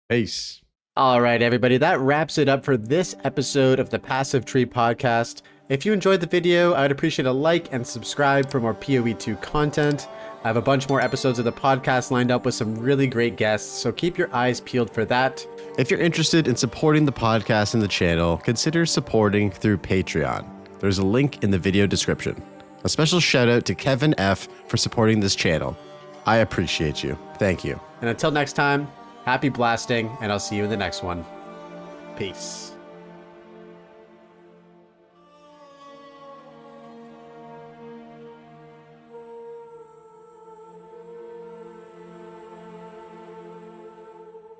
Peace. All right, everybody. That wraps it up for this episode of the Passive Tree Podcast. If you enjoyed the video, I would appreciate a like and subscribe for more PoE2 content. I have a bunch more episodes of the podcast lined up with some really great guests, so keep your eyes peeled for that. If you're interested in supporting the podcast and the channel, consider supporting through Patreon. There's a link in the video description. A special shout out to Kevin F. for supporting this channel. I appreciate you. Thank you. And until next time, happy blasting, and I'll see you in the next one. Peace.